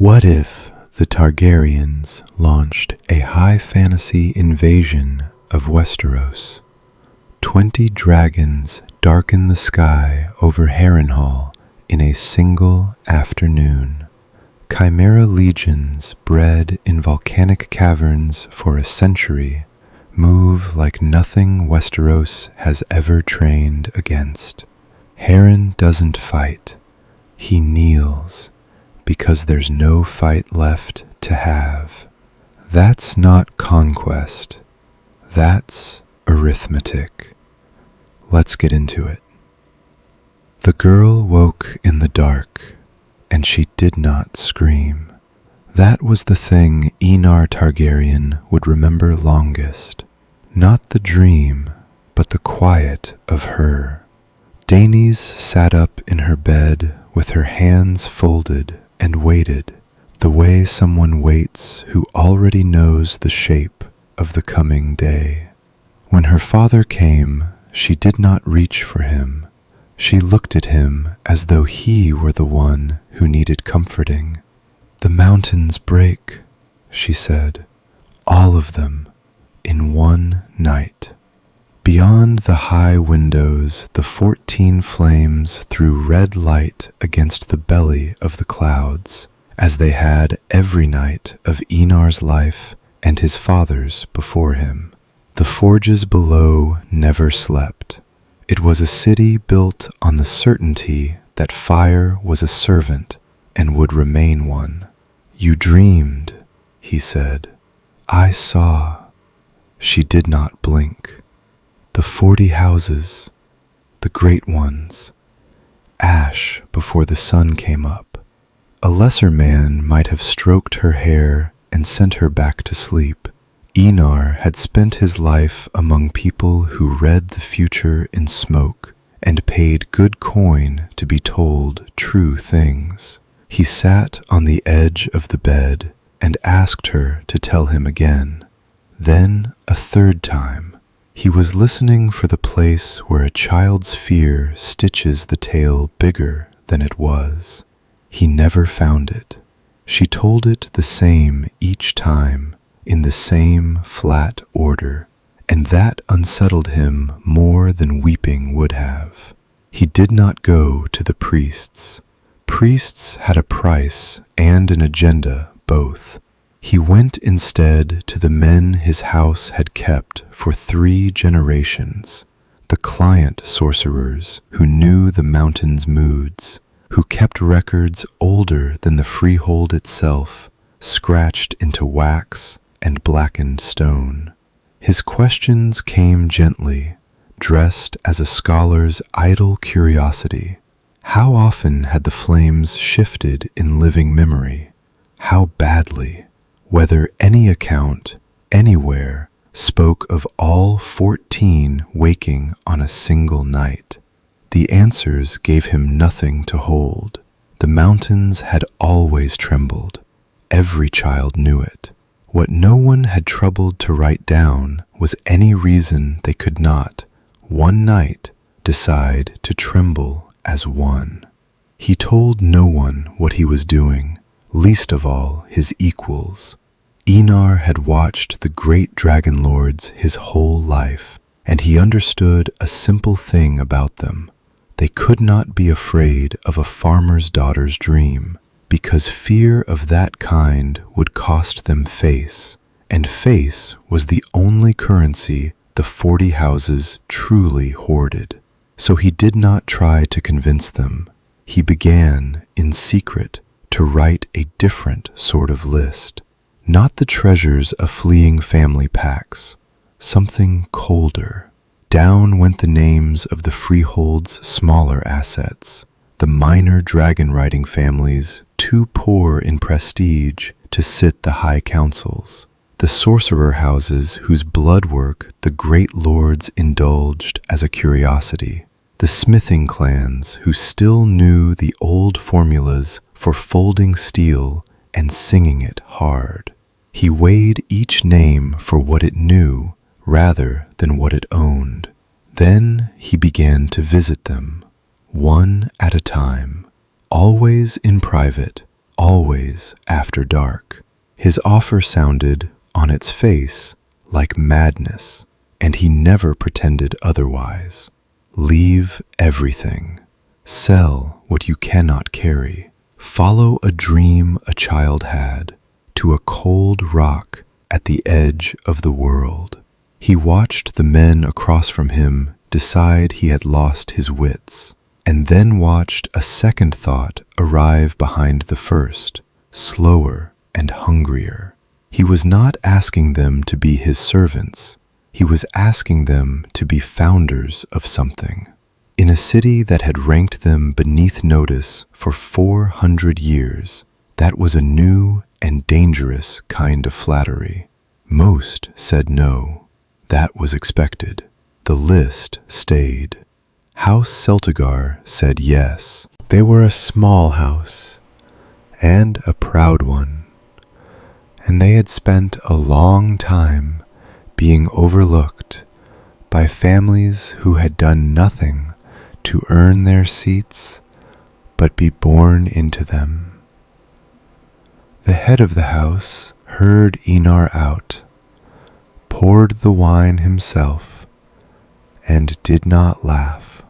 What if the Targaryens launched a high fantasy invasion of Westeros? 20 dragons darken the sky over Harrenhal in a single afternoon. Chimera legions bred in volcanic caverns for a century move like nothing Westeros has ever trained against. Harren doesn't fight. He kneels because there's no fight left to have. That's not conquest. That's arithmetic. Let's get into it. The girl woke in the dark, and she did not scream. That was the thing Enar Targaryen would remember longest. Not the dream, but the quiet of her. Daenys sat up in her bed with her hands folded and waited, the way someone waits who already knows the shape of the coming day. When her father came, she did not reach for him. She looked at him as though he were the one who needed comforting. "The mountains break," she said, "all of them, in one night." Beyond the high windows, the 14 flames threw red light against the belly of the clouds, as they had every night of Enar's life and his father's before him. The forges below never slept. It was a city built on the certainty that fire was a servant and would remain one. "You dreamed," he said. "I saw." She did not blink. The 40 houses, the great ones, ash before the sun came up. A lesser man might have stroked her hair and sent her back to sleep. Enar had spent his life among people who read the future in smoke and paid good coin to be told true things. He sat on the edge of the bed and asked her to tell him again. Then a third time. He was listening for the place where a child's fear stitches the tale bigger than it was. He never found it. She told it the same each time, in the same flat order, and that unsettled him more than weeping would have. He did not go to the priests. Priests had a price and an agenda both. He went instead to the men his house had kept for 3 generations, the client sorcerers who knew the mountain's moods, who kept records older than the freehold itself, scratched into wax and blackened stone. His questions came gently, dressed as a scholar's idle curiosity. How often had the flames shifted in living memory? How badly? Whether any account, anywhere, spoke of all 14 waking on a single night. The answers gave him nothing to hold. The mountains had always trembled. Every child knew it. What no one had troubled to write down was any reason they could not, one night, decide to tremble as one. He told no one what he was doing, least of all his equals. Enar had watched the great dragon lords his whole life, and he understood a simple thing about them. They could not be afraid of a farmer's daughter's dream, because fear of that kind would cost them face, and face was the only currency the 40 houses truly hoarded. So he did not try to convince them. He began, in secret, to write a different sort of list. Not the treasures of fleeing family packs, something colder. Down went the names of the freehold's smaller assets, the minor dragon-riding families too poor in prestige to sit the high councils, the sorcerer houses whose bloodwork the great lords indulged as a curiosity, the smithing clans who still knew the old formulas for folding steel and singing it hard. He weighed each name for what it knew rather than what it owned. Then he began to visit them, one at a time, always in private, always after dark. His offer sounded, on its face, like madness, and he never pretended otherwise. Leave everything. Sell what you cannot carry. Follow a dream a child had to a cold rock at the edge of the world. He watched the men across from him decide he had lost his wits, and then watched a second thought arrive behind the first, slower and hungrier. He was not asking them to be his servants. He was asking them to be founders of something. In a city that had ranked them beneath notice for 400 years, that was a new and dangerous kind of flattery. Most said no. That was expected. The list stayed. House Celtigar said yes. They were a small house, and a proud one, and they had spent a long time being overlooked by families who had done nothing to earn their seats but be born into them. The head of the house heard Enar out, poured the wine himself, and did not laugh.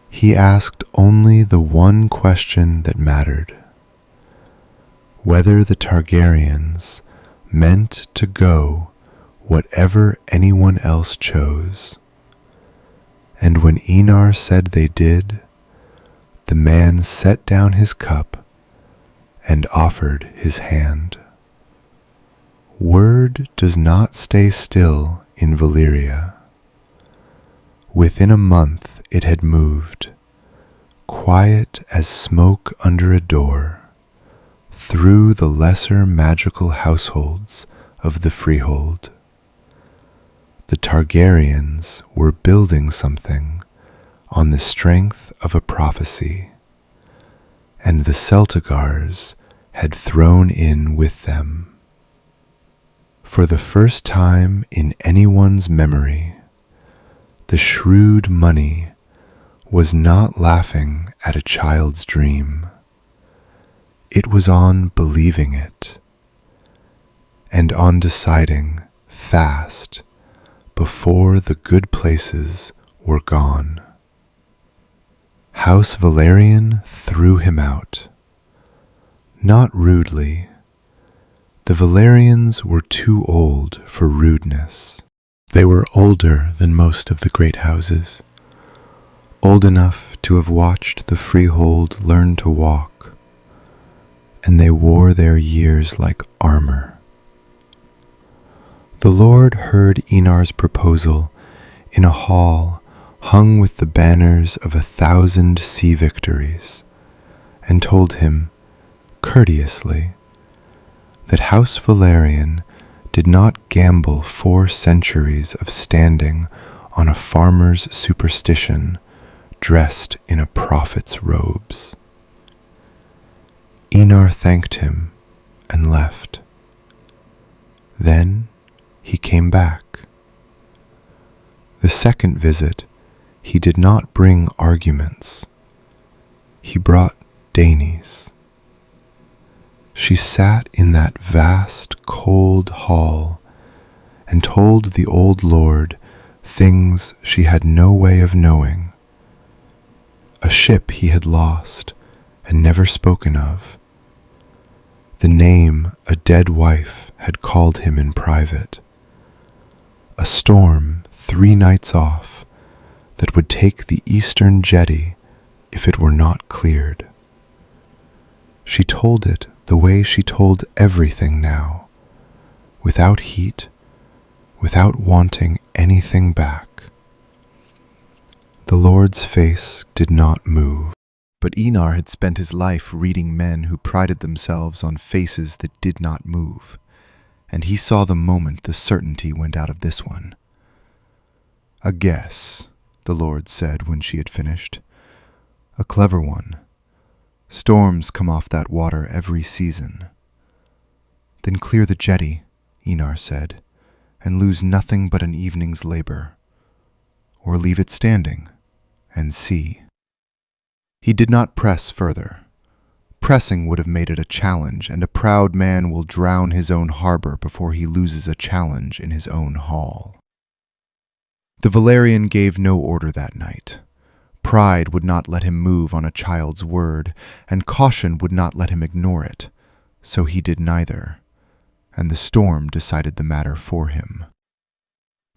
He asked only the one question that mattered: whether the Targaryens meant to go whatever anyone else chose. And when Enar said they did, the man set down his cup and offered his hand. Word does not stay still in Valyria. Within a month it had moved, quiet as smoke under a door, through the lesser magical households of the freehold. The Targaryens were building something on the strength of a prophecy, and the Celtigars had thrown in with them. For the first time in anyone's memory, the shrewd money was not laughing at a child's dream. It was on believing it, and on deciding fast before the good places were gone. House Valerian threw him out. Not rudely. The Valerians were too old for rudeness. They were older than most of the great houses, old enough to have watched the freehold learn to walk, and they wore their years like armor. The Lord heard Enar's proposal in a hall hung with the banners of 1,000 sea victories, and told him, courteously, that House Valerian did not gamble 4 centuries of standing on a farmer's superstition dressed in a prophet's robes. Enar thanked him and left. Then he came back. The second visit, he did not bring arguments. He brought Danes. She sat in that vast, cold hall and told the old lord things she had no way of knowing. A ship he had lost and never spoken of. The name a dead wife had called him in private. A storm 3 nights off that would take the eastern jetty if it were not cleared. She told it the way she told everything now, without heat, without wanting anything back. The Lord's face did not move, but Enar had spent his life reading men who prided themselves on faces that did not move, and he saw the moment the certainty went out of this one. "A guess," the Lord said when she had finished. "A clever one. Storms come off that water every season." "Then clear the jetty," Enar said, "and lose nothing but an evening's labor. Or leave it standing, and see." He did not press further. Pressing would have made it a challenge, and a proud man will drown his own harbor before he loses a challenge in his own hall. The Valyrian gave no order that night. Pride would not let him move on a child's word, and caution would not let him ignore it, so he did neither, and the storm decided the matter for him.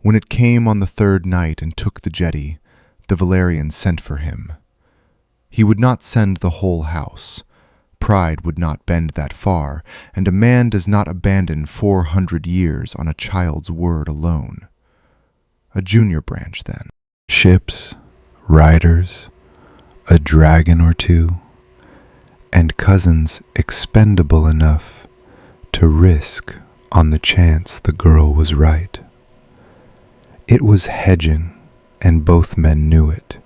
When it came on the third night and took the jetty, the Valyrian sent for him. He would not send the whole house. Pride would not bend that far, and a man does not abandon 400 years on a child's word alone. A junior branch, then. Ships, riders, a dragon or two, and cousins expendable enough to risk on the chance the girl was right. It was hedging, and both men knew it,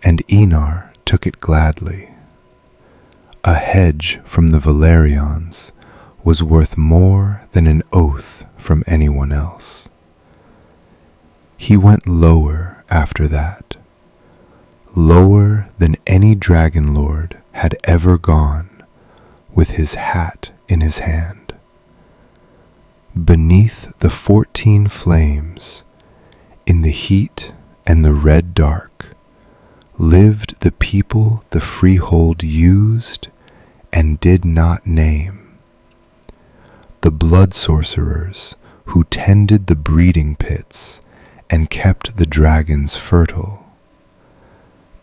and Enar took it gladly. A hedge from the Valyrians was worth more than an oath from anyone else. He went lower after that, lower than any dragon lord had ever gone, with his hat in his hand. Beneath the 14 flames, in the heat and the red dark, lived the people the freehold used and did not name. The blood sorcerers who tended the breeding pits and kept the dragons fertile.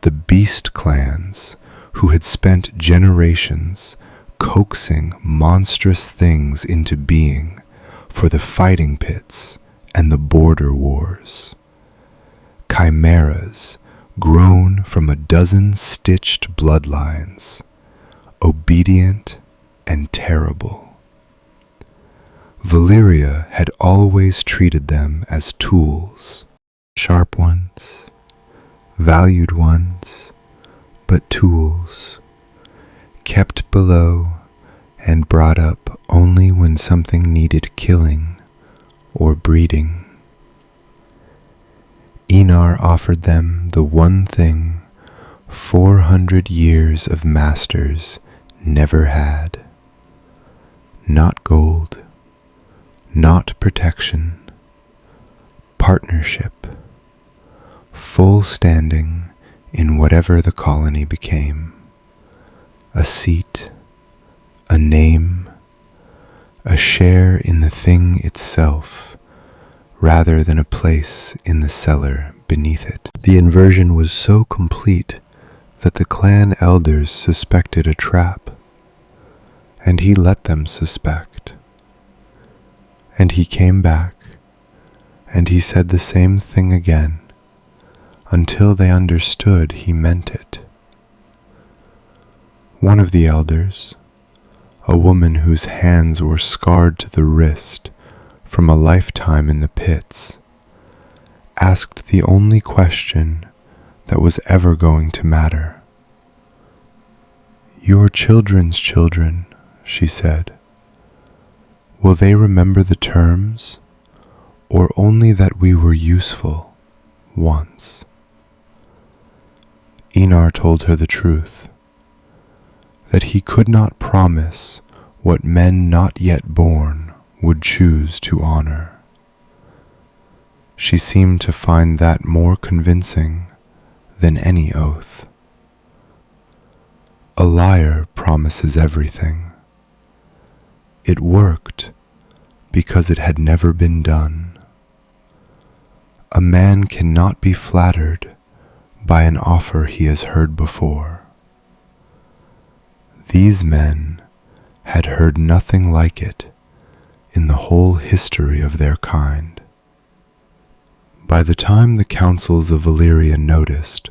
The beast clans who had spent generations coaxing monstrous things into being for the fighting pits and the border wars. Chimeras grown from a dozen stitched bloodlines, obedient and terrible. Valyria had always treated them as tools, sharp ones, valued ones, but tools, kept below and brought up only when something needed killing or breeding. Enar offered them the one thing 400 years of masters never had. Not gold, not protection, partnership, full standing in whatever the colony became. A seat, a name, a share in the thing itself, rather than a place in the cellar beneath it. The inversion was so complete that the clan elders suspected a trap, and he let them suspect. And he came back, and he said the same thing again, until they understood he meant it. One of the elders, a woman whose hands were scarred to the wrist from a lifetime in the pits, asked the only question that was ever going to matter. "Your children's children," she said, "will they remember the terms, or only that we were useful once?" Enar told her the truth, that he could not promise what men not yet born would choose to honor. She seemed to find that more convincing than any oath. A liar promises everything. It worked because it had never been done. A man cannot be flattered by an offer he has heard before. These men had heard nothing like it in the whole history of their kind. By the time the councils of Valyria noticed,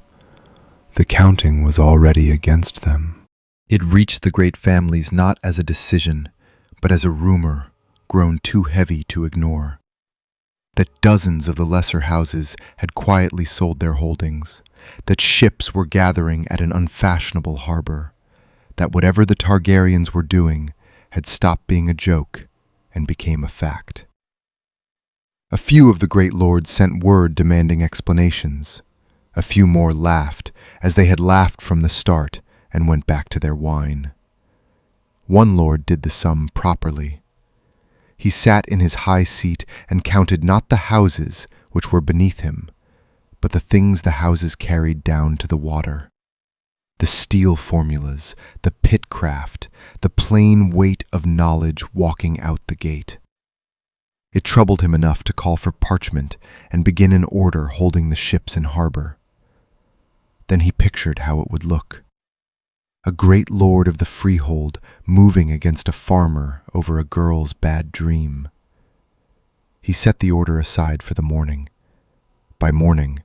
the counting was already against them. It reached the great families not as a decision, but as a rumor grown too heavy to ignore. That dozens of the lesser houses had quietly sold their holdings, that ships were gathering at an unfashionable harbor, that whatever the Targaryens were doing had stopped being a joke and became a fact. A few of the great lords sent word demanding explanations. A few more laughed, as they had laughed from the start, and went back to their wine. One lord did the sum properly. He sat in his high seat and counted not the houses which were beneath him, but the things the houses carried down to the water. The steel formulas, the pitcraft, the plain weight of knowledge walking out the gate. It troubled him enough to call for parchment and begin an order holding the ships in harbor. Then he pictured how it would look. A great lord of the freehold moving against a farmer over a girl's bad dream. He set the order aside for the morning. By morning,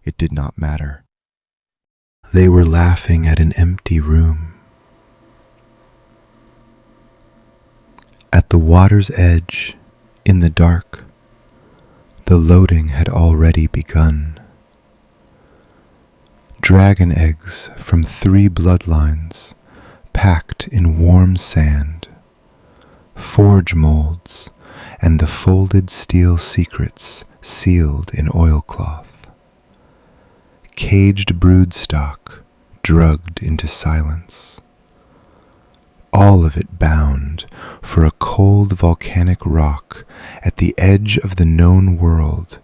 it did not matter. They were laughing at an empty room. At the water's edge, in the dark, the loading had already begun. Dragon eggs from 3 bloodlines, packed in warm sand, forge molds, and the folded steel secrets sealed in oilcloth. Caged broodstock, drugged into silence. All of it bound for a cold volcanic rock at the edge of the known world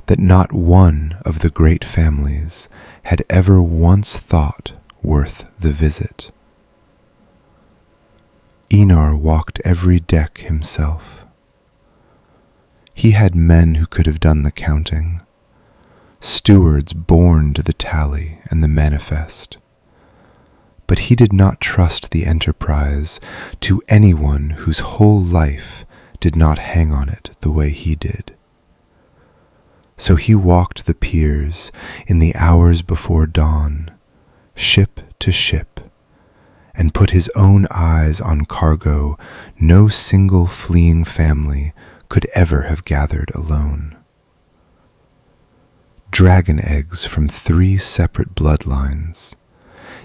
that not one of the great families had ever once thought worth the visit. Enar walked every deck himself. He had men who could have done the counting, stewards born to the tally and the manifest. But he did not trust the enterprise to anyone whose whole life did not hang on it the way he did. So he walked the piers in the hours before dawn, ship to ship, and put his own eyes on cargo no single fleeing family could ever have gathered alone. Dragon eggs from 3 separate bloodlines,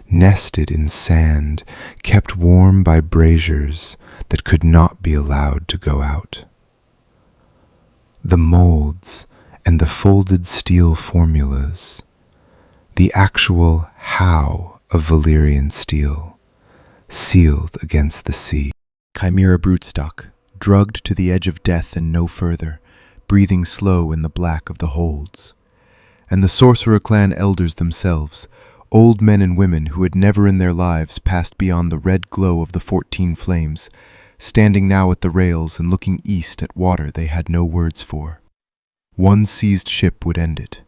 nested in sand, kept warm by braziers that could not be allowed to go out. The molds and the folded steel formulas, the actual how of Valyrian steel, sealed against the sea. Chimera broodstock, drugged to the edge of death and no further, breathing slow in the black of the holds. And the Sorcerer clan elders themselves, old men and women who had never in their lives passed beyond the red glow of the 14 flames, standing now at the rails and looking east at water they had no words for. One seized ship would end it.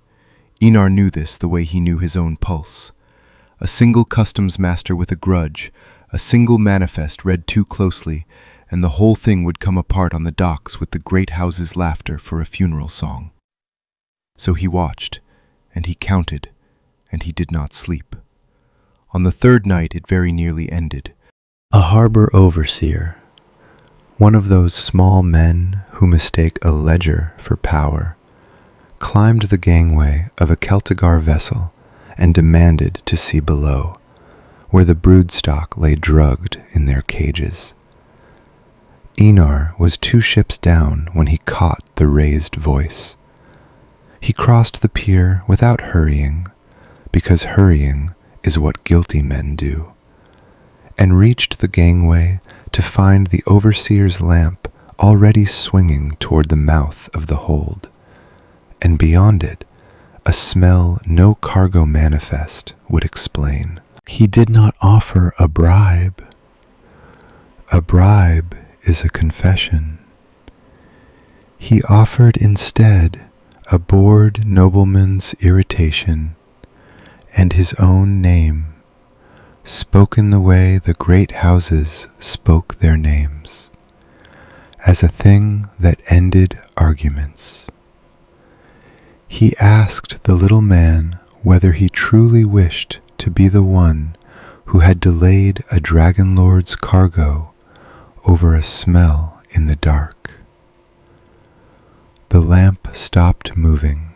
Enar knew this the way he knew his own pulse. A single customs master with a grudge, a single manifest read too closely, and the whole thing would come apart on the docks with the great house's laughter for a funeral song. So he watched, and he counted, and he did not sleep. On the 3rd night it very nearly ended. A harbor overseer, one of those small men who mistake a ledger for power, climbed the gangway of a Celtigar vessel and demanded to see below, where the broodstock lay drugged in their cages. Enar was 2 ships down when he caught the raised voice. He crossed the pier without hurrying, because hurrying is what guilty men do, and reached the gangway to find the overseer's lamp already swinging toward the mouth of the hold, and beyond it, a smell no cargo manifest would explain. He did not offer a bribe. A bribe is a confession. He offered instead a bored nobleman's irritation and his own name, spoken the way the great houses spoke their names, as a thing that ended arguments. He asked the little man whether he truly wished to be the one who had delayed a dragon lord's cargo over a smell in the dark. The lamp stopped moving.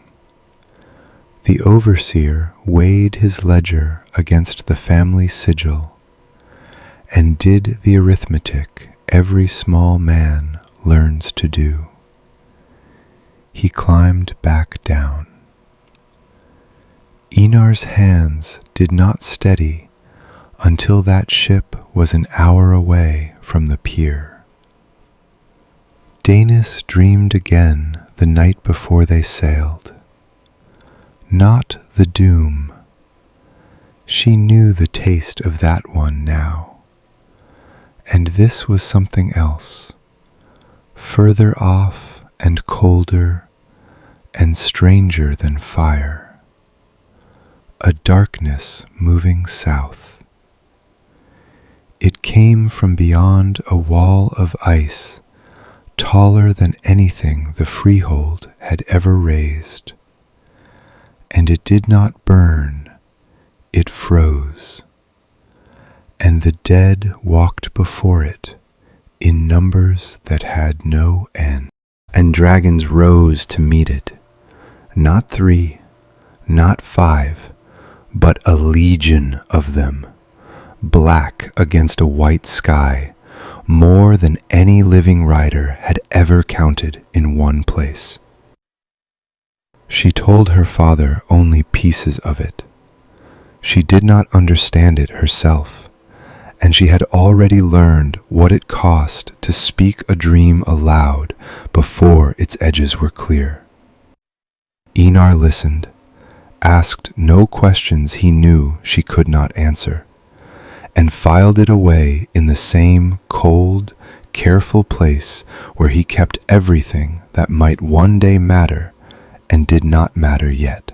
The overseer weighed his ledger against the family sigil and did the arithmetic every small man learns to do. He climbed back down. Enar's hands did not steady until that ship was an hour away from the pier. Danis dreamed again the night before they sailed. Not the doom. She knew the taste of that one now. And this was something else, further off and colder and stranger than fire. A darkness moving south. It came from beyond a wall of ice, taller than anything the freehold had ever raised. And it did not burn, it froze. And the dead walked before it in numbers that had no end. And dragons rose to meet it, not 3, not 5, but a legion of them, black against a white sky, more than any living rider had ever counted in one place. She told her father only pieces of it. She did not understand it herself, and she had already learned what it cost to speak a dream aloud before its edges were clear. Enar listened, asked no questions he knew she could not answer, and filed it away in the same cold, careful place where he kept everything that might one day matter and did not matter yet.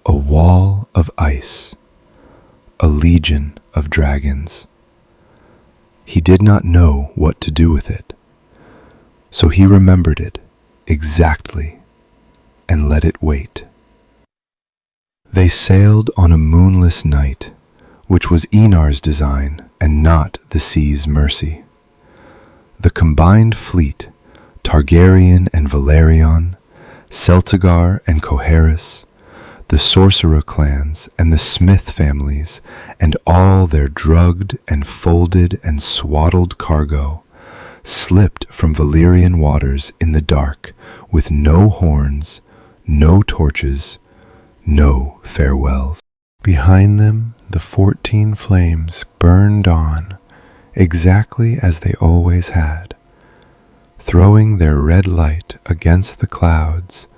A wall of ice, a legion of dragons. He did not know what to do with it, so he remembered it exactly and let it wait. They sailed on a moonless night, which was Enar's design and not the sea's mercy. The combined fleet, Targaryen and Velaryon, Celtigar and Coharis, the sorcerer clans and the smith families, and all their drugged and folded and swaddled cargo, slipped from Valyrian waters in the dark with no horns, no torches, no farewells. Behind them, the 14 flames burned on, exactly as they always had, throwing their red light against the clouds,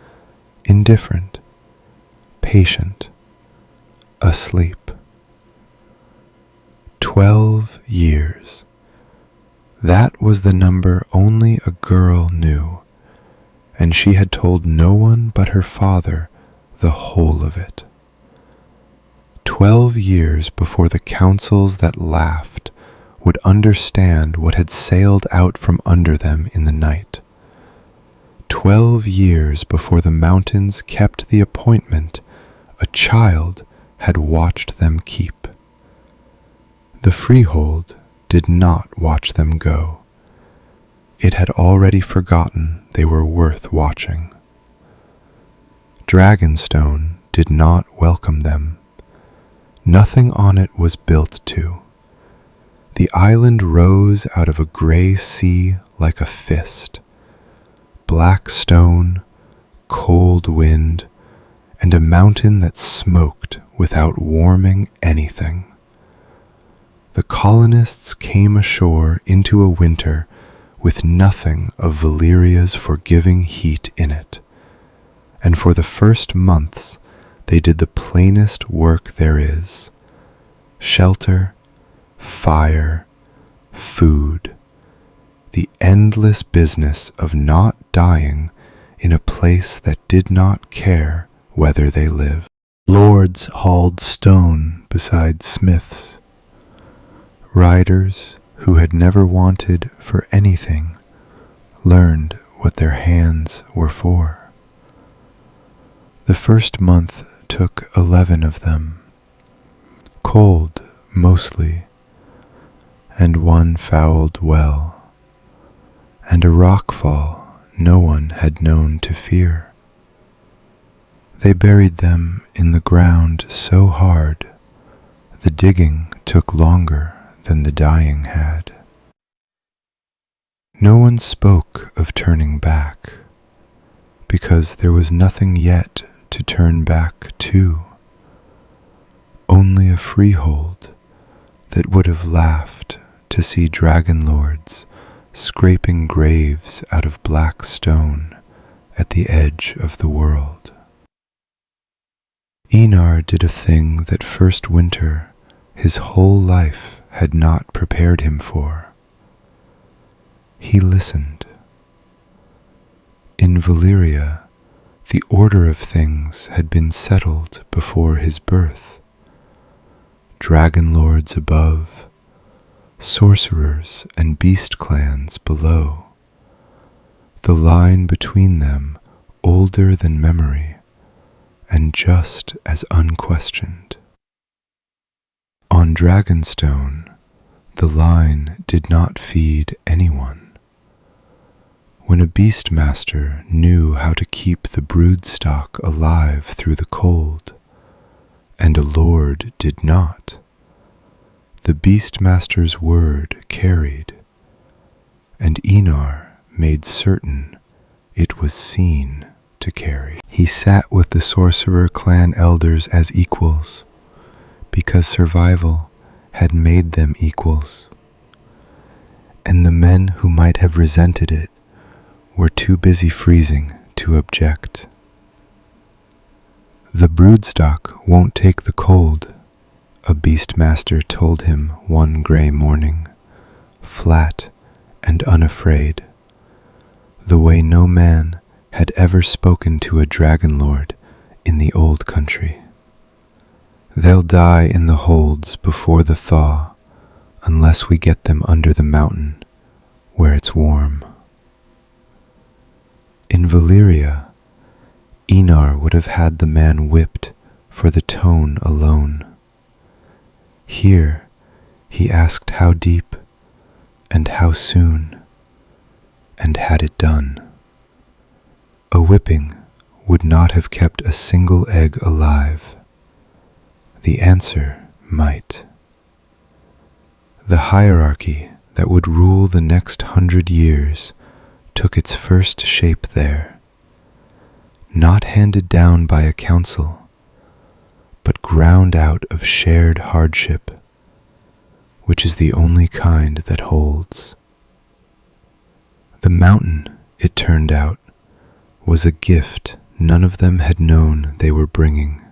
indifferent, patient, asleep. 12 years. That was the number only a girl knew, and she had told no one but her father the whole of it. 12 years before the councils that laughed would understand what had sailed out from under them in the night. 12 years before the mountains kept the appointment a child had watched them keep. The freehold did not watch them go. It had already forgotten they were worth watching. Dragonstone did not welcome them. Nothing on it was built to. The island rose out of a gray sea like a fist. Black stone, cold wind, and a mountain that smoked without warming anything. The colonists came ashore into a winter with nothing of Valyria's forgiving heat in it, and for the first months they did the plainest work there is: shelter, fire, food, the endless business of not dying in a place that did not care whether they lived. Lords hauled stone beside smiths. Riders who had never wanted for anything learned what their hands were for. The first month took 11 of them, cold mostly, and one fouled well, and a rockfall no one had known to fear. They buried them in the ground so hard, the digging took longer than the dying had. No one spoke of turning back, because there was nothing yet to turn back to, only a freehold that would have laughed to see dragon lords scraping graves out of black stone at the edge of the world. Enar did a thing that first winter his whole life had not prepared him for. He listened. In Valyria, the order of things had been settled before his birth. Dragon lords above, sorcerers and beast clans below, the line between them older than memory and just as unquestioned. On Dragonstone, the line did not feed anyone. When a beastmaster knew how to keep the broodstock alive through the cold, and a lord did not, the beastmaster's word carried, and Enar made certain it was seen to carry. He sat with the sorcerer clan elders as equals, because survival had made them equals, and the men who might have resented it were too busy freezing to object. The broodstock won't take the cold, a beastmaster told him one gray morning, flat and unafraid, the way no man had ever spoken to a dragon lord in the old country. They'll die in the holds before the thaw, unless we get them under the mountain where it's warm. In Valyria, Enar would have had the man whipped for the tone alone. Here, he asked how deep and how soon, and had it done. A whipping would not have kept a single egg alive. The answer might. The hierarchy that would rule the next 100 years took its first shape there, not handed down by a council, but ground out of shared hardship, which is the only kind that holds. The mountain, it turned out, was a gift none of them had known they were bringing.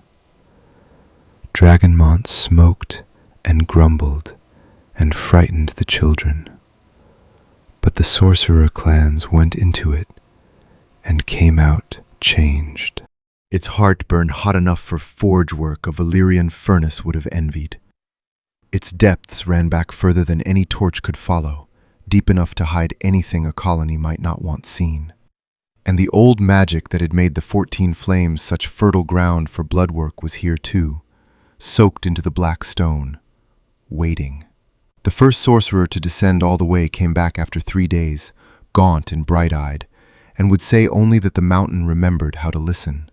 Dragonmont smoked and grumbled and frightened the children, but the sorcerer clans went into it and came out changed. Its heart burned hot enough for forge work a Valyrian furnace would have envied. Its depths ran back further than any torch could follow, deep enough to hide anything a colony might not want seen. And the old magic that had made the 14 Flames such fertile ground for blood work was here too, soaked into the black stone, waiting. The first sorcerer to descend all the way came back after 3 days, gaunt and bright-eyed, and would say only that the mountain remembered how to listen.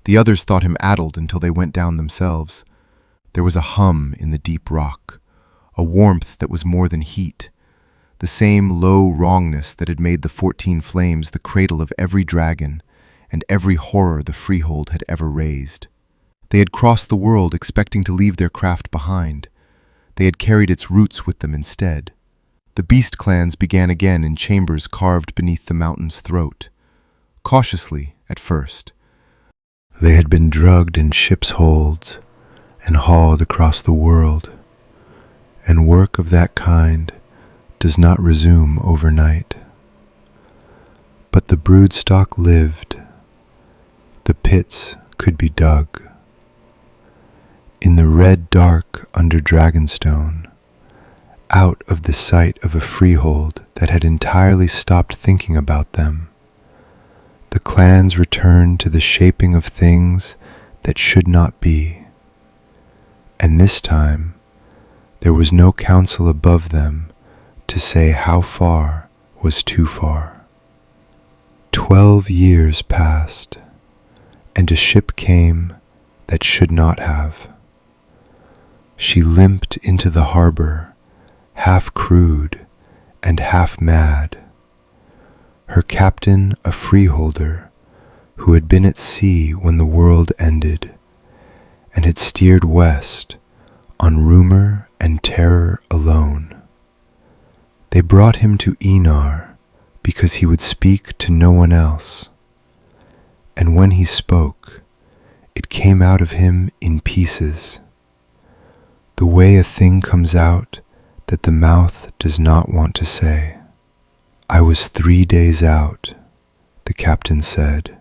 The others thought him addled until they went down themselves. There was a hum in the deep rock, a warmth that was more than heat, the same low wrongness that had made the 14 Flames the cradle of every dragon and every horror the freehold had ever raised. They had crossed the world expecting to leave their craft behind. They had carried its roots with them instead. The beast clans began again in chambers carved beneath the mountain's throat, cautiously at first. They had been drugged in ships' holds and hauled across the world, and work of that kind does not resume overnight. But the broodstock lived. The pits could be dug. In the red dark under Dragonstone, out of the sight of a freehold that had entirely stopped thinking about them, the clans returned to the shaping of things that should not be. And this time, there was no council above them to say how far was too far. 12 years passed, and a ship came that should not have. She limped into the harbor, half crude and half mad. Her captain a freeholder who had been at sea when the world ended and had steered west on rumor and terror alone. They brought him to Enar because he would speak to no one else, and when he spoke, it came out of him in pieces, the way a thing comes out that the mouth does not want to say. I was 3 days out, the captain said,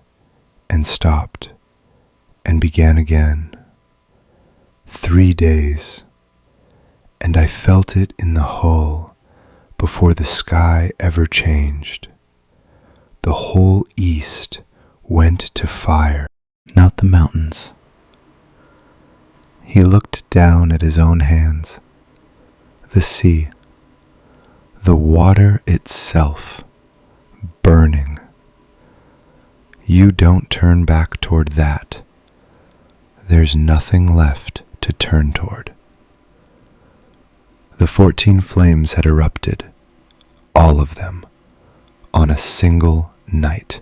and stopped, and began again. 3 days, and I felt it in the hull before the sky ever changed. The whole east went to fire, not the mountains. He looked down at his own hands, the sea, the water itself, burning. You don't turn back toward that. There's nothing left to turn toward. The 14 flames had erupted, all of them, on a single night.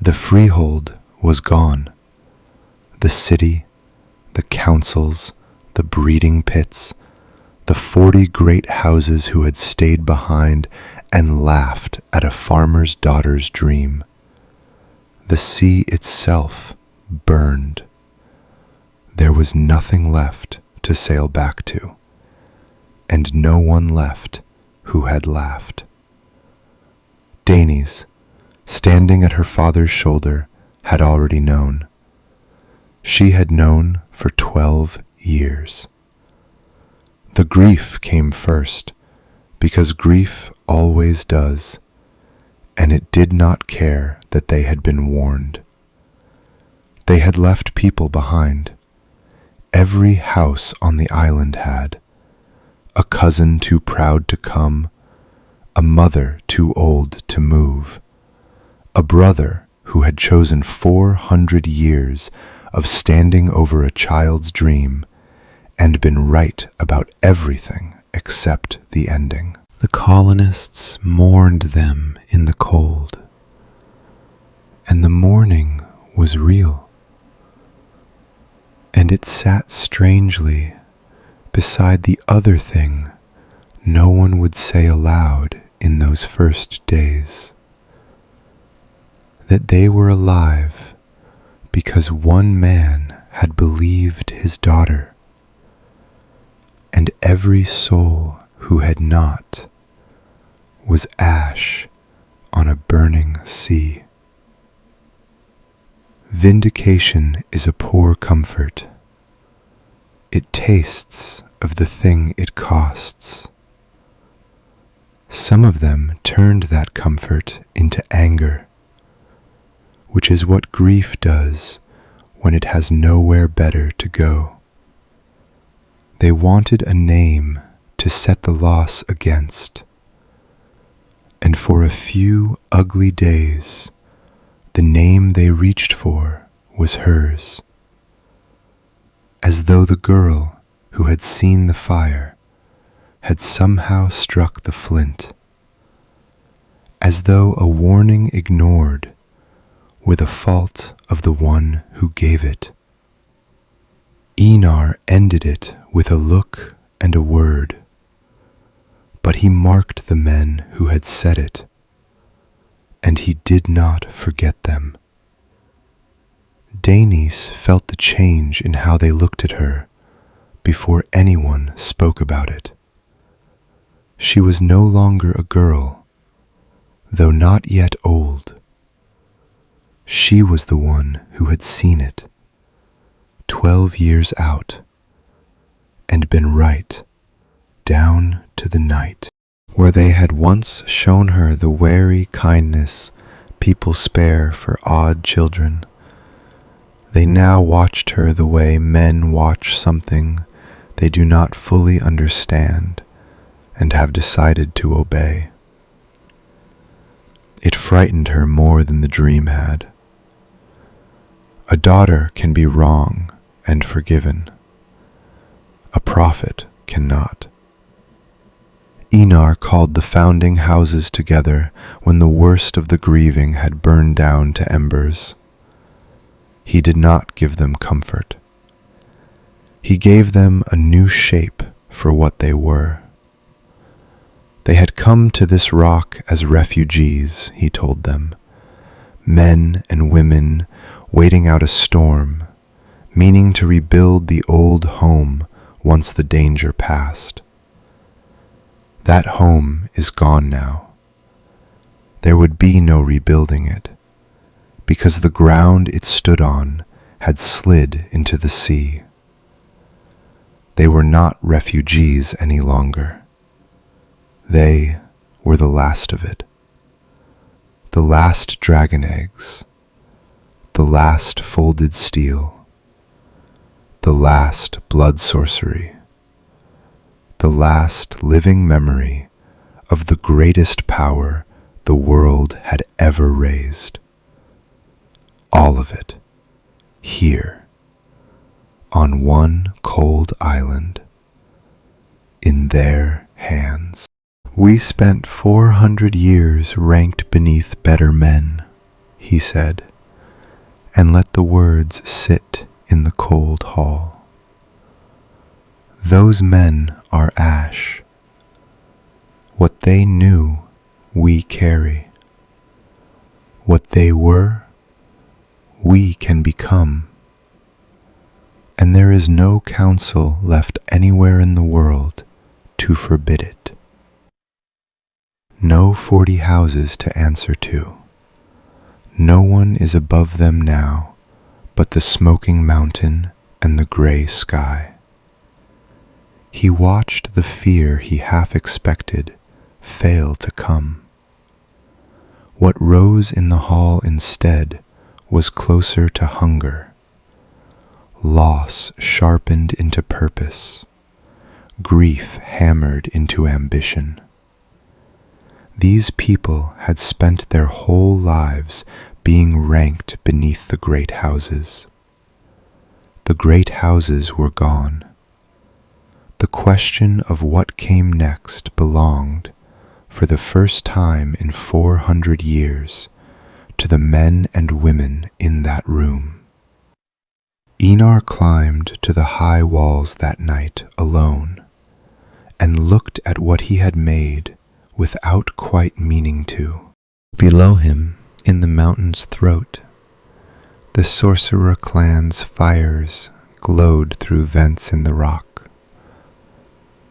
The freehold was gone. The city, the councils, the breeding pits, the 40 great houses who had stayed behind and laughed at a farmer's daughter's dream. The sea itself burned. There was nothing left to sail back to, and no one left who had laughed. Danes, standing at her father's shoulder, had already known. She had known for 12 years. The grief came first, because grief always does, and it did not care that they had been warned. They had left people behind. Every house on the island had. A cousin too proud to come, a mother too old to move, a brother who had chosen 400 years of standing over a child's dream and been right about everything except the ending. The colonists mourned them in the cold, and the mourning was real, and it sat strangely beside the other thing no one would say aloud in those first days, that they were alive because one man had believed his daughter, and every soul who had not was ash on a burning sea. Vindication is a poor comfort. It tastes of the thing it costs. Some of them turned that comfort into anger, which is what grief does when it has nowhere better to go. They wanted a name to set the loss against, and for a few ugly days, the name they reached for was hers, as though the girl who had seen the fire had somehow struck the flint, as though a warning ignored were the fault of the one who gave it. Enar ended it with a look and a word, but he marked the men who had said it, and he did not forget them. Daenys felt the change in how they looked at her before anyone spoke about it. She was no longer a girl, though not yet old. She was the one who had seen it, 12 years out, and been right down to the night, where they had once shown her the wary kindness people spare for odd children. They now watched her the way men watch something they do not fully understand and have decided to obey. It frightened her more than the dream had. A daughter can be wrong and forgiven. A prophet cannot. Enar called the founding houses together when the worst of the grieving had burned down to embers. He did not give them comfort. He gave them a new shape for what they were. They had come to this rock as refugees, he told them, men and women waiting out a storm, meaning to rebuild the old home once the danger passed. That home is gone now. There would be no rebuilding it, because the ground it stood on had slid into the sea. They were not refugees any longer. They were the last of it. The last dragon eggs, the last folded steel, the last blood sorcery, the last living memory of the greatest power the world had ever raised. All of it, here, on one cold island, in their hands. We spent 400 years ranked beneath better men, he said, and let the words sit in the cold hall. Those men are ash. What they knew, we carry. What they were, we can become. And there is no council left anywhere in the world to forbid it. No 40 houses to answer to. No one is above them now but the smoking mountain and the gray sky. He watched the fear he half expected fail to come. What rose in the hall instead was closer to hunger. Loss sharpened into purpose. Grief hammered into ambition. These people had spent their whole lives being ranked beneath the great houses. The great houses were gone. The question of what came next belonged, for the first time in 400 years, to the men and women in that room. Enar climbed to the high walls that night alone, and looked at what he had made without quite meaning to. Below him, in the mountain's throat, the sorcerer clan's fires glowed through vents in the rock.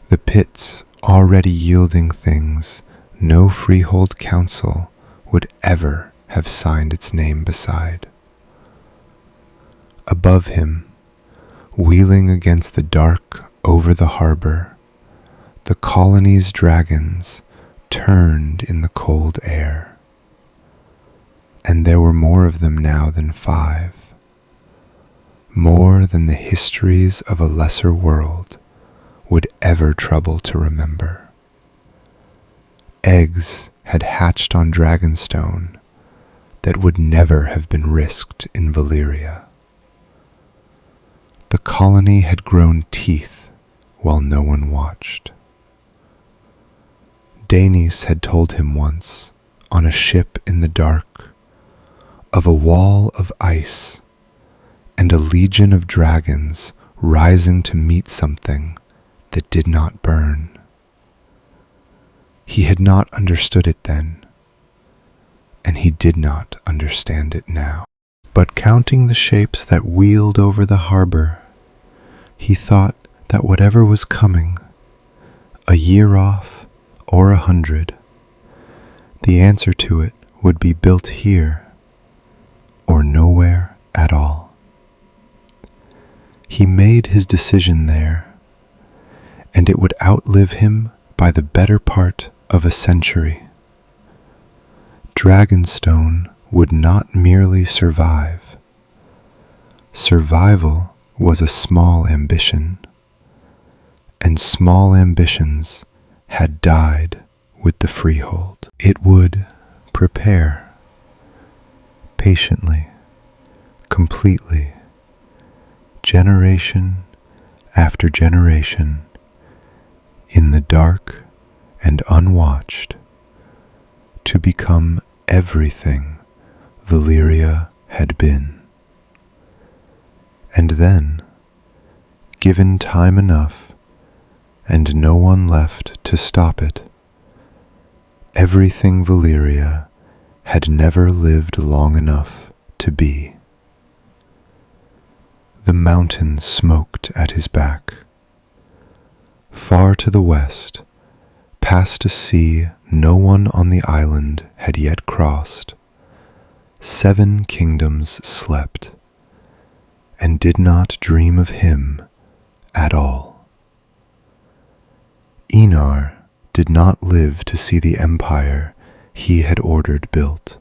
The pits already yielding things no freehold council would ever have signed its name beside. Above him, wheeling against the dark over the harbor, the colony's dragons turned in the cold air. And there were more of them now than 5, more than the histories of a lesser world would ever trouble to remember. Eggs had hatched on Dragonstone that would never have been risked in Valyria. The colony had grown teeth while no one watched. Daenys had told him once, on a ship in the dark, of a wall of ice and a legion of dragons rising to meet something that did not burn. He had not understood it then, and he did not understand it now. But counting the shapes that wheeled over the harbor, he thought that whatever was coming, a year off or 100, the answer to it would be built here or nowhere at all. He made his decision there, and it would outlive him by the better part of a century. Dragonstone would not merely survive. Survival was a small ambition, and small ambitions had died with the freehold. It would prepare, patiently, completely, generation after generation, in the dark and unwatched, to become everything Valyria had been. And then, given time enough, and no one left to stop it. Everything Valyria had never lived long enough to be. The mountains smoked at his back. Far to the west, past a sea no one on the island had yet crossed, 7 kingdoms slept, and did not dream of him at all. Enar did not live to see the empire he had ordered built.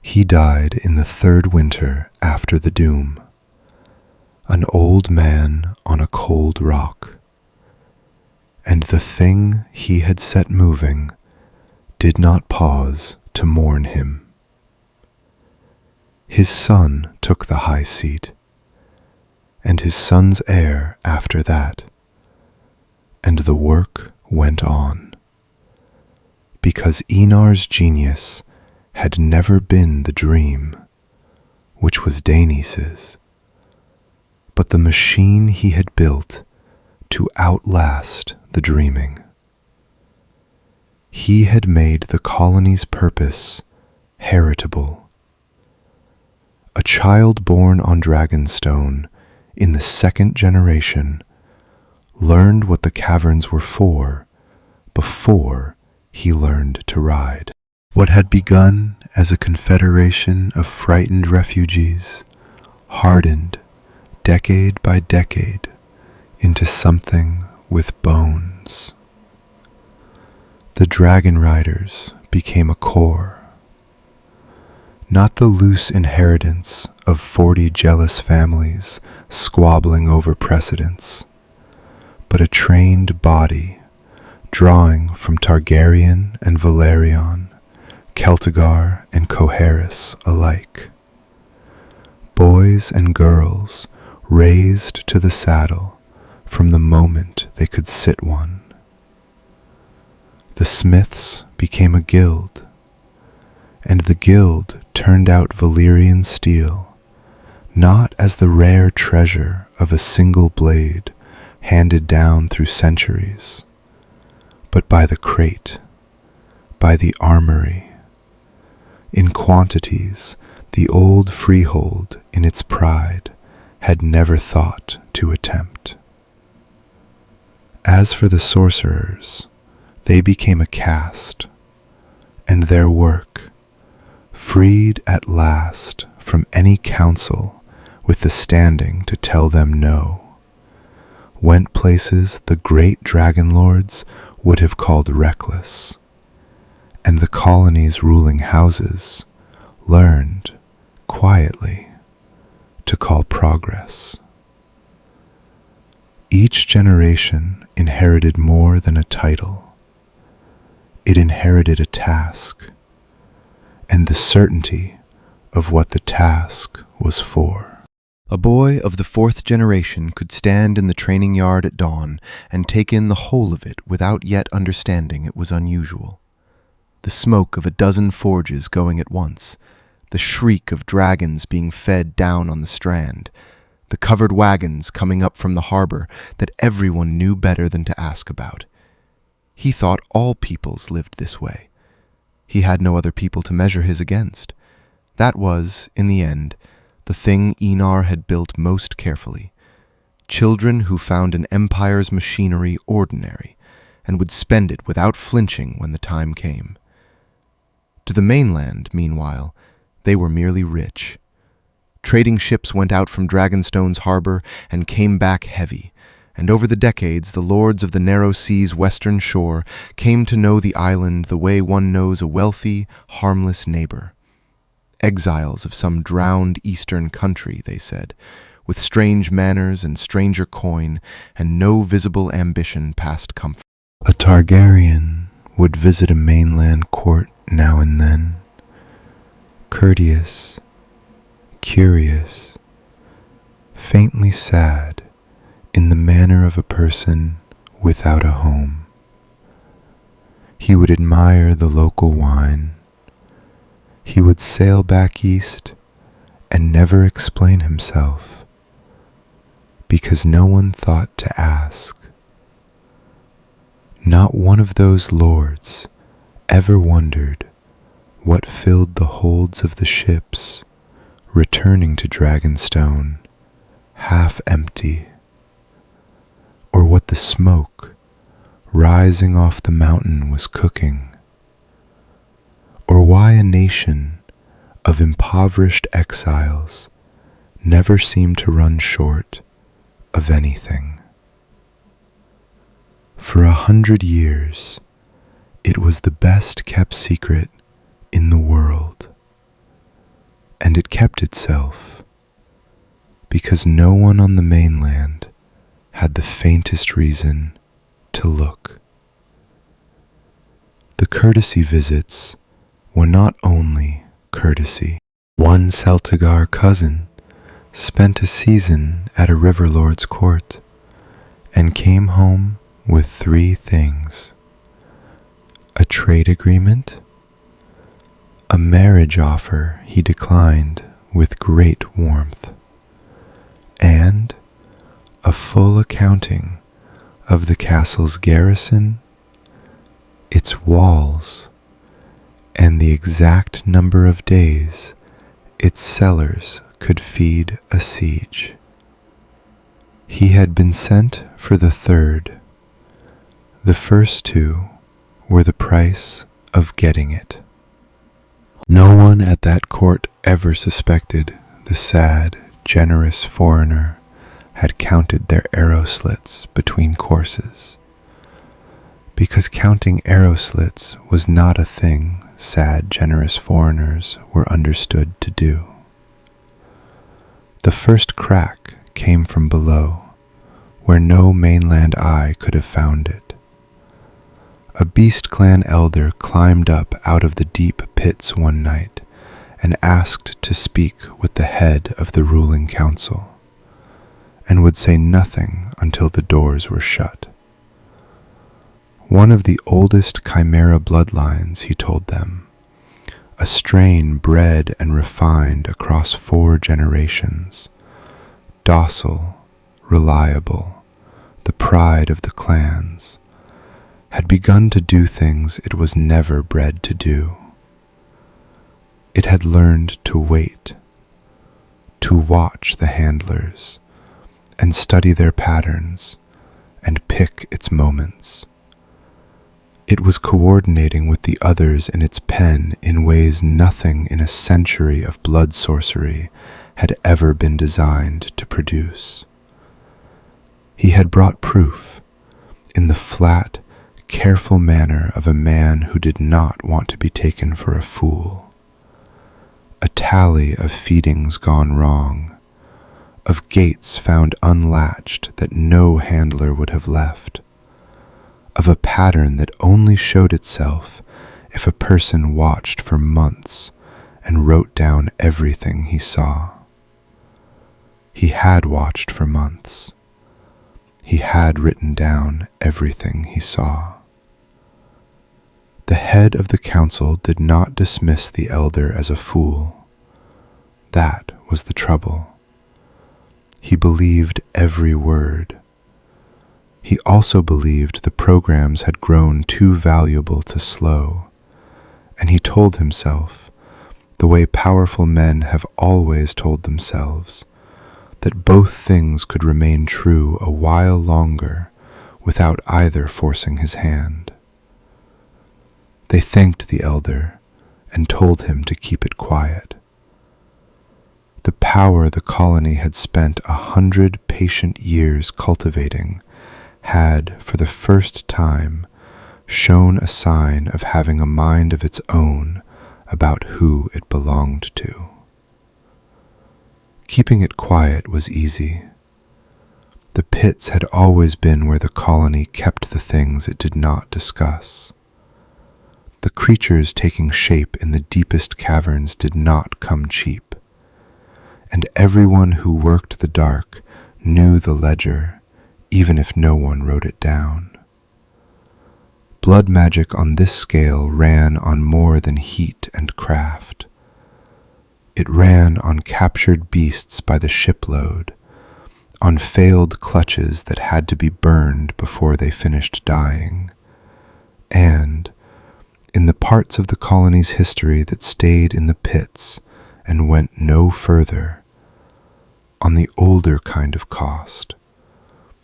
He died in the 3rd winter after the doom, an old man on a cold rock, and the thing he had set moving did not pause to mourn him. His son took the high seat, and his son's heir after that, and the work went on, because Enar's genius had never been the dream, which was Daenerys's, but the machine he had built to outlast the dreaming. He had made the colony's purpose heritable. A child born on Dragonstone in the 2nd generation learned what the caverns were for before he learned to ride. What had begun as a confederation of frightened refugees hardened decade by decade into something with bones. The dragon riders became a core, not the loose inheritance of 40 jealous families squabbling over precedence, but a trained body drawing from Targaryen and Valerion, Celtigar and Coharis alike. Boys and girls raised to the saddle from the moment they could sit one. The smiths became a guild, and the guild turned out Valyrian steel, not as the rare treasure of a single blade handed down through centuries, but by the crate, by the armory, in quantities the old freehold in its pride had never thought to attempt. As for the sorcerers, they became a caste, and their work, freed at last from any council with the standing to tell them no, went places the great dragon lords would have called reckless, and the colony's ruling houses learned, quietly, to call progress. Each generation inherited more than a title. It inherited a task, and the certainty of what the task was for. A boy of the 4th generation could stand in the training yard at dawn and take in the whole of it without yet understanding it was unusual. The smoke of a dozen forges going at once, the shriek of dragons being fed down on the strand, the covered wagons coming up from the harbor that everyone knew better than to ask about. He thought all peoples lived this way. He had no other people to measure his against. That was, in the end, the thing Enar had built most carefully. Children who found an empire's machinery ordinary, and would spend it without flinching when the time came. To the mainland, meanwhile, they were merely rich. Trading ships went out from Dragonstone's harbor and came back heavy, and over the decades the lords of the narrow sea's western shore came to know the island the way one knows a wealthy, harmless neighbor. Exiles of some drowned eastern country, they said, with strange manners and stranger coin, and no visible ambition past comfort. A Targaryen would visit a mainland court now and then, courteous, curious, faintly sad in the manner of a person without a home. He would admire the local wine. He would sail back east and never explain himself. because no one thought to ask. Not one of those lords ever wondered what filled the holds of the ships returning to Dragonstone half empty, or what the smoke rising off the mountain was cooking, or why a nation of impoverished exiles never seemed to run short of anything. For 100 years, it was the best kept secret in the world, and it kept itself because no one on the mainland had the faintest reason to look. The courtesy visits were not only courtesy. One Celtigar cousin spent a season at a river lord's court and came home with 3 things: a trade agreement, a marriage offer he declined with great warmth, and a full accounting of the castle's garrison, its walls, and the exact number of days its cellars could feed a siege. He had been sent for the 3rd. The first 2 were the price of getting it. No one at that court ever suspected the sad, generous foreigner had counted their arrow slits between courses, because counting arrow slits was not a thing sad, generous foreigners were understood to do. The first crack came from below, where no mainland eye could have found it. A Beast Clan elder climbed up out of the deep pits one night and asked to speak with the head of the ruling council, and would say nothing until the doors were shut. One of the oldest Chimera bloodlines, he told them, a strain bred and refined across 4 generations, docile, reliable, the pride of the clans, had begun to do things it was never bred to do. It had learned to wait, to watch the handlers, and study their patterns, and pick its moments. It was coordinating with the others in its pen in ways nothing in a century of blood sorcery had ever been designed to produce. He had brought proof in the flat, careful manner of a man who did not want to be taken for a fool. A tally of feedings gone wrong, of gates found unlatched that no handler would have left, of a pattern that only showed itself if a person watched for months and wrote down everything he saw. He had watched for months. He had written down everything he saw. The head of the council did not dismiss the elder as a fool. That was the trouble. He believed every word. He also believed the programs had grown too valuable to slow, and he told himself, the way powerful men have always told themselves, that both things could remain true a while longer without either forcing his hand. They thanked the elder and told him to keep it quiet. The power the colony had spent 100 patient years cultivating had, for the first time, shown a sign of having a mind of its own about who it belonged to. Keeping it quiet was easy. The pits had always been where the colony kept the things it did not discuss. The creatures taking shape in the deepest caverns did not come cheap, and everyone who worked the dark knew the ledger, even if no one wrote it down. Blood magic on this scale ran on more than heat and craft. It ran on captured beasts by the shipload, on failed clutches that had to be burned before they finished dying, and in the parts of the colony's history that stayed in the pits and went no further, on the older kind of cost,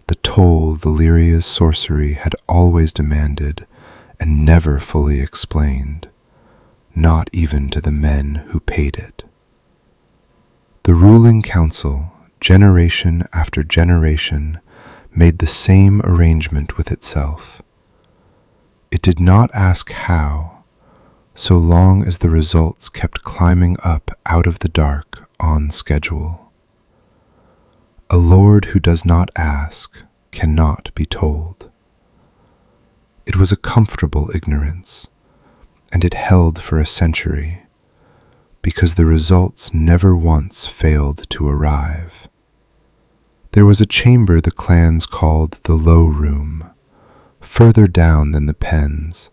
the toll Valyria's sorcery had always demanded and never fully explained, not even to the men who paid it. The ruling council, generation after generation, made the same arrangement with itself. It did not ask how, so long as the results kept climbing up out of the dark on schedule. A lord who does not ask cannot be told. It was a comfortable ignorance, and it held for a century, because the results never once failed to arrive. There was a chamber the clans called the Low Room, further down than the pens,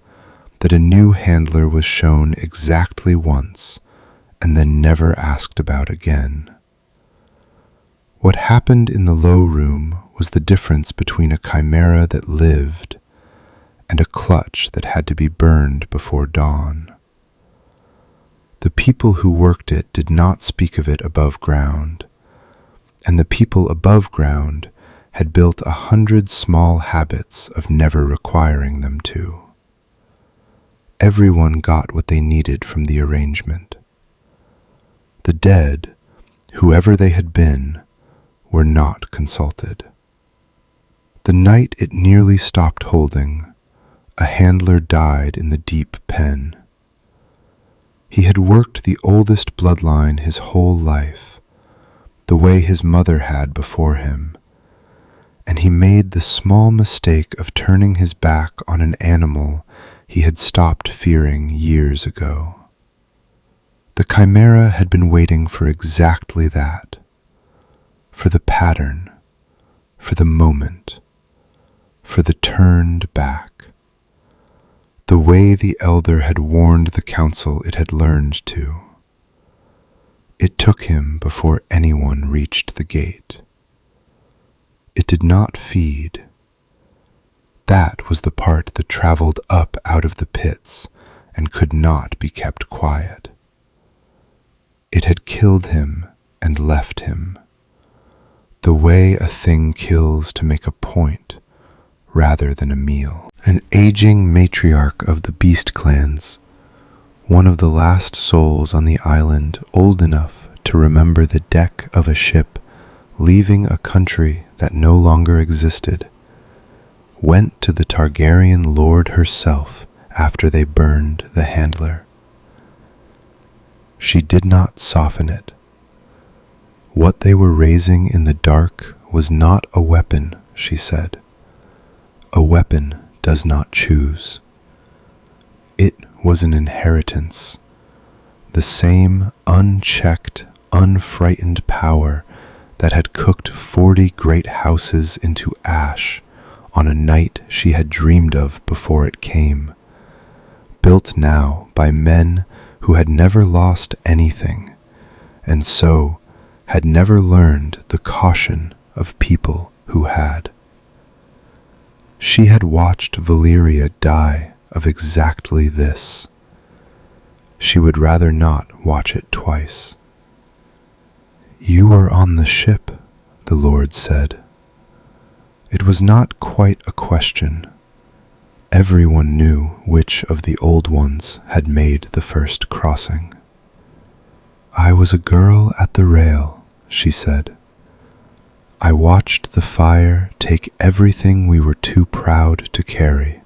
that a new handler was shown exactly once and then never asked about again. What happened in the Low Room was the difference between a chimera that lived and a clutch that had to be burned before dawn. The people who worked it did not speak of it above ground, and the people above ground had built 100 small habits of never requiring them to. Everyone got what they needed from the arrangement. The dead, whoever they had been, were not consulted. The night it nearly stopped holding, a handler died in the deep pen. He had worked the oldest bloodline his whole life, the way his mother had before him, and he made the small mistake of turning his back on an animal he had stopped fearing years ago. The chimera had been waiting for exactly that, for the pattern, for the moment, for the turned back, the way the elder had warned the council it had learned to. It took him before anyone reached the gate. It did not feed. That was the part that traveled up out of the pits and could not be kept quiet. It had killed him and left him, the way a thing kills to make a point rather than a meal. An aging matriarch of the beast clans, one of the last souls on the island old enough to remember the deck of a ship leaving a country that no longer existed, went to the Targaryen lord herself after they burned the handler. She did not soften it. What they were raising in the dark was not a weapon, she said. A weapon does not choose. It was an inheritance, the same unchecked, unfrightened power that had cooked 40 great houses into ash on a night she had dreamed of before it came, built now by men who had never lost anything, and so had never learned the caution of people who had. She had watched Valyria die of exactly this. She would rather not watch it twice. "You were on the ship," the Lord said. It was not quite a question. Everyone knew which of the old ones had made the first crossing. "I was a girl at the rail," she said. "I watched the fire take everything we were too proud to carry.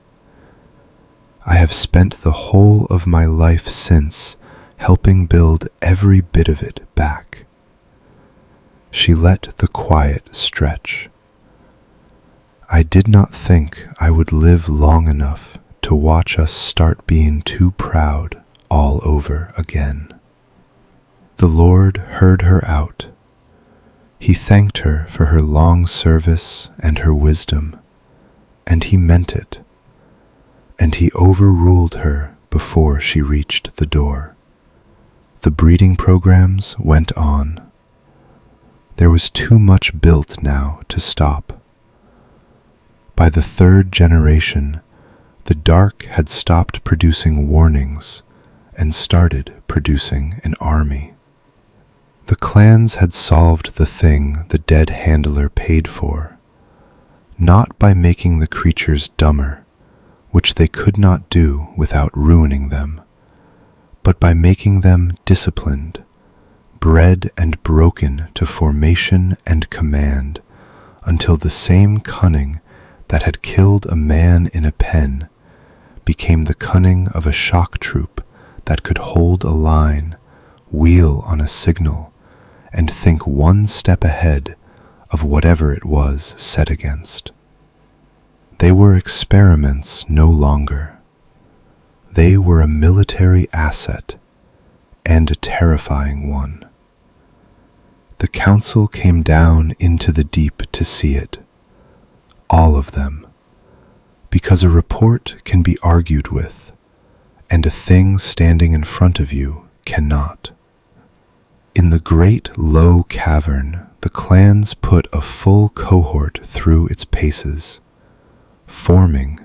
I have spent the whole of my life since helping build every bit of it back." She let the quiet stretch. "I did not think I would live long enough to watch us start being too proud all over again." The Lord heard her out. He thanked her for her long service and her wisdom, and he meant it, and he overruled her before she reached the door. The breeding programs went on. there was too much built now to stop. By the third generation, the dark had stopped producing warnings and started producing an army. The clans had solved the thing the dead handler paid for, not by making the creatures dumber, which they could not do without ruining them, but by making them disciplined, bred and broken to formation and command, until the same cunning that had killed a man in a pen became the cunning of a shock troop that could hold a line, wheel on a signal, and think one step ahead of whatever it was set against. They were experiments no longer. They were a military asset, and a terrifying one. The council came down into the deep to see it, all of them, because a report can be argued with, and a thing standing in front of you cannot. In the great low cavern, the clans put a full cohort through its paces, forming,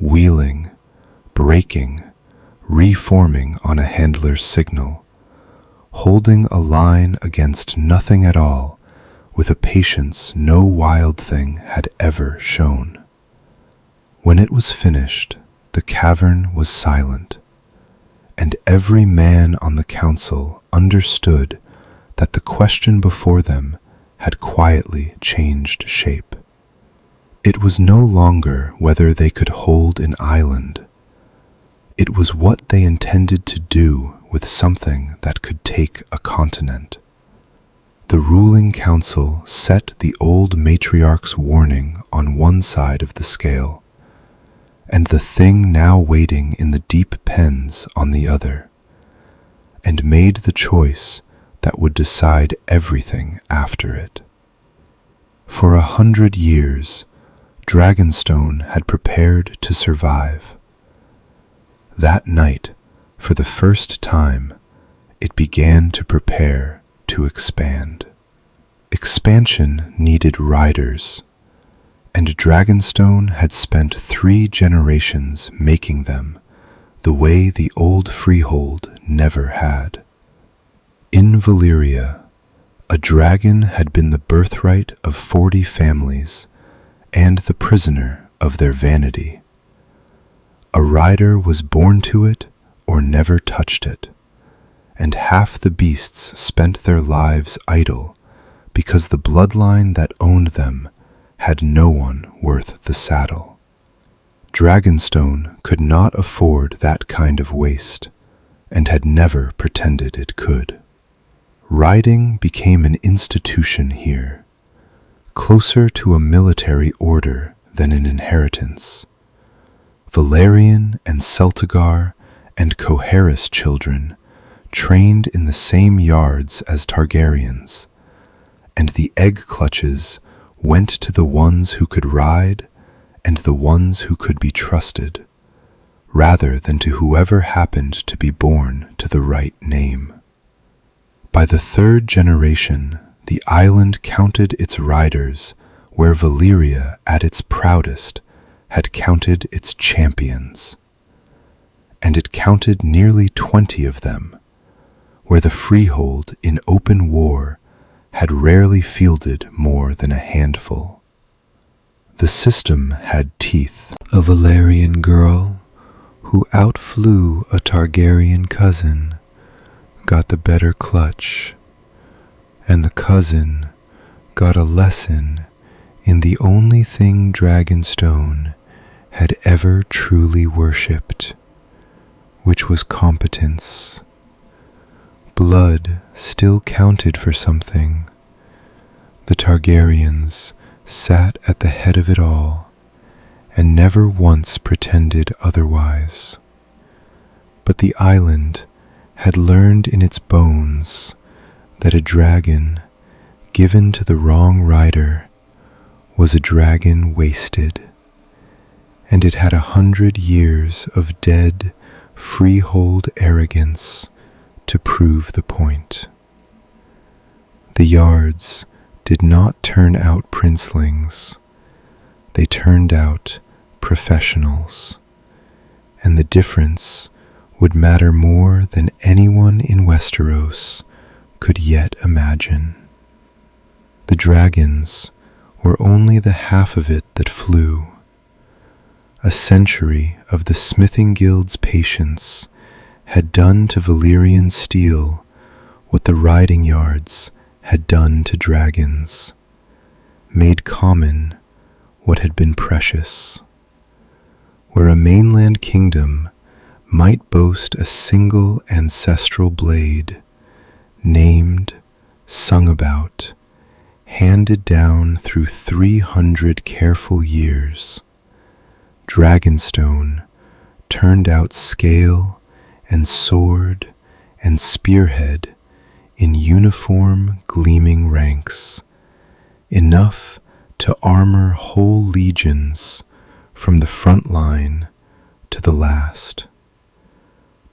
wheeling, breaking, reforming on a handler's signal, holding a line against nothing at all with a patience no wild thing had ever shown. When it was finished, the cavern was silent, and every man on the council understood that the question before them had quietly changed shape. It was no longer whether they could hold an island. It was what they intended to do with something that could take a continent. The ruling council set the old matriarch's warning on one side of the scale, and the thing now waiting in the deep pens on the other, and made the choice that would decide everything after it. For 100 years, Dragonstone had prepared to survive. That night, for the first time, it began to prepare to expand. Expansion needed riders, and Dragonstone had spent 3 generations making them the way the old freehold never had. In Valyria, a dragon had been the birthright of 40 families and the prisoner of their vanity. A rider was born to it or never touched it, and half the beasts spent their lives idle because the bloodline that owned them had no one worth the saddle. Dragonstone could not afford that kind of waste, and had never pretended it could. Riding became an institution here, closer to a military order than an inheritance. Valyrian and Celtigar and Coharis children trained in the same yards as Targaryens, and the egg clutches went to the ones who could ride and the ones who could be trusted, rather than to whoever happened to be born to the right name. By the 3rd generation, the island counted its riders where Valyria at its proudest had counted its champions, and it counted nearly 20 of them, where the freehold in open war had rarely fielded more than a handful. The system had teeth. A Valyrian girl who outflew a Targaryen cousin got the better clutch, and the cousin got a lesson in the only thing Dragonstone had ever truly worshipped, which was competence. Blood still counted for something. The Targaryens sat at the head of it all, and never once pretended otherwise. But the island had learned in its bones that a dragon given to the wrong rider was a dragon wasted, and it had 100 years of dead, freehold arrogance to prove the point. The yards did not turn out princelings. They turned out professionals, and the difference would matter more than anyone in Westeros could yet imagine. The dragons were only the half of it that flew. A century of the smithing guild's patience had done to Valyrian steel what the riding yards had done to dragons, made common what had been precious. Where a mainland kingdom might boast a single ancestral blade, named, sung about, handed down through 300 careful years, Dragonstone turned out scale and sword and spearhead in uniform gleaming ranks, enough to armor whole legions from the front line to the last.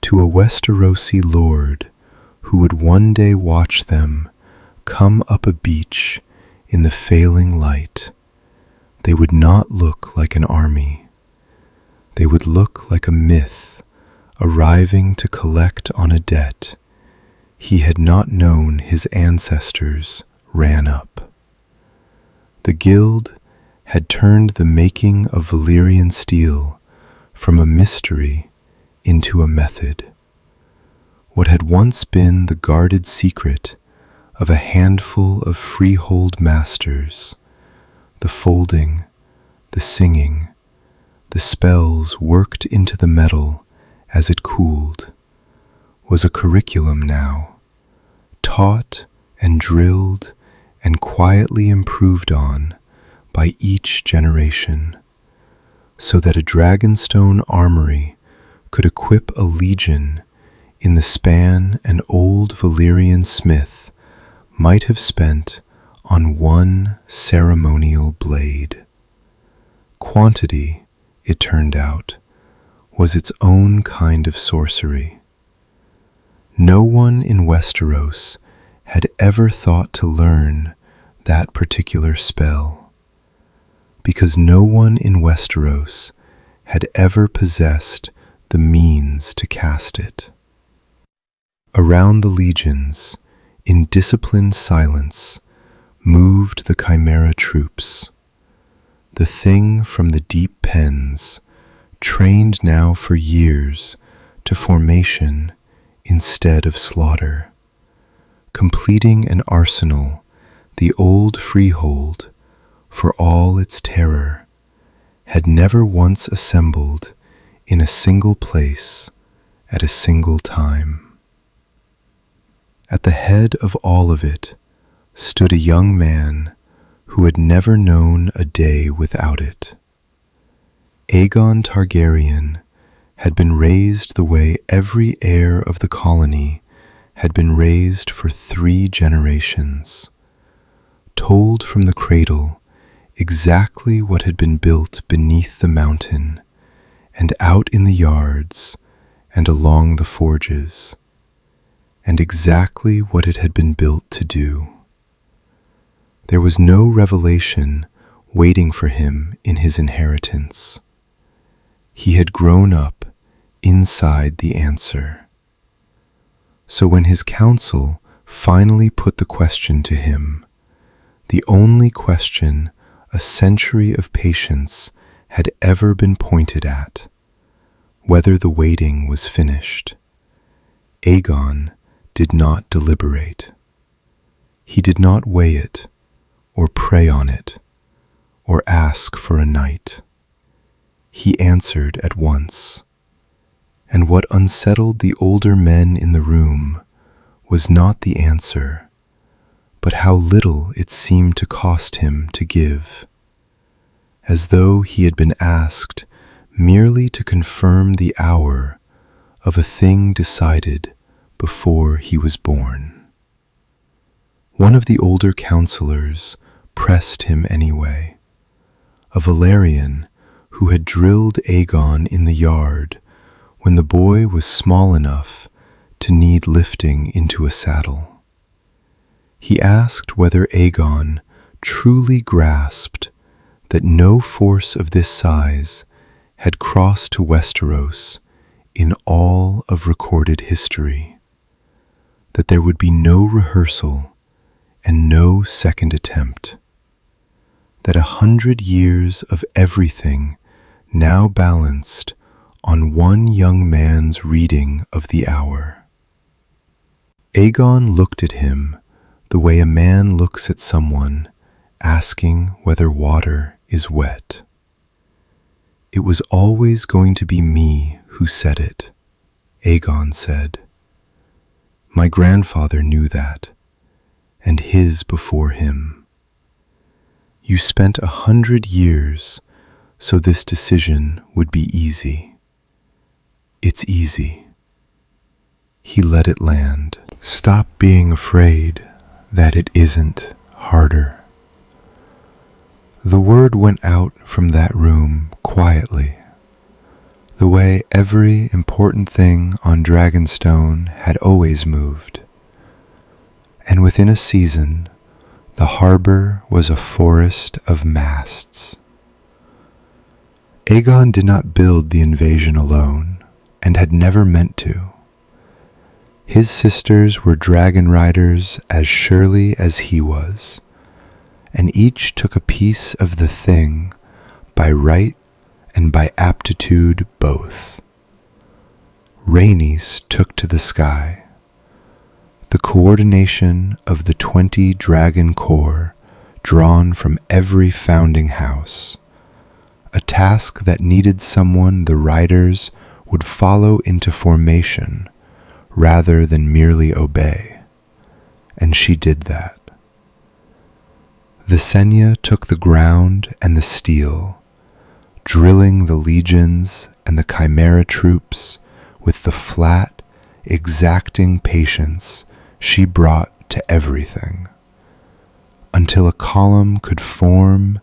To a Westerosi lord who would one day watch them come up a beach in the failing light, they would not look like an army. They would look like a myth arriving to collect on a debt he had not known his ancestors ran up. The guild had turned the making of Valyrian steel from a mystery into a method. What had once been the guarded secret of a handful of freehold masters, the folding, the singing, the spells worked into the metal as it cooled, was a curriculum now, taught and drilled and quietly improved on by each generation, so that a Dragonstone armory could equip a legion in the span an old Valyrian smith might have spent on one ceremonial blade. Quantity, it turned out, was its own kind of sorcery. No one in Westeros had ever thought to learn that particular spell, because no one in Westeros had ever possessed the means to cast it. Around the legions, in disciplined silence, moved the Chimera troops, the thing from the deep pens, trained now for years to formation instead of slaughter, completing an arsenal the old freehold, for all its terror, had never once assembled in a single place at a single time. At the head of all of it stood a young man who had never known a day without it. Aegon Targaryen had been raised the way every heir of the colony had been raised for 3 generations, told from the cradle exactly what had been built beneath the mountain and out in the yards and along the forges, and exactly what it had been built to do. There was no revelation waiting for him in his inheritance. He had grown up inside the answer. So when his council finally put the question to him, the only question a century of patience had ever been pointed at, whether the waiting was finished, Aegon did not deliberate. He did not weigh it, or pray on it, or ask for a night. He answered at once, and what unsettled the older men in the room was not the answer, but how little it seemed to cost him to give, as though he had been asked merely to confirm the hour of a thing decided before he was born. One of the older counselors pressed him anyway, a Valyrian who had drilled Aegon in the yard when the boy was small enough to need lifting into a saddle. He asked whether Aegon truly grasped that no force of this size had crossed to Westeros in all of recorded history, that there would be no rehearsal and no second attempt, that 100 years of everything now balanced on one young man's reading of the hour. Aegon looked at him the way a man looks at someone asking whether water is wet. It was always going to be me who said it, Aegon said. My grandfather knew that, and his before him. You spent 100 years so this decision would be easy. It's easy. He let it land. Stop being afraid that it isn't harder. The word went out from that room quietly, the way every important thing on Dragonstone had always moved. And within a season, the harbor was a forest of masts. Aegon did not build the invasion alone, and had never meant to. His sisters were dragon riders as surely as he was, and each took a piece of the thing by right and by aptitude both. Rhaenys took to the sky. The coordination of the 20 dragon corps drawn from every founding house, a task that needed someone the riders would follow into formation rather than merely obey, and she did that. Visenya took the ground and the steel, drilling the legions and the chimera troops with the flat, exacting patience she brought to everything, until a column could form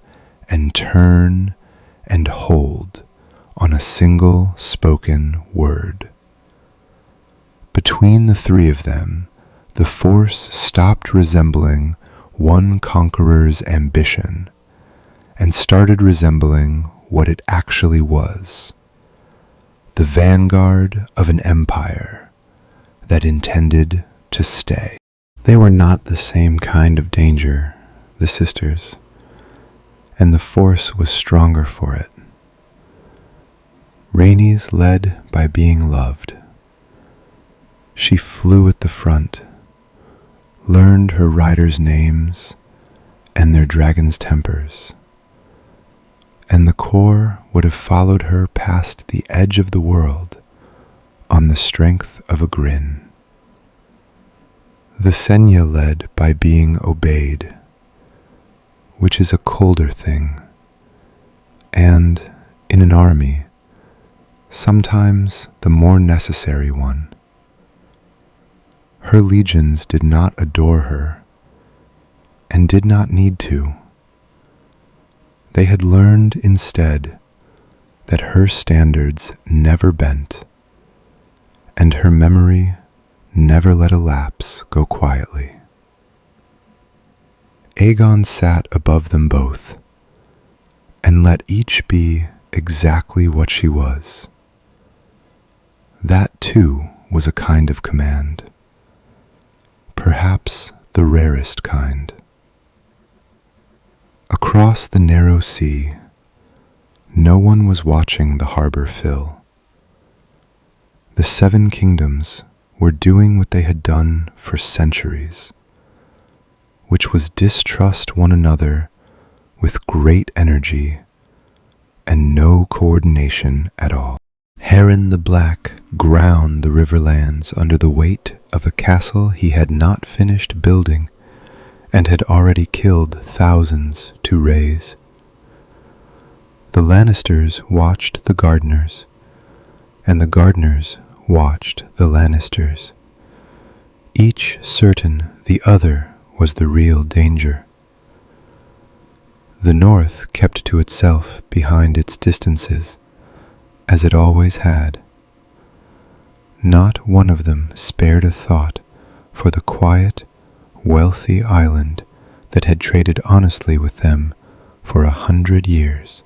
and turn and hold on a single spoken word. Between the three of them, the force stopped resembling one conqueror's ambition and started resembling what it actually was, the vanguard of an empire that intended to stay. They were not the same kind of danger, the sisters, and the force was stronger for it. Rhaenys led by being loved. She flew at the front, learned her riders' names and their dragons' tempers, and the corps would have followed her past the edge of the world on the strength of a grin. Visenya led by being obeyed, which is a colder thing, and, in an army, sometimes the more necessary one. Her legions did not adore her, and did not need to. They had learned instead that her standards never bent, and her memory never let a lapse go quietly. Aegon sat above them both, and let each be exactly what she was. That too was a kind of command, perhaps the rarest kind. Across the narrow sea, no one was watching the harbor fill. The 7 kingdoms were doing what they had done for centuries, which was distrust one another with great energy and no coordination at all. Harren the Black ground the riverlands under the weight of a castle he had not finished building and had already killed thousands to raise. The Lannisters watched the gardeners, and the gardeners watched the Lannisters, each certain the other was the real danger. The North kept to itself behind its distances, as it always had. Not one of them spared a thought for the quiet, wealthy island that had traded honestly with them for 100 years.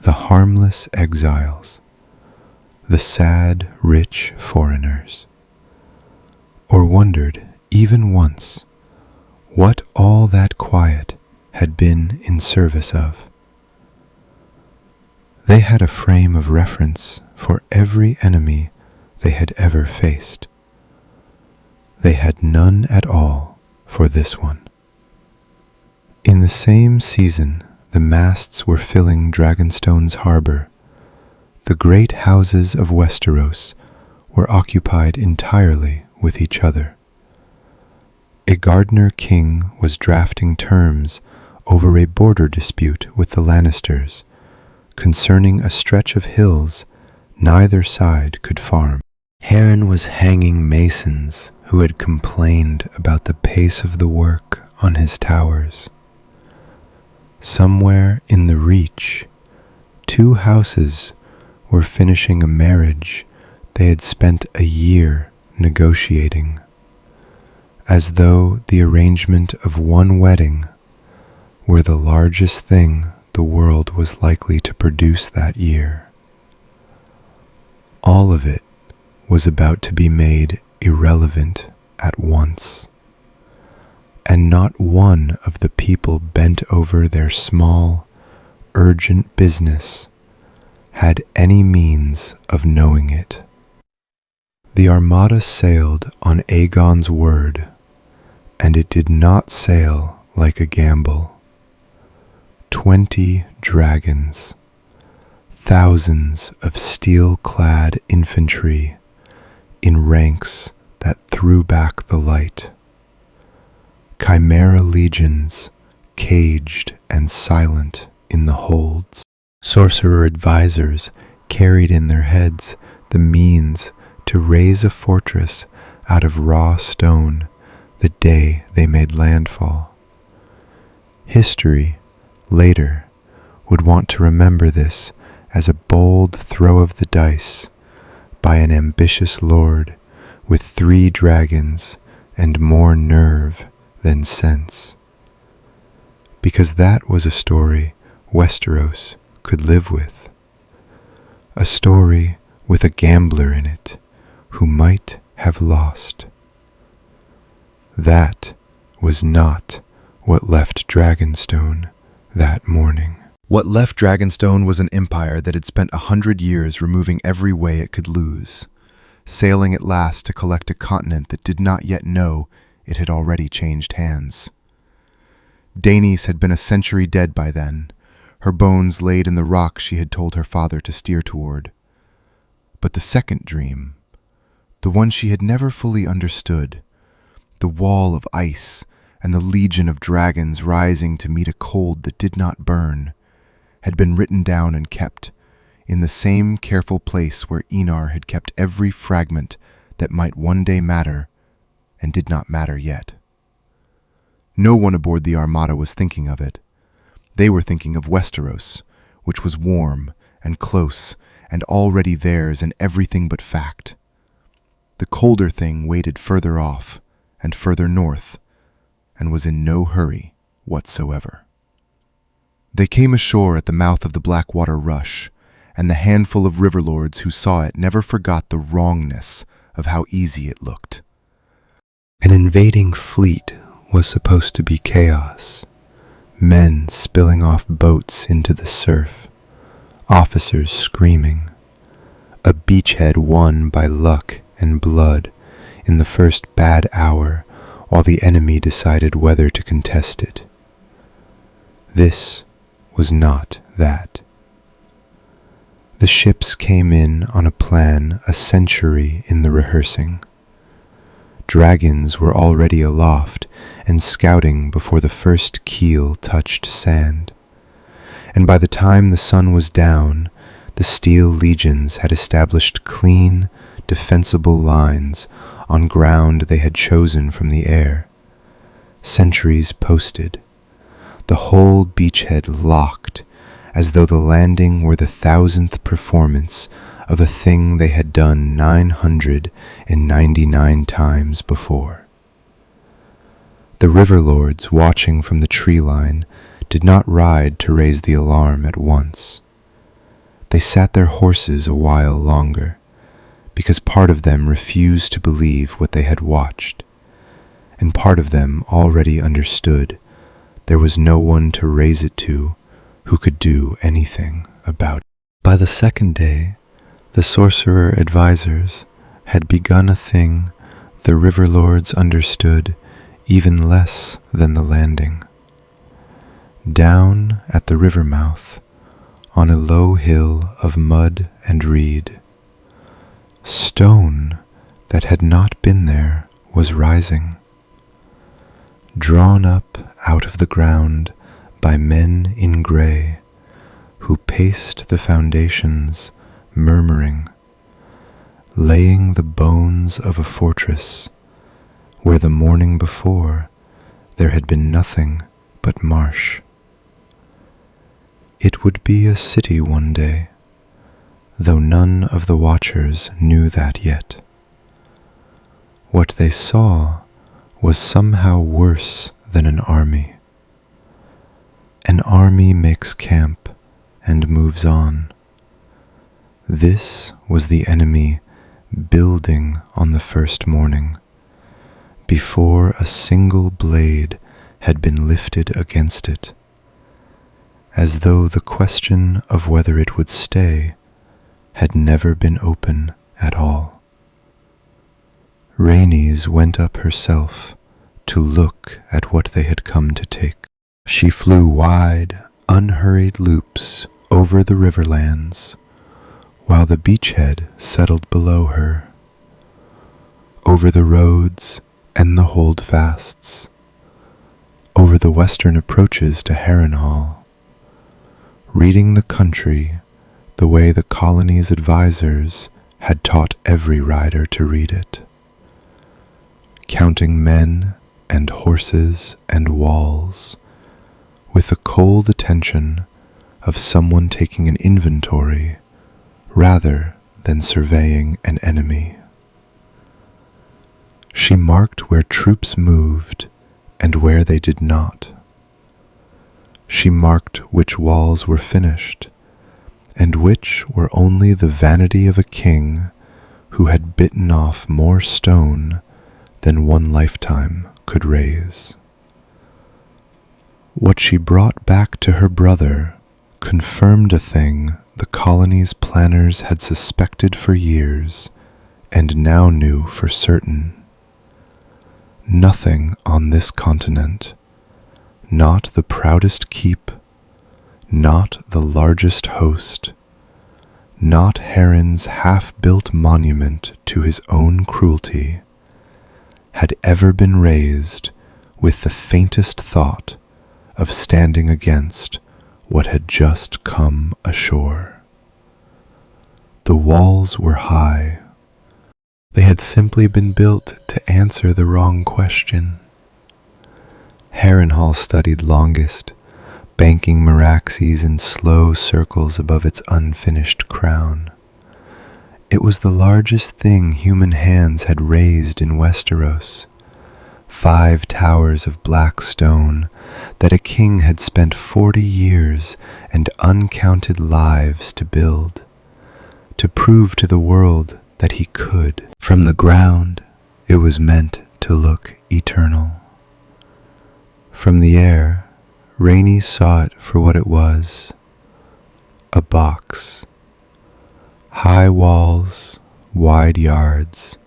The harmless exiles, the sad, rich foreigners, or wondered even once what all that quiet had been in service of. They had a frame of reference for every enemy they had ever faced. They had none at all for this one. In the same season, the masts were filling Dragonstone's harbor. The great houses of Westeros were occupied entirely with each other. A gardener king was drafting terms over a border dispute with the Lannisters concerning a stretch of hills neither side could farm. Harren was hanging masons who had complained about the pace of the work on his towers. Somewhere in the Reach, 2 houses were finishing a marriage they had spent a year negotiating, as though the arrangement of one wedding were the largest thing the world was likely to produce that year. All of it was about to be made irrelevant at once, and not one of the people bent over their small, urgent business had any means of knowing it. The armada sailed on Aegon's word, and it did not sail like a gamble. 20 dragons, thousands of steel-clad infantry in ranks that threw back the light. Chimera legions caged and silent in the holds. Sorcerer advisors carried in their heads the means to raise a fortress out of raw stone the day they made landfall. History, later, would want to remember this as a bold throw of the dice by an ambitious lord with 3 dragons and more nerve than sense. Because that was a story Westeros could live with. A story with a gambler in it who might have lost. That was not what left Dragonstone that morning. What left Dragonstone was an empire that had spent 100 years removing every way it could lose, sailing at last to collect a continent that did not yet know it had already changed hands. Daenys had been a century dead by then, her bones laid in the rock she had told her father to steer toward. But the second dream, the one she had never fully understood, the wall of ice and the legion of dragons rising to meet a cold that did not burn, had been written down and kept in the same careful place where Enar had kept every fragment that might one day matter and did not matter yet. No one aboard the Armada was thinking of it. They were thinking of Westeros, which was warm and close and already theirs in everything but fact. The colder thing waited further off and further north, and was in no hurry whatsoever. They came ashore at the mouth of the Blackwater Rush, and the handful of riverlords who saw it never forgot the wrongness of how easy it looked. An invading fleet was supposed to be chaos, men spilling off boats into the surf, officers screaming, a beachhead won by luck and blood in the first bad hour while the enemy decided whether to contest it. This was not that. The ships came in on a plan a century in the rehearsing. Dragons were already aloft and scouting before the first keel touched sand. And by the time the sun was down, the steel legions had established clean, defensible lines on ground they had chosen from the air. Sentries posted, the whole beachhead locked, as though the landing were the 1,000th performance of a thing they had done 999 times before. The river lords, watching from the tree line, did not ride to raise the alarm at once. They sat their horses a while longer, because part of them refused to believe what they had watched, and part of them already understood there was no one to raise it to who could do anything about it. By the second day, the sorcerer advisors had begun a thing the river lords understood even less than the landing. Down at the river mouth, on a low hill of mud and reed, stone that had not been there was rising, drawn up out of the ground by men in gray, who paced the foundations, murmuring, laying the bones of a fortress where the morning before there had been nothing but marsh. It would be a city one day, though none of the watchers knew that yet. What they saw was somehow worse than an army. An army makes camp and moves on. This was the enemy building on the first morning, before a single blade had been lifted against it, as though the question of whether it would stay had never been open at all. Rhaenys went up herself to look at what they had come to take. She flew wide, unhurried loops over the riverlands, while the beachhead settled below her, over the roads and the holdfasts, over the western approaches to Harrenhal, reading the country the way the colony's advisors had taught every rider to read it, counting men and horses and walls with the cold attention of someone taking an inventory rather than surveying an enemy. She marked where troops moved and where they did not. She marked which walls were finished and which were only the vanity of a king who had bitten off more stone than one lifetime could raise. What she brought back to her brother confirmed a thing the colony's planners had suspected for years and now knew for certain. Nothing on this continent, not the proudest keep, not the largest host, not Harren's half-built monument to his own cruelty, had ever been raised with the faintest thought of standing against what had just come ashore. The walls were high. They had simply been built to answer the wrong question. Harrenhal studied longest, banking Meraxes in slow circles above its unfinished crown. It was the largest thing human hands had raised in Westeros, 5 towers of black stone that a king had spent 40 years and uncounted lives to build, to prove to the world that he could. From the ground, it was meant to look eternal. From the air, Rhaenys saw it for what it was, a box. High walls, wide yards,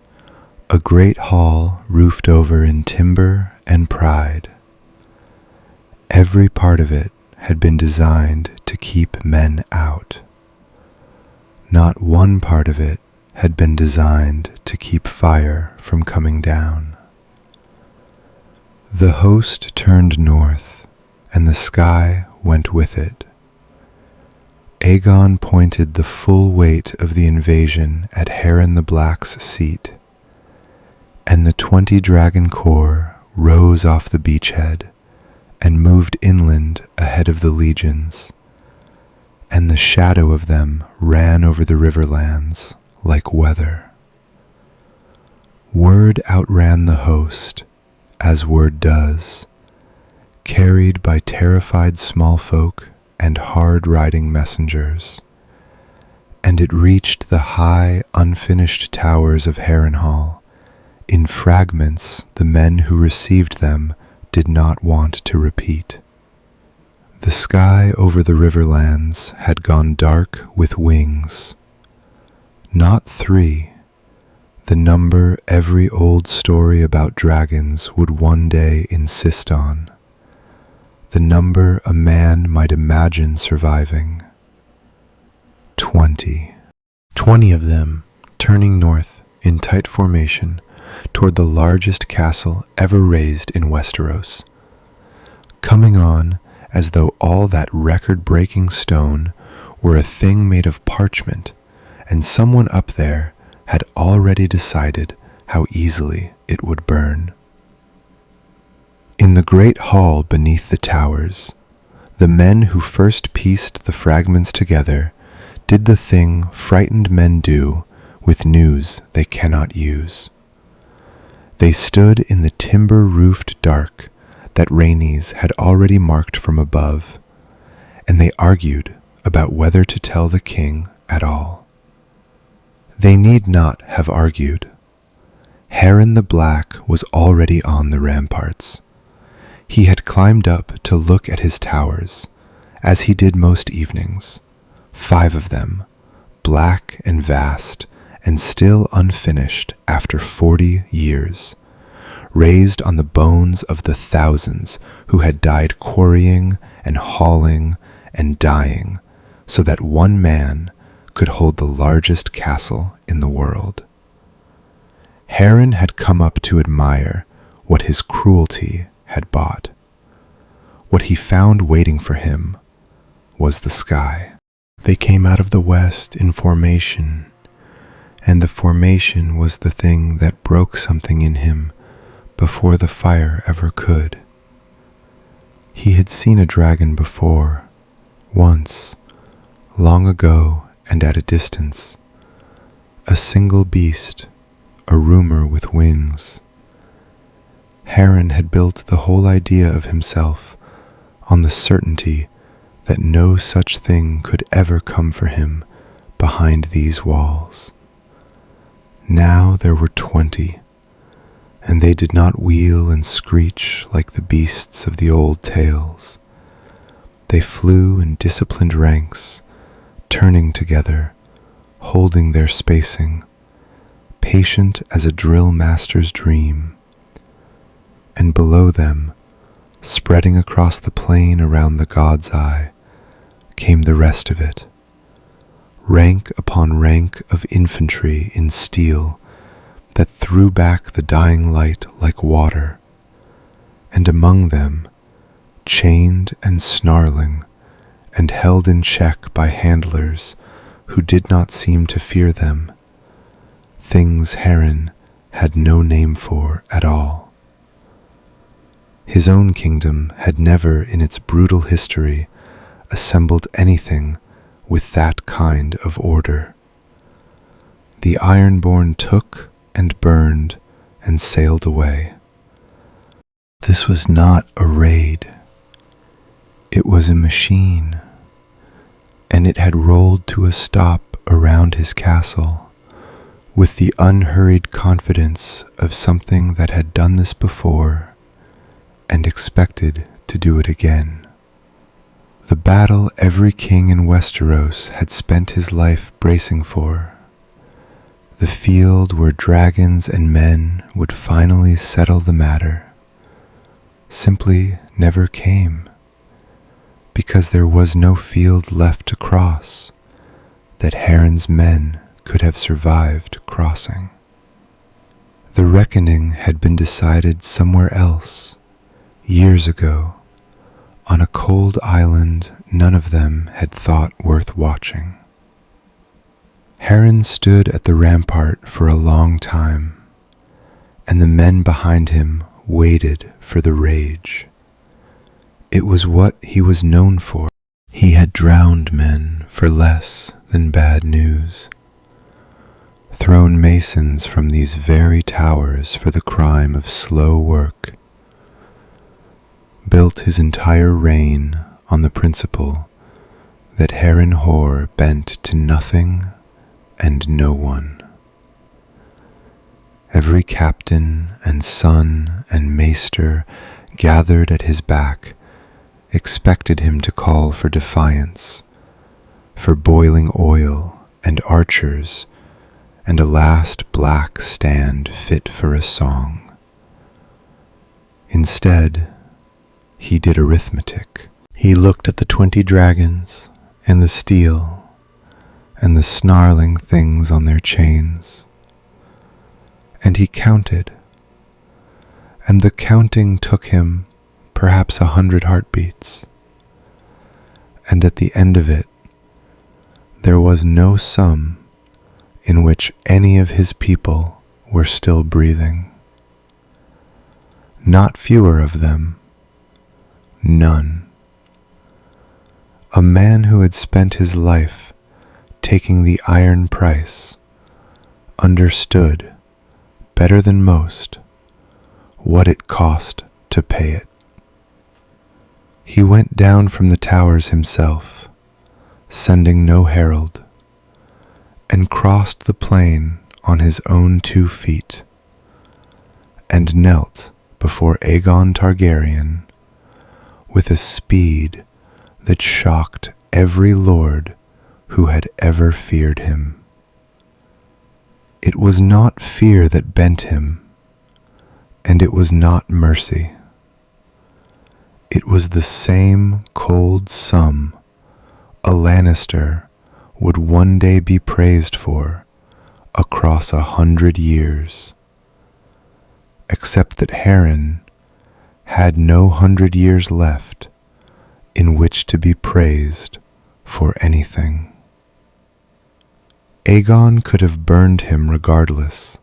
a great hall roofed over in timber and pride. Every part of it had been designed to keep men out. Not one part of it had been designed to keep fire from coming down. The host turned north, and the sky went with it. Aegon pointed the full weight of the invasion at Harren the Black's seat, and the 20 dragon corps rose off the beachhead and moved inland ahead of the legions, and the shadow of them ran over the riverlands like weather. Word outran the host, as word does, carried by terrified small folk and hard-riding messengers, and it reached the high, unfinished towers of Harrenhal. In fragments the men who received them did not want to repeat. The sky over the riverlands had gone dark with wings. Not 3, the number every old story about dragons would one day insist on. The number a man might imagine surviving. 20. 20 of them, turning north in tight formation toward the largest castle ever raised in Westeros. Coming on as though all that record-breaking stone were a thing made of parchment, and someone up there had already decided how easily it would burn. In the great hall beneath the towers, the men who first pieced the fragments together did the thing frightened men do with news they cannot use. They stood in the timber-roofed dark that Rhaenys had already marked from above, and they argued about whether to tell the king at all. They need not have argued. Harren the Black was already on the ramparts. He had climbed up to look at his towers, as he did most evenings, 5 of them, black and vast, and still unfinished after 40 years, raised on the bones of the thousands who had died quarrying and hauling and dying, so that one man could hold the largest castle in the world. Harren had come up to admire what his cruelty had bought. What he found waiting for him was the sky. They came out of the west in formation, and the formation was the thing that broke something in him before the fire ever could. He had seen a dragon before, once, long ago and at a distance, a single beast, a rumor with wings. Harren had built the whole idea of himself on the certainty that no such thing could ever come for him behind these walls. Now there were 20, and they did not wheel and screech like the beasts of the old tales. They flew in disciplined ranks, turning together, holding their spacing, patient as a drill master's dream. And below them, spreading across the plain around the God's Eye, came the rest of it, rank upon rank of infantry in steel that threw back the dying light like water, and among them, chained and snarling, and held in check by handlers who did not seem to fear them, things Harren had no name for at all. His own kingdom had never in its brutal history assembled anything with that kind of order. The Ironborn took and burned and sailed away. This was not a raid. It was a machine, and it had rolled to a stop around his castle with the unhurried confidence of something that had done this before and expected to do it again. The battle every king in Westeros had spent his life bracing for, the field where dragons and men would finally settle the matter, simply never came, because there was no field left to cross that Harren's men could have survived crossing. The reckoning had been decided somewhere else, years ago, on a cold island none of them had thought worth watching. Harren stood at the rampart for a long time, and the men behind him waited for the rage. It was what he was known for. He had drowned men for less than bad news, thrown masons from these very towers for the crime of slow work built his entire reign on the principle that Harrenhal bent to nothing and no one. Every captain and son and maester gathered at his back expected him to call for defiance, for boiling oil and archers, and a last black stand fit for a song. Instead, he did arithmetic. He looked at the 20 dragons and the steel and the snarling things on their chains, and he counted, and the counting took him perhaps 100 heartbeats, and at the end of it, there was no sum in which any of his people were still breathing. Not fewer of them, none. A man who had spent his life taking the iron price understood, better than most, what it cost to pay it. He went down from the towers himself, sending no herald, and crossed the plain on his own 2 feet, and knelt before Aegon Targaryen with a speed that shocked every lord who had ever feared him. It was not fear that bent him, and it was not mercy. It was the same cold sum a Lannister would one day be praised for across 100 years, except that Harren had no 100 years left in which to be praised for anything. Aegon could have burned him regardless,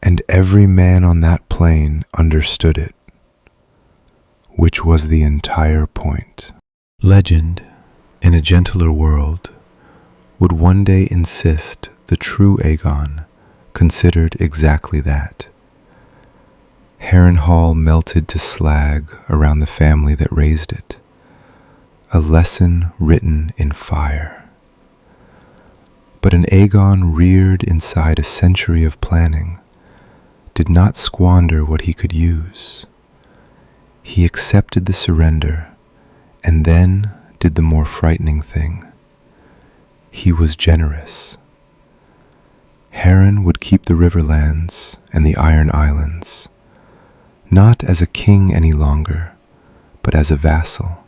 and every man on that plain understood it, which was the entire point. Legend, in a gentler world, would one day insist the true Aegon considered exactly that. Harrenhal melted to slag around the family that raised it, a lesson written in fire. But an Aegon reared inside a century of planning did not squander what he could use. He accepted the surrender and then did the more frightening thing. He was generous. Harren would keep the Riverlands and the Iron Islands, not as a king any longer, but as a vassal.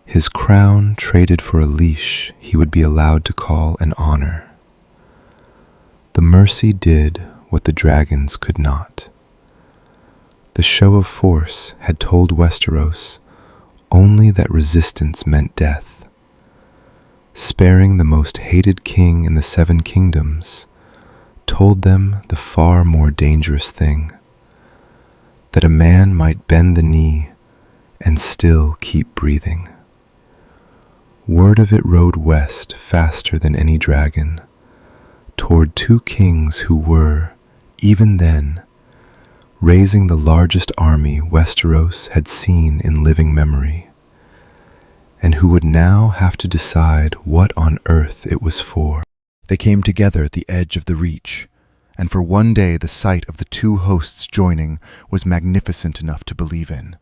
His crown traded for a leash he would be allowed to call an honor. The Mercy did what the dragons could not. The show of force had told Westeros only that resistance meant death. Sparing the most hated king in the 7 kingdoms told them the far more dangerous thing, that a man might bend the knee and still keep breathing. Word of it rode west faster than any dragon, toward 2 kings who were, even then, raising the largest army Westeros had seen in living memory, and who would now have to decide what on earth it was for. They came together at the edge of the Reach, and for one day the sight of the 2 hosts joining was magnificent enough to believe in.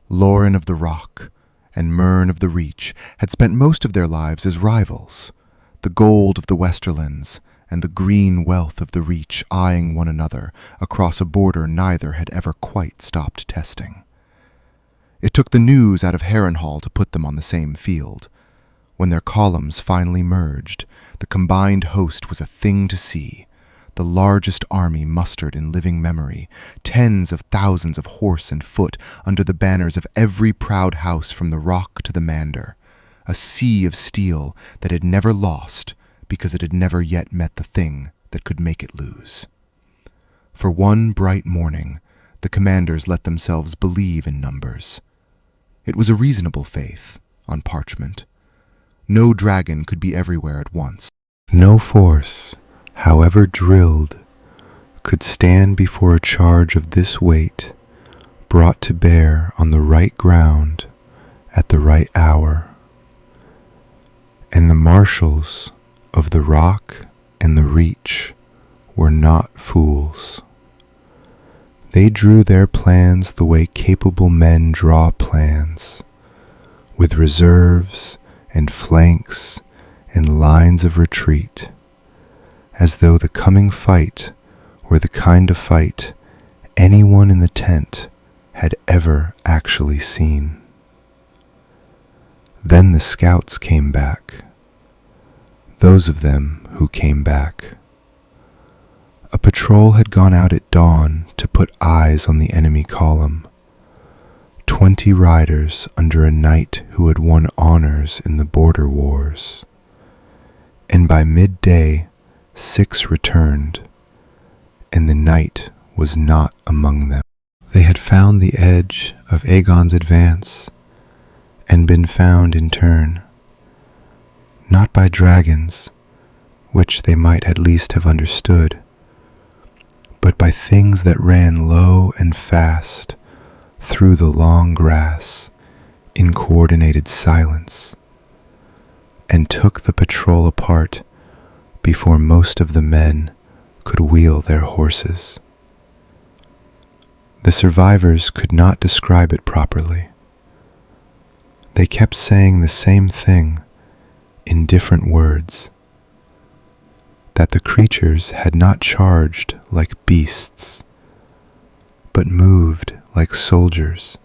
Loren of the Rock and Mern of the Reach had spent most of their lives as rivals, the gold of the Westerlands and the green wealth of the Reach eyeing one another across a border neither had ever quite stopped testing. It took the news out of Harrenhal to put them on the same field. When their columns finally merged, the combined host was a thing to see. The largest army mustered in living memory, tens of thousands of horse and foot under the banners of every proud house from the Rock to the Mander, a sea of steel that had never lost because it had never yet met the thing that could make it lose. For one bright morning, the commanders let themselves believe in numbers. It was a reasonable faith, on parchment. No dragon could be everywhere at once. No force, however drilled, could stand before a charge of this weight, brought to bear on the right ground at the right hour. And the marshals of the rock and the reach were not fools. They drew their plans the way capable men draw plans, with reserves and flanks and lines of retreat, as though the coming fight were the kind of fight anyone in the tent had ever actually seen. Then the scouts came back, those of them who came back. A patrol had gone out at dawn to put eyes on the enemy column. 20 riders under a knight who had won honors in the border wars. And by midday, 6 returned, and the knight was not among them. They had found the edge of Aegon's advance, and been found in turn, not by dragons, which they might at least have understood, but by things that ran low and fast through the long grass in coordinated silence, and took the patrol apart before most of the men could wheel their horses. The survivors could not describe it properly. They kept saying the same thing in different words, that the creatures had not charged like beasts, but moved like soldiers,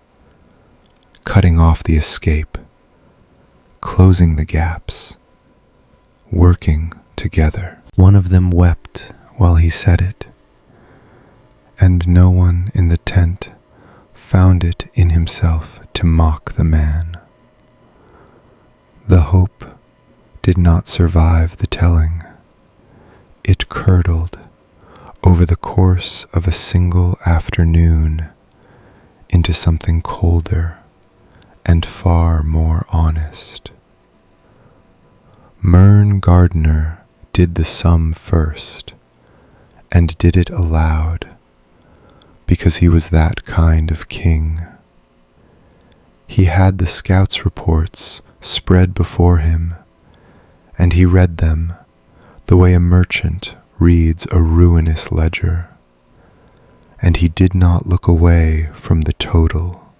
cutting off the escape, closing the gaps, working together. One of them wept while he said it, and no one in the tent found it in himself to mock the man. The hope did not survive the telling. It curdled over the course of a single afternoon into something colder and far more honest. Mern Gardner did the sum first, and did it aloud, because he was that kind of king. He had the scouts' reports spread before him, and he read them the way a merchant reads a ruinous ledger, and he did not look away from the total.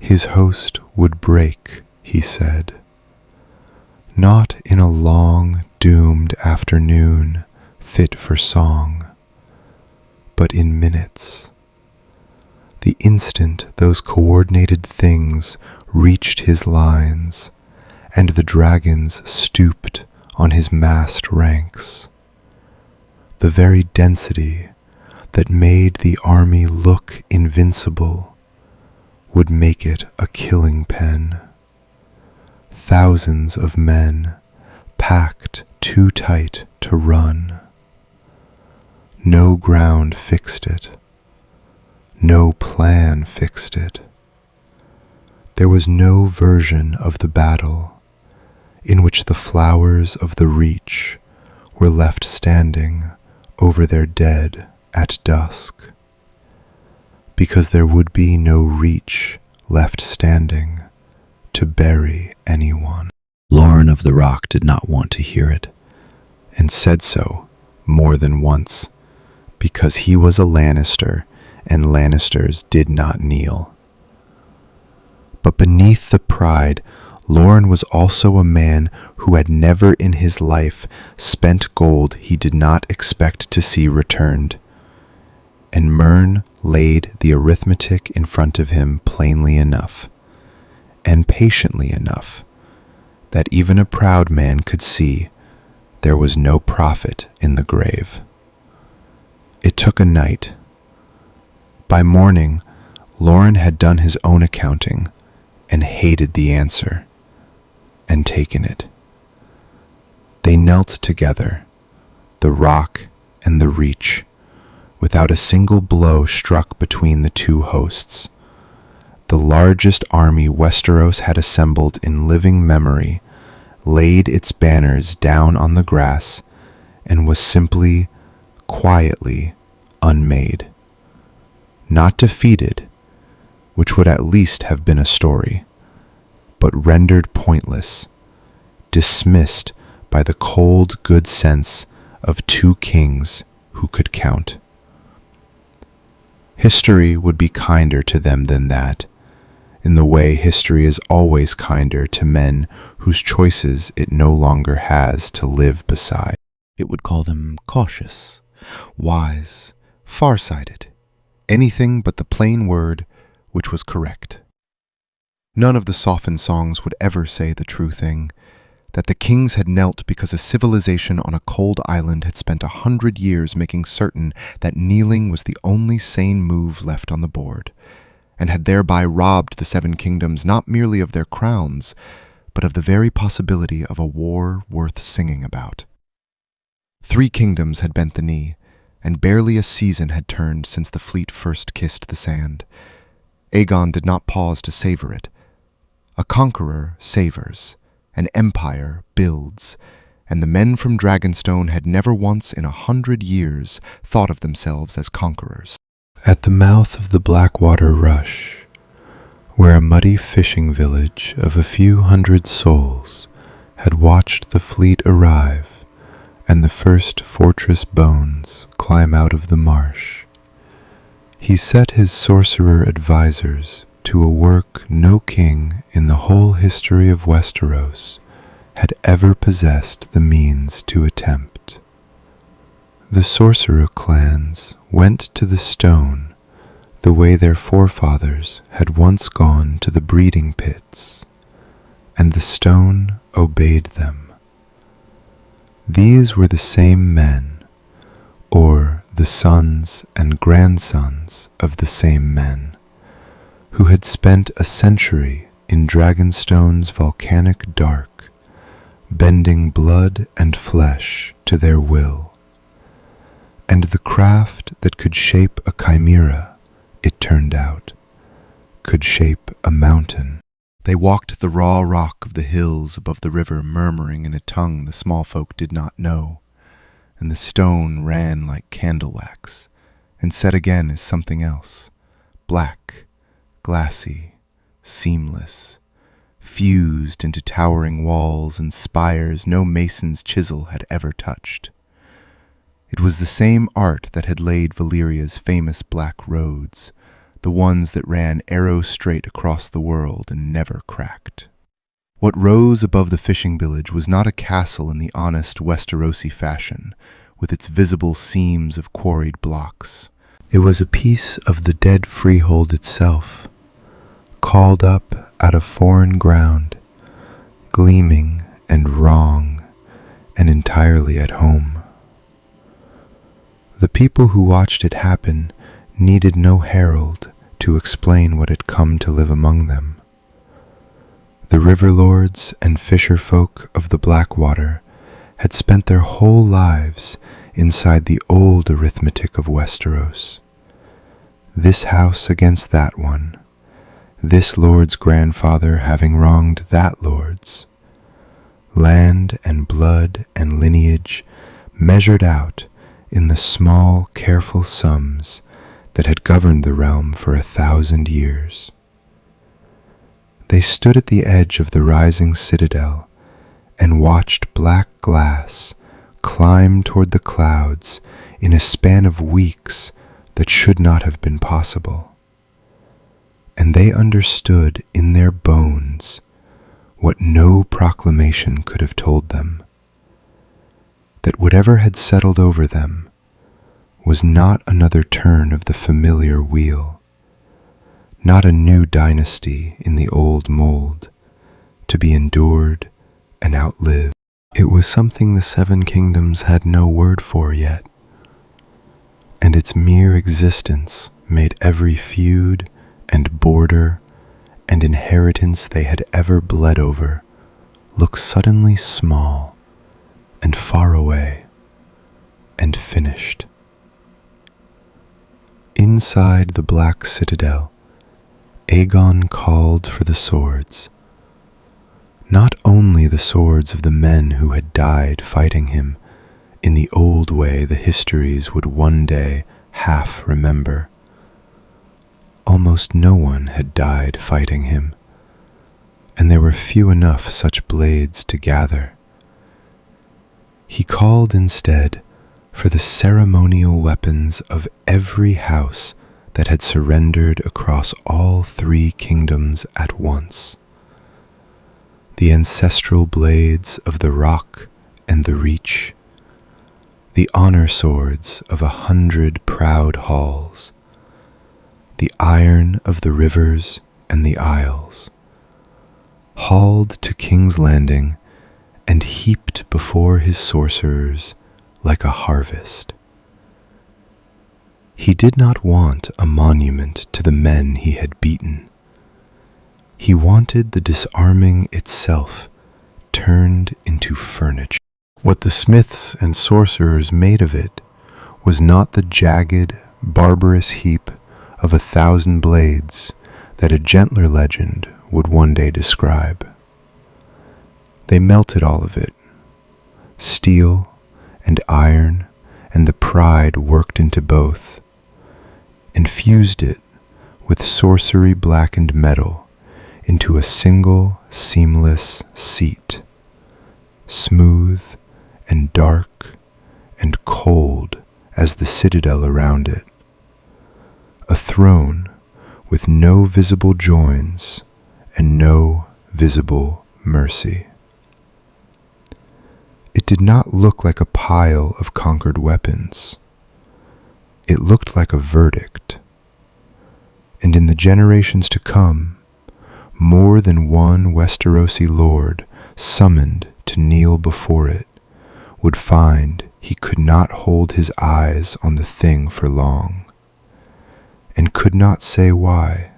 His host would break, he said, not in a long, doomed afternoon fit for song, but in minutes. The instant those coordinated things reached his lines, and the dragons stooped on his massed ranks, the very density that made the army look invincible would make it a killing pen. Thousands of men packed too tight to run. No ground fixed it. No plan fixed it. There was no version of the battle in which the flowers of the Reach were left standing over their dead at dusk, because there would be no Reach left standing to bury anyone. Lauren of the Rock did not want to hear it, and said so more than once, because he was a Lannister, and Lannisters did not kneel. But beneath the pride, Lauren was also a man who had never in his life spent gold he did not expect to see returned. And Mern laid the arithmetic in front of him plainly enough, and patiently enough, that even a proud man could see there was no profit in the grave. It took a night. By morning, Lauren had done his own accounting and hated the answer, and taken it. They knelt together, the Rock and the Reach, without a single blow struck between the two hosts. The largest army Westeros had assembled in living memory laid its banners down on the grass and was simply, quietly unmade. not defeated, which would at least have been a story, but rendered pointless, dismissed by the cold good sense of two kings who could count. History would be kinder to them than that, in the way history is always kinder to men whose choices it no longer has to live beside. It would call them cautious, Wise, far-sighted, anything but the plain word which was correct. None of the softened songs would ever say the true thing, that the kings had knelt because a civilization on a cold island had spent 100 years making certain that kneeling was the only sane move left on the board, and had thereby robbed the Seven Kingdoms not merely of their crowns, but of the very possibility of a war worth singing about. 3 kingdoms had bent the knee, and barely a season had turned since the fleet first kissed the sand. Aegon did not pause to savor it. A conqueror savors, an empire builds, and the men from Dragonstone had never once in 100 years thought of themselves as conquerors. At the mouth of the Blackwater Rush, where a muddy fishing village of a few hundred souls had watched the fleet arrive and the first fortress bones climb out of the marsh, he set his sorcerer advisors to a work no king in the whole history of Westeros had ever possessed the means to attempt. The sorcerer clans went to the stone the way their forefathers had once gone to the breeding pits, and the stone obeyed them. These were the same men, or the sons and grandsons of the same men, who had spent a century in Dragonstone's volcanic dark, bending blood and flesh to their will. And the craft that could shape a chimera, it turned out, could shape a mountain. They walked the raw rock of the hills above the river, murmuring in a tongue the small folk did not know, and the stone ran like candle wax, and set again as something else, black, glassy, seamless, fused into towering walls and spires no mason's chisel had ever touched. It was the same art that had laid Valyria's famous black roads, the ones that ran arrow-straight across the world and never cracked. What rose above the fishing village was not a castle in the honest Westerosi fashion, with its visible seams of quarried blocks. It was a piece of the dead freehold itself, called up out of foreign ground, gleaming and wrong and entirely at home. The people who watched it happen needed no herald to explain what had come to live among them. The river lords and fisher folk of the Blackwater had spent their whole lives inside the old arithmetic of Westeros. This house against that one, this lord's grandfather having wronged that lord's. Land and blood and lineage measured out in the small, careful sums that had governed the realm for 1,000 years. They stood at the edge of the rising citadel and watched black glass climb toward the clouds in a span of weeks that should not have been possible. And they understood in their bones what no proclamation could have told them, that whatever had settled over them was not another turn of the familiar wheel, not a new dynasty in the old mold, to be endured and outlived. It was something the Seven Kingdoms had no word for yet, and its mere existence made every feud and border and inheritance they had ever bled over look suddenly small and far away and finished. Inside the black citadel, Aegon called for the swords. Not only the swords of the men who had died fighting him in the old way the histories would one day half remember, almost no one had died fighting him, and there were few enough such blades to gather. He called instead for the ceremonial weapons of every house that had surrendered across all 3 kingdoms at once. The ancestral blades of the Rock and the Reach, the honor swords of 100 proud halls, the iron of the rivers and the isles, hauled to King's Landing and heaped before his sorcerers like a harvest. He did not want a monument to the men he had beaten. He wanted the disarming itself turned into furniture. What the smiths and sorcerers made of it was not the jagged, barbarous heap of 1,000 blades that a gentler legend would one day describe. They melted all of it, steel and iron and the pride worked into both, and fused it with sorcery blackened metal into a single seamless seat, smooth and dark and cold as the citadel around it, a throne with no visible joins and no visible mercy. It did not look like a pile of conquered weapons. It looked like a verdict. And in the generations to come, more than one Westerosi lord summoned to kneel before it would find he could not hold his eyes on the thing for long, and could not say why,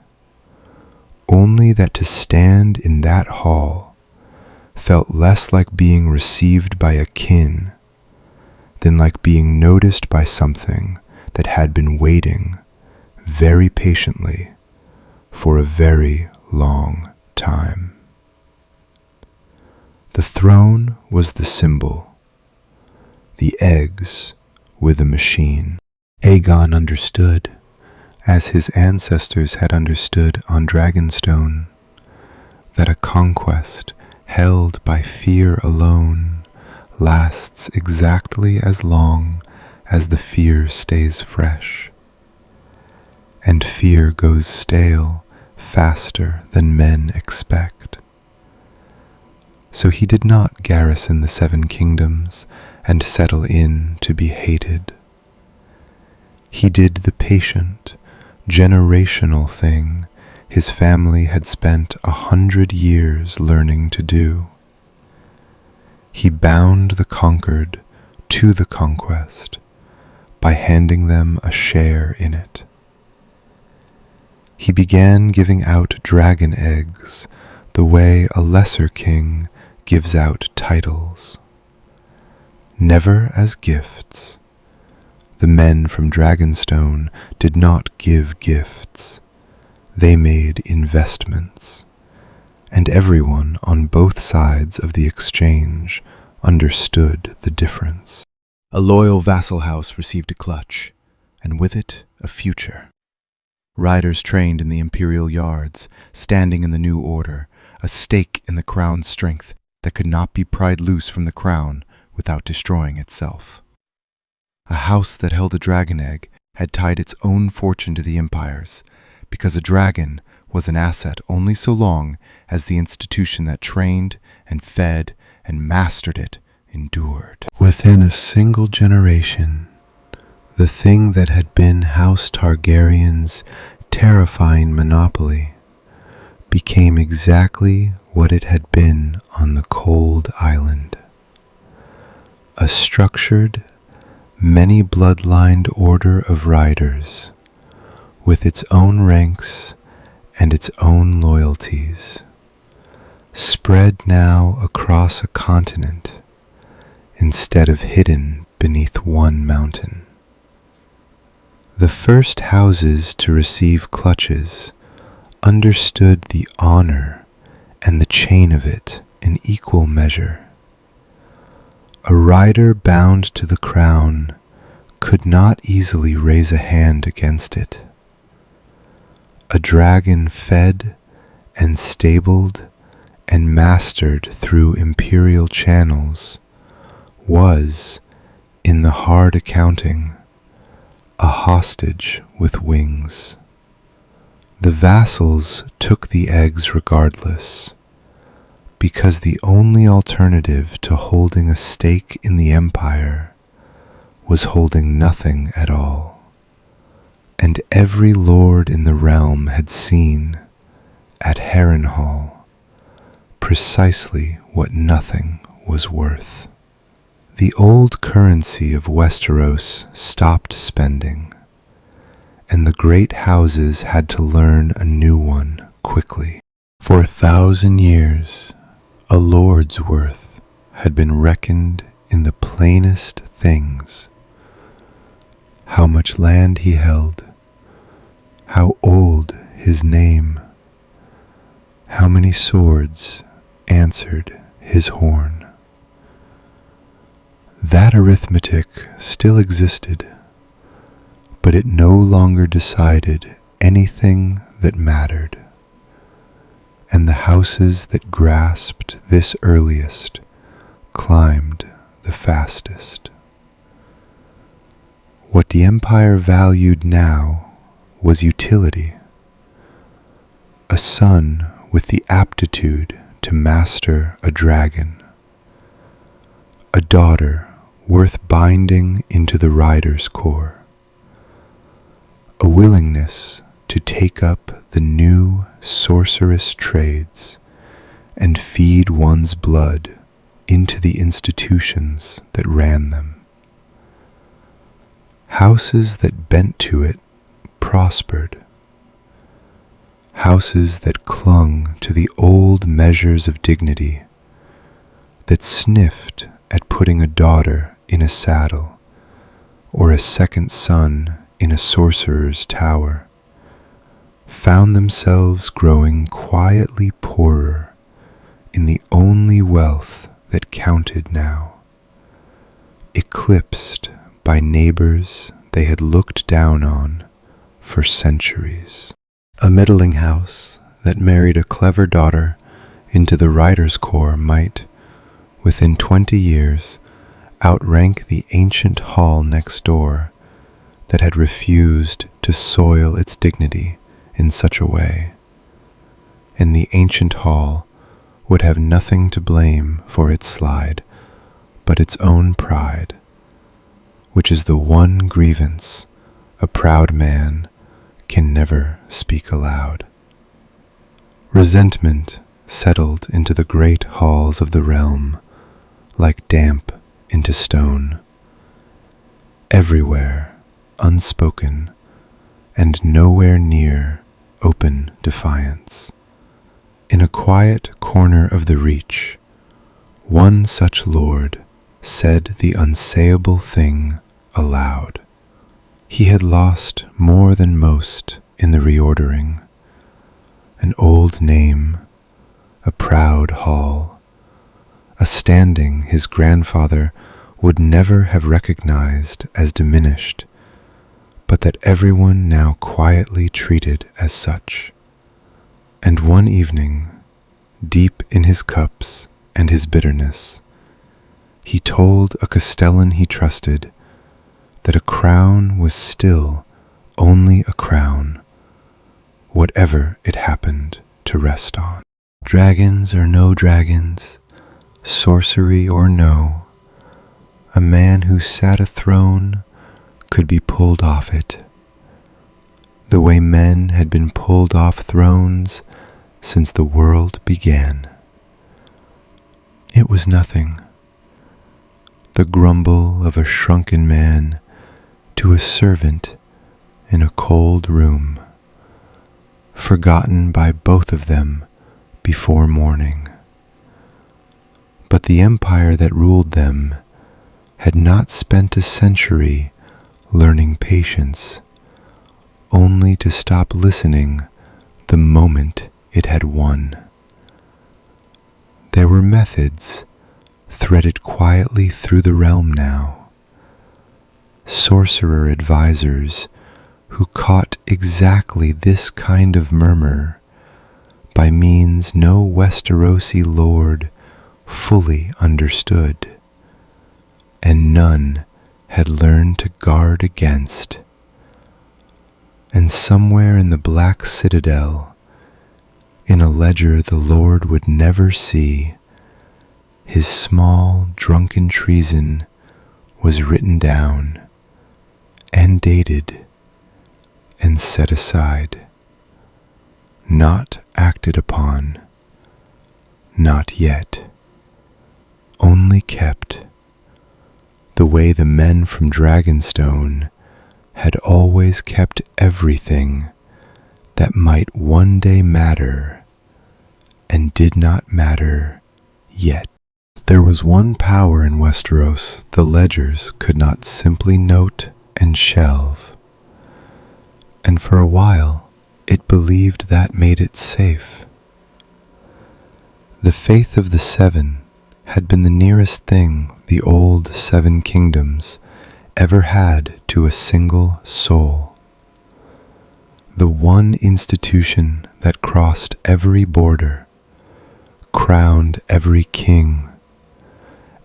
only that to stand in that hall felt less like being received by a kin than like being noticed by something that had been waiting very patiently for a very long time. The throne was the symbol. The eggs were the machine. Aegon understood, as his ancestors had understood on Dragonstone, that a conquest held by fear alone lasts exactly as long as the fear stays fresh, and fear goes stale faster than men expect. So he did not garrison the 7 kingdoms and settle in to be hated. He did the patient, generational thing his family had spent 100 years learning to do. He bound the conquered to the conquest by handing them a share in it. He began giving out dragon eggs the way a lesser king gives out titles. Never as gifts. The men from Dragonstone did not give gifts. They made investments, and everyone on both sides of the exchange understood the difference. A loyal vassal house received a clutch, and with it a future. Riders trained in the imperial yards, standing in the new order, a stake in the crown's strength that could not be pried loose from the crown without destroying itself. A house that held a dragon egg had tied its own fortune to the empire's, because a dragon was an asset only so long as the institution that trained and fed and mastered it endured. Within a single generation, the thing that had been House Targaryen's terrifying monopoly became exactly what it had been on the cold island. A structured, many-bloodlined order of riders, with its own ranks and its own loyalties, spread now across a continent instead of hidden beneath one mountain. The first houses to receive clutches understood the honor and the chain of it in equal measure. A rider bound to the crown could not easily raise a hand against it. a dragon fed and stabled and mastered through imperial channels, was, in the hard accounting, a hostage with wings. The vassals took the eggs regardless, because the only alternative to holding a stake in the empire was holding nothing at all. And every lord in the realm had seen, at Harrenhal, precisely what nothing was worth. The old currency of Westeros stopped spending, and the great houses had to learn a new one quickly. For 1,000 years, a lord's worth had been reckoned in the plainest things: how much land he held, how old his name, how many swords answered his horn. That arithmetic still existed, but it no longer decided anything that mattered, and the houses that grasped this earliest climbed the fastest. What the empire valued now was utility: a son with the aptitude to master a dragon, a daughter worth binding into the rider's core, a willingness to take up the new sorcerous trades and feed one's blood into the institutions that ran them. Houses that bent to it prospered. Houses that clung to the old measures of dignity, that sniffed at putting a daughter in a saddle or a second son in a sorcerer's tower, found themselves growing quietly poorer in the only wealth that counted now, eclipsed by neighbors they had looked down on for centuries. A middling house that married a clever daughter into the rider's corps might, within 20 years, outrank the ancient hall next door that had refused to soil its dignity in such a way, and the ancient hall would have nothing to blame for its slide but its own pride, which is the one grievance a proud man can never speak aloud. Resentment settled into the great halls of the realm like damp into stone. Everywhere unspoken and nowhere near open defiance. In a quiet corner of the Reach, one such lord said the unsayable thing aloud. He had lost more than most in the reordering: an old name, a proud hall, a standing his grandfather would never have recognized as diminished, but that everyone now quietly treated as such. And one evening, deep in his cups and his bitterness, he told a Castellan he trusted that a crown was still only a crown, whatever it happened to rest on. Dragons or no dragons, sorcery or no, a man who sat a throne could be pulled off it, the way men had been pulled off thrones since the world began. It was nothing, the grumble of a shrunken man to a servant in a cold room, forgotten by both of them before morning. But the empire that ruled them had not spent a century learning patience, only to stop listening the moment it had won. There were methods threaded quietly through the realm now, sorcerer advisors who caught exactly this kind of murmur by means no Westerosi lord fully understood, and none had learned to guard against. And somewhere in the black citadel, in a ledger the Lord would never see, his small drunken treason was written down and dated and set aside, not acted upon, not yet, only kept, the way the men from Dragonstone had always kept everything that might one day matter and did not matter yet. There was one power in Westeros the ledgers could not simply note and shelve, and for a while it believed that made it safe. The faith of the Seven had been the nearest thing the old Seven Kingdoms ever had to a single soul. The one institution that crossed every border, crowned every king,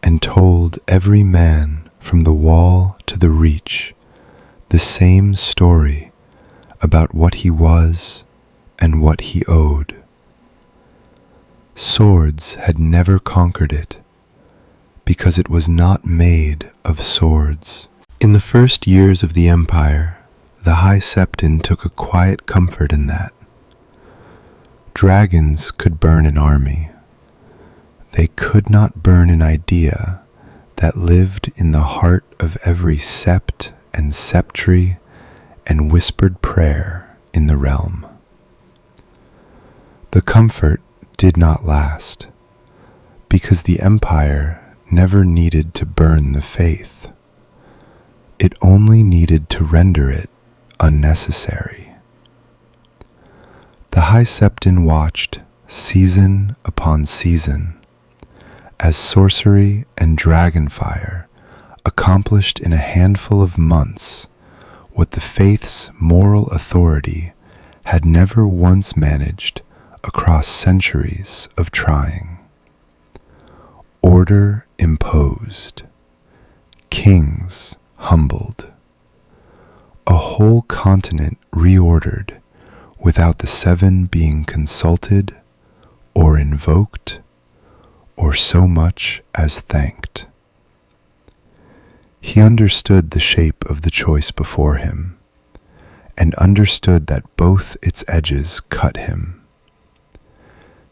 and told every man from the wall to the reach the same story about what he was and what he owed. Swords had never conquered it, because it was not made of swords. In the first years of the Empire, the High Septon took a quiet comfort in that. Dragons could burn an army. They could not burn an idea that lived in the heart of every sept and septry and whispered prayer in the realm. The comfort did not last, because the Empire never needed to burn the faith. It only needed to render it unnecessary. The High Septon watched, season upon season, as sorcery and dragonfire accomplished in a handful of months what the faith's moral authority had never once managed across centuries of trying. Order imposed, kings humbled, a whole continent reordered without the Seven being consulted or invoked or so much as thanked. He understood the shape of the choice before him, and understood that both its edges cut him.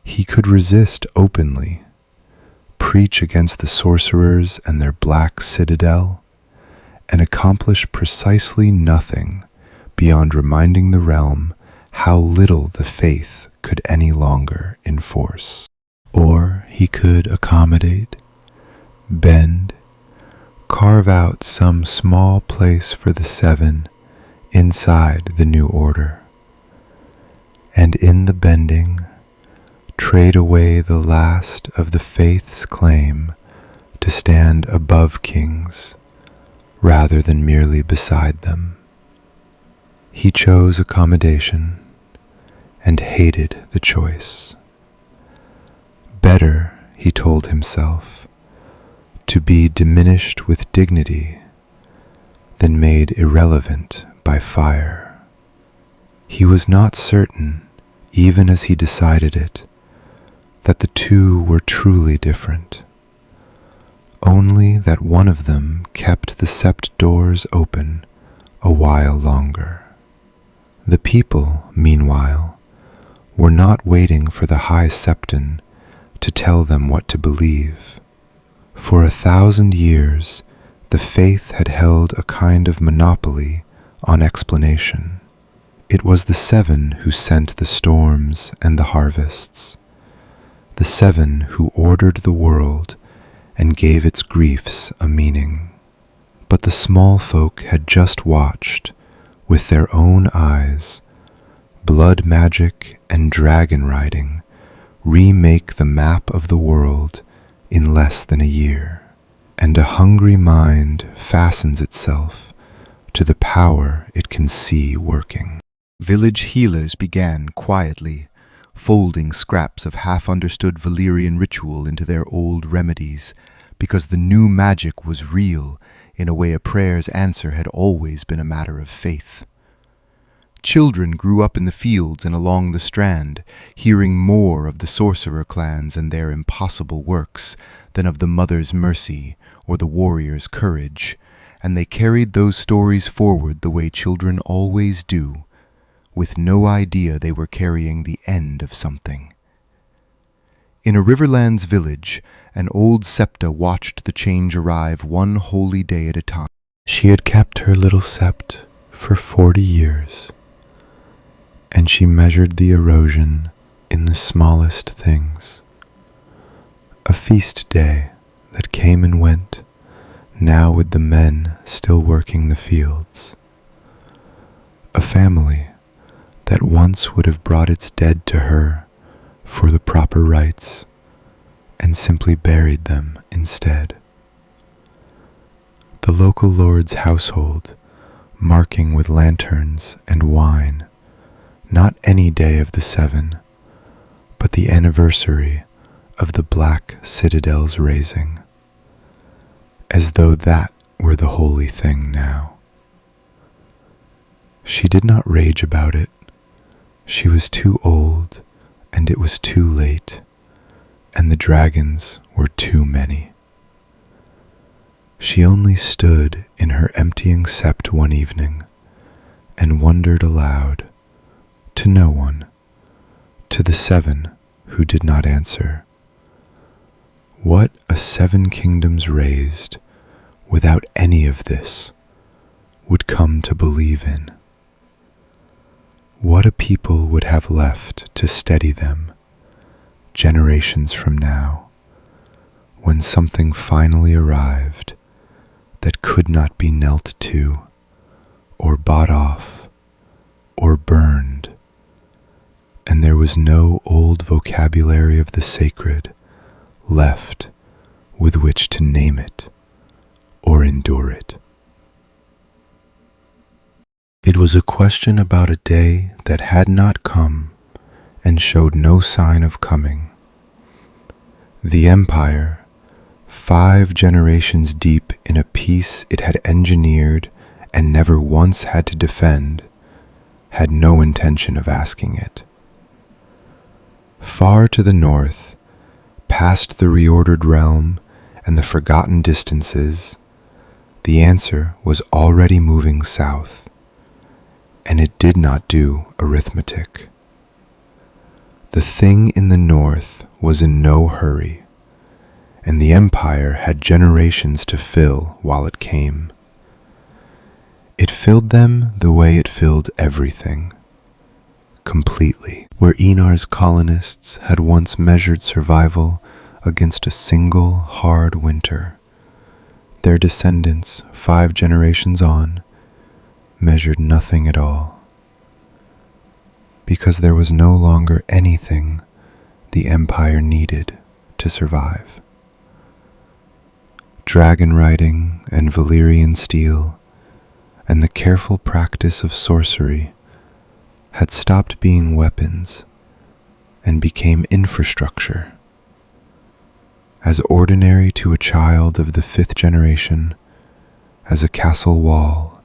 He could resist openly, preach against the sorcerers and their black citadel, and accomplish precisely nothing beyond reminding the realm how little the faith could any longer enforce. Or he could accommodate, bend, carve out some small place for the Seven inside the new order, and in the bending, trade away the last of the faith's claim to stand above kings rather than merely beside them. He chose accommodation and hated the choice. Better, he told himself, to be diminished with dignity than made irrelevant by fire. He was not certain, even as he decided it, that the two were truly different, only that one of them kept the sept doors open a while longer. The people, meanwhile, were not waiting for the High Septon to tell them what to believe. For 1,000 years, the faith had held a kind of monopoly on explanation. It was the Seven who sent the storms and the harvests, the Seven who ordered the world and gave its griefs a meaning. But the small folk had just watched, with their own eyes, blood magic and dragon riding remake the map of the world in less than a year, and a hungry mind fastens itself to the power it can see working. Village healers began quietly, folding scraps of half-understood Valyrian ritual into their old remedies, because the new magic was real in a way a prayer's answer had always been a matter of faith. Children grew up in the fields and along the strand, hearing more of the sorcerer clans and their impossible works than of the mother's mercy or the warrior's courage, and they carried those stories forward the way children always do, with no idea they were carrying the end of something. In a Riverlands village, an old septa watched the change arrive one holy day at a time. She had kept her little sept for 40 years, and she measured the erosion in the smallest things. A feast day that came and went, now with the men still working the fields. A family that once would have brought its dead to her for the proper rites and simply buried them instead. The local lord's household, marking with lanterns and wine, not any day of the 7, but the anniversary of the Black Citadel's raising, as though that were the holy thing now. She did not rage about it. She was too old, and it was too late, and the dragons were too many. She only stood in her emptying sept one evening and wondered aloud, to no one, to the 7 who did not answer, what a 7 kingdoms raised without any of this would come to believe in. What a people would have left to steady them generations from now, when something finally arrived that could not be knelt to, or bought off, or burned, and there was no old vocabulary of the sacred left with which to name it or endure it. It was a question about a day that had not come and showed no sign of coming. The Empire, 5 generations deep in a peace it had engineered and never once had to defend, had no intention of asking it. Far to the north, past the reordered realm and the forgotten distances, the answer was already moving south, and it did not do arithmetic. The thing in the north was in no hurry, and the Empire had generations to fill while it came. It filled them the way it filled everything, completely. Where Enar's colonists had once measured survival against a single hard winter, their descendants 5 generations on measured nothing at all, because there was no longer anything the Empire needed to survive. Dragon riding and Valyrian steel and the careful practice of sorcery had stopped being weapons and became infrastructure, as ordinary to a child of the 5th generation as a castle wall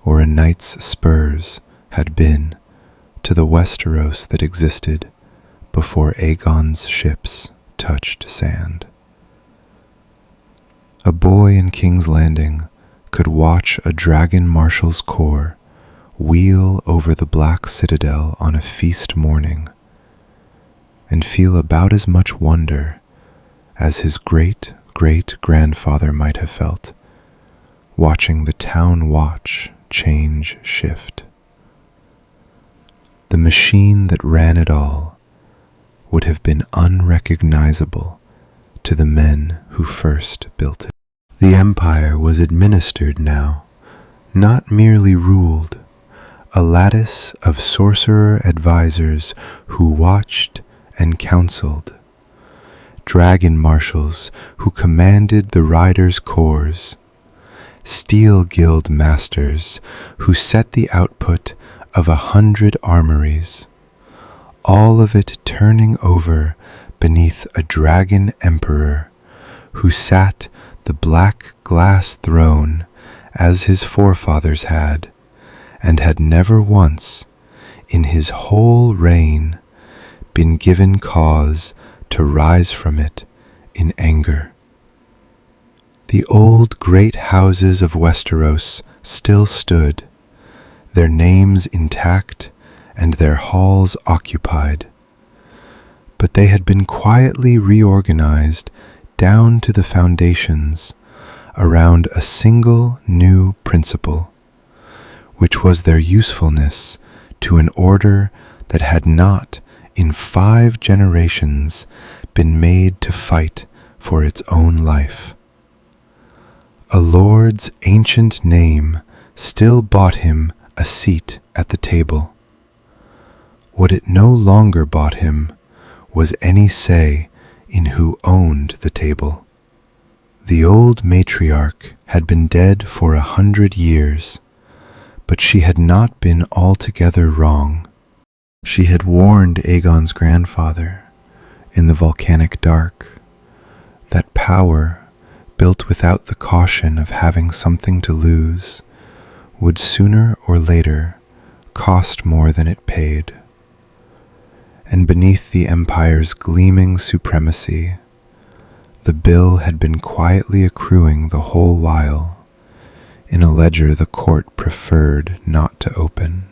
or a knight's spurs had been to the Westeros that existed before Aegon's ships touched sand. A boy in King's Landing could watch a dragon marshal's corps wheel over the Black Citadel on a feast morning and feel about as much wonder as his great-great-grandfather might have felt watching the town watch change shift. The machine that ran it all would have been unrecognizable to the men who first built it. The Empire was administered now, not merely ruled, a lattice of sorcerer advisors who watched and counseled, dragon marshals who commanded the riders' corps, steel guild masters who set the output of 100 armories, all of it turning over beneath a dragon emperor who sat the black glass throne as his forefathers had, and had never once, in his whole reign, been given cause to rise from it in anger. The old great houses of Westeros still stood, their names intact and their halls occupied, but they had been quietly reorganized down to the foundations around a single new principle, which was their usefulness to an order that had not, in 5 generations, been made to fight for its own life. A lord's ancient name still bought him a seat at the table. What it no longer bought him was any say in who owned the table. The old matriarch had been dead for 100 years, but she had not been altogether wrong. She had warned Aegon's grandfather, in the volcanic dark, that power, built without the caution of having something to lose, would sooner or later cost more than it paid. And beneath the empire's gleaming supremacy, the bill had been quietly accruing the whole while, in a ledger the court preferred not to open.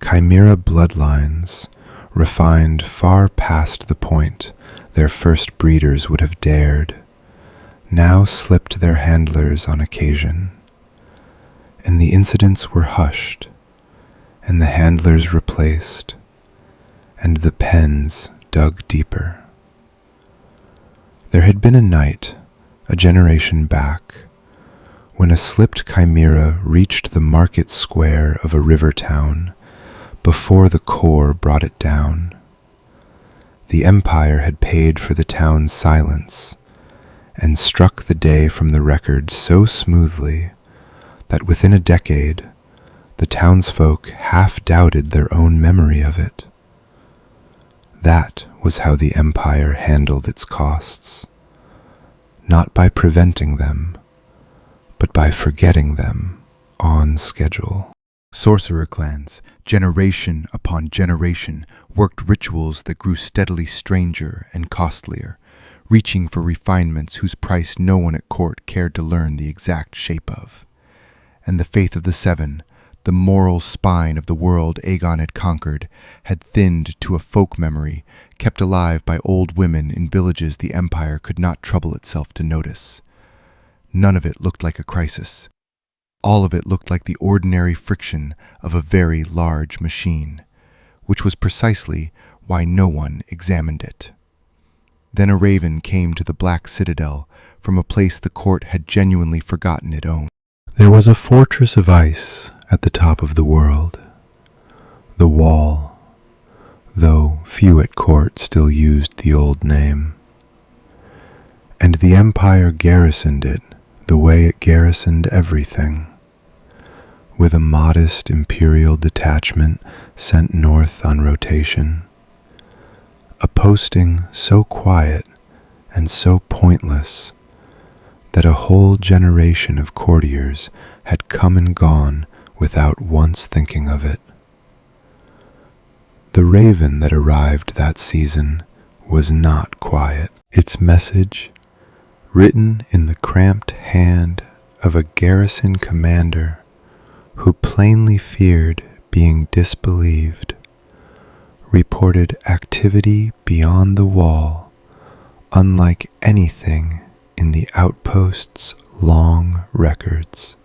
Chimera bloodlines, refined far past the point their first breeders would have dared, now slipped their handlers on occasion, and the incidents were hushed, and the handlers replaced, and the pens dug deeper. There had been a night, a generation back, when a slipped chimera reached the market square of a river town before the core brought it down. The empire had paid for the town's silence and struck the day from the record so smoothly that within a decade the townsfolk half doubted their own memory of it. That was how the empire handled its costs, not by preventing them, but by forgetting them on schedule. Sorcerer clans, generation upon generation, worked rituals that grew steadily stranger and costlier, reaching for refinements whose price no one at court cared to learn the exact shape of. And the faith of the Seven, the moral spine of the world Aegon had conquered, had thinned to a folk memory kept alive by old women in villages the empire could not trouble itself to notice. None of it looked like a crisis. All of it looked like the ordinary friction of a very large machine, which was precisely why no one examined it. Then a raven came to the Black Citadel from a place the court had genuinely forgotten it owned. There was a fortress of ice at the top of the world, the Wall, though few at court still used the old name. And the empire garrisoned it the way it garrisoned everything, with a modest imperial detachment sent north on rotation, a posting so quiet and so pointless that a whole generation of courtiers had come and gone without once thinking of it. The raven that arrived that season was not quiet. Its message, written in the cramped hand of a garrison commander who plainly feared being disbelieved, reported activity beyond the wall unlike anything in the outpost's long records.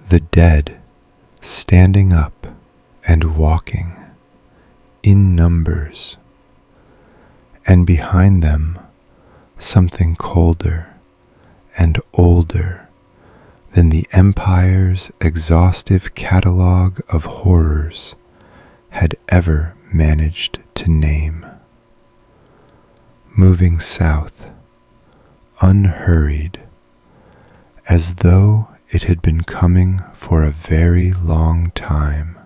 The dead standing up and walking in numbers, and behind them something colder and older than the empire's exhaustive catalogue of horrors had ever managed to name. Moving south, unhurried, as though it had been coming for a very long time,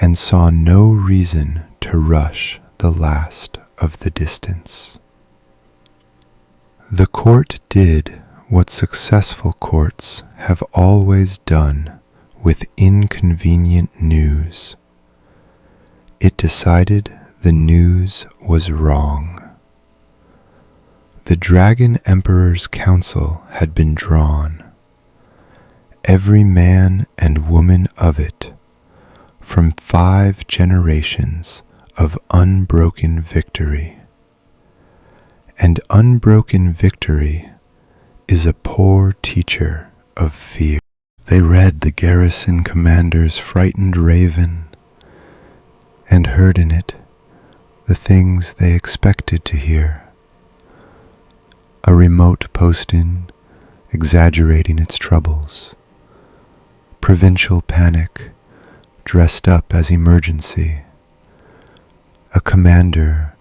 and saw no reason to rush the last of the distance. The court did what successful courts have always done with inconvenient news. It decided the news was wrong. The Dragon Emperor's council had been drawn, every man and woman of it, from 5 generations of unbroken victory. And unbroken victory is a poor teacher of fear. They read the garrison commander's frightened raven and heard in it the things they expected to hear. A remote posting exaggerating its troubles, provincial panic dressed up as emergency, a commander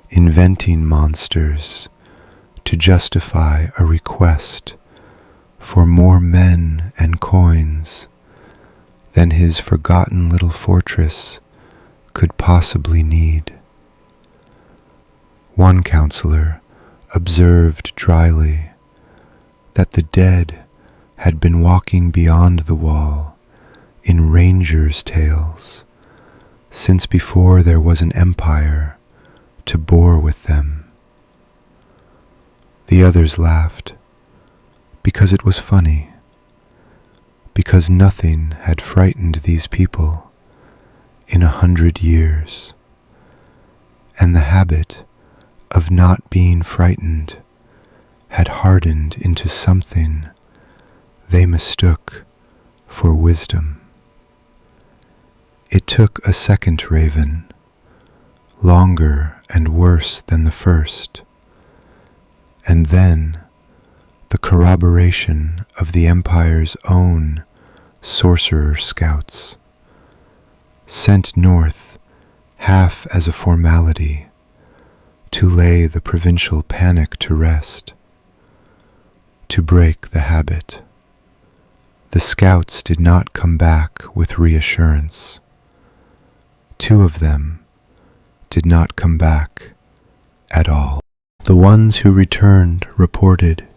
inventing monsters to justify a request for more men and coins than his forgotten little fortress could possibly need. One counselor observed dryly that the dead had been walking beyond the wall in rangers' tales since before there was an empire to bore with them. The others laughed because it was funny, because nothing had frightened these people in 100 years, and the habit of not being frightened had hardened into something they mistook for wisdom. It took a second raven, longer and worse than the first, and then the corroboration of the Empire's own sorcerer scouts, sent north half as a formality to lay the provincial panic to rest, to break the habit. The scouts did not come back with reassurance. 2 of them did not come back at all. The ones who returned reported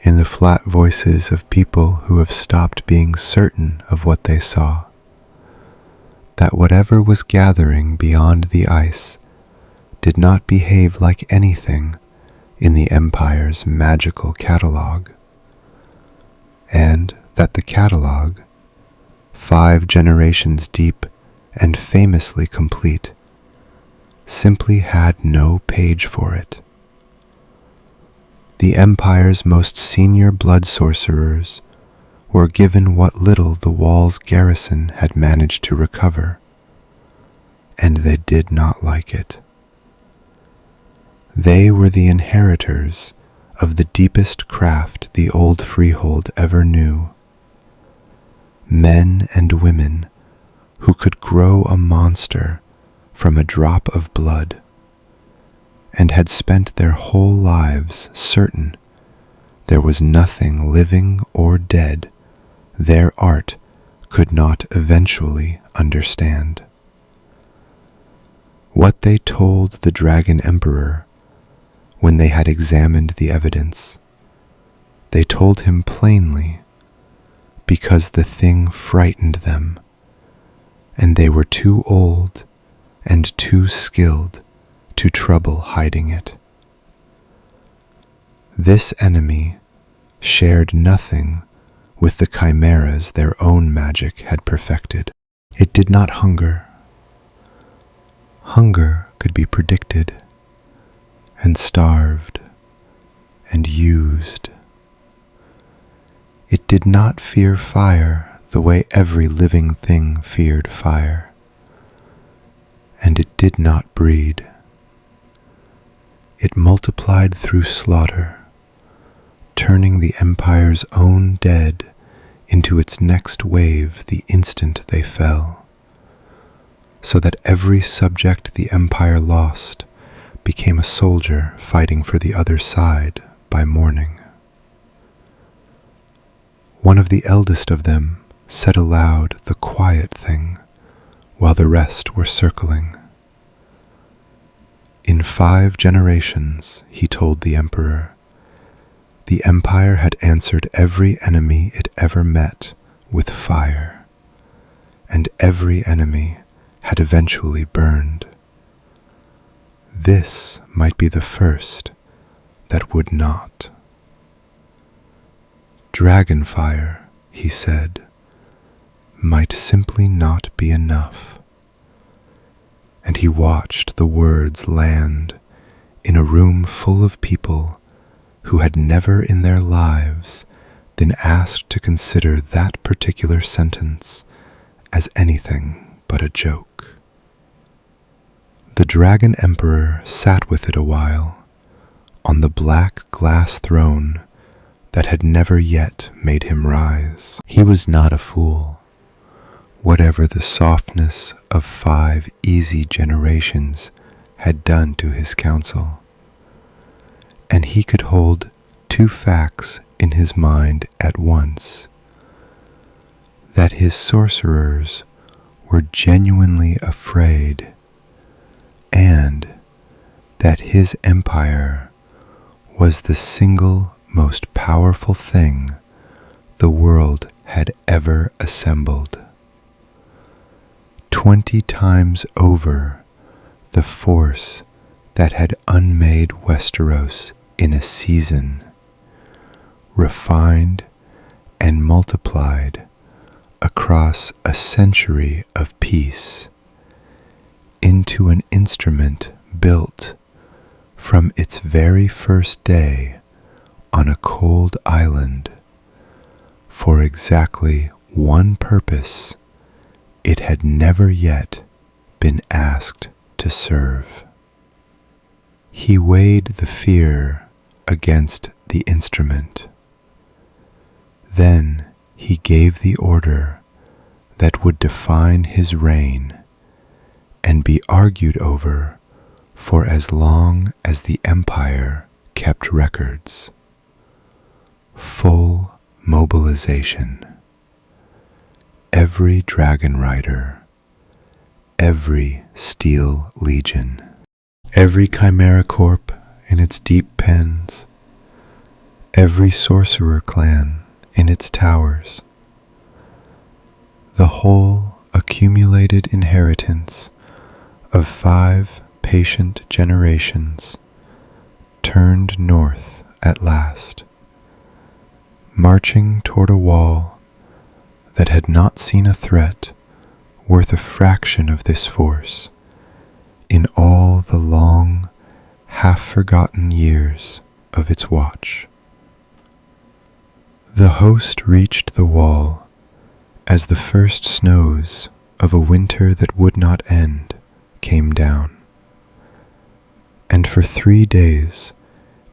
in the flat voices of people who have stopped being certain of what they saw, that whatever was gathering beyond the ice did not behave like anything in the Empire's magical catalogue, and that the catalogue, 5 generations deep and famously complete, simply had no page for it. The Empire's most senior blood sorcerers were given what little the wall's garrison had managed to recover, and they did not like it. They were the inheritors of the deepest craft the old freehold ever knew. Men and women who could grow a monster from a drop of blood, and had spent their whole lives certain there was nothing living or dead their art could not eventually understand. What they told the Dragon Emperor when they had examined the evidence, they told him plainly because the thing frightened them, and they were too old and too skilled to trouble hiding it. This enemy shared nothing with the chimeras their own magic had perfected. It did not hunger. Hunger could be predicted, and starved, and used. It did not fear fire the way every living thing feared fire, and it did not breed. It multiplied through slaughter, turning the Empire's own dead into its next wave the instant they fell, so that every subject the Empire lost became a soldier fighting for the other side by morning. One of the eldest of them said aloud the quiet thing, while the rest were circling. In 5 generations, he told the emperor, the empire had answered every enemy it ever met with fire, and every enemy had eventually burned. This might be the first that would not. Dragonfire, he said, might simply not be enough. And he watched the words land in a room full of people who had never in their lives been asked to consider that particular sentence as anything but a joke. The Dragon Emperor sat with it a while, on the black glass throne that had never yet made him rise. He was not a fool, whatever the softness of 5 easy generations had done to his counsel. And he could hold 2 facts in his mind at once: that his sorcerers were genuinely afraid, and that his empire was the single most powerful thing the world had ever assembled. 20 times over the force that had unmade Westeros in a season, refined and multiplied across a century of peace into an instrument built from its very first day on a cold island for exactly one purpose it had never yet been asked to serve. He weighed the fear against the instrument. Then he gave the order that would define his reign and be argued over for as long as the empire kept records. Full mobilization. Every dragon rider, every steel legion, every chimera corp in its deep pens, every sorcerer clan in its towers, the whole accumulated inheritance of 5 patient generations turned north at last, marching toward a wall that had not seen a threat worth a fraction of this force in all the long, half-forgotten years of its watch. The host reached the wall as the first snows of a winter that would not end came down, and for 3 days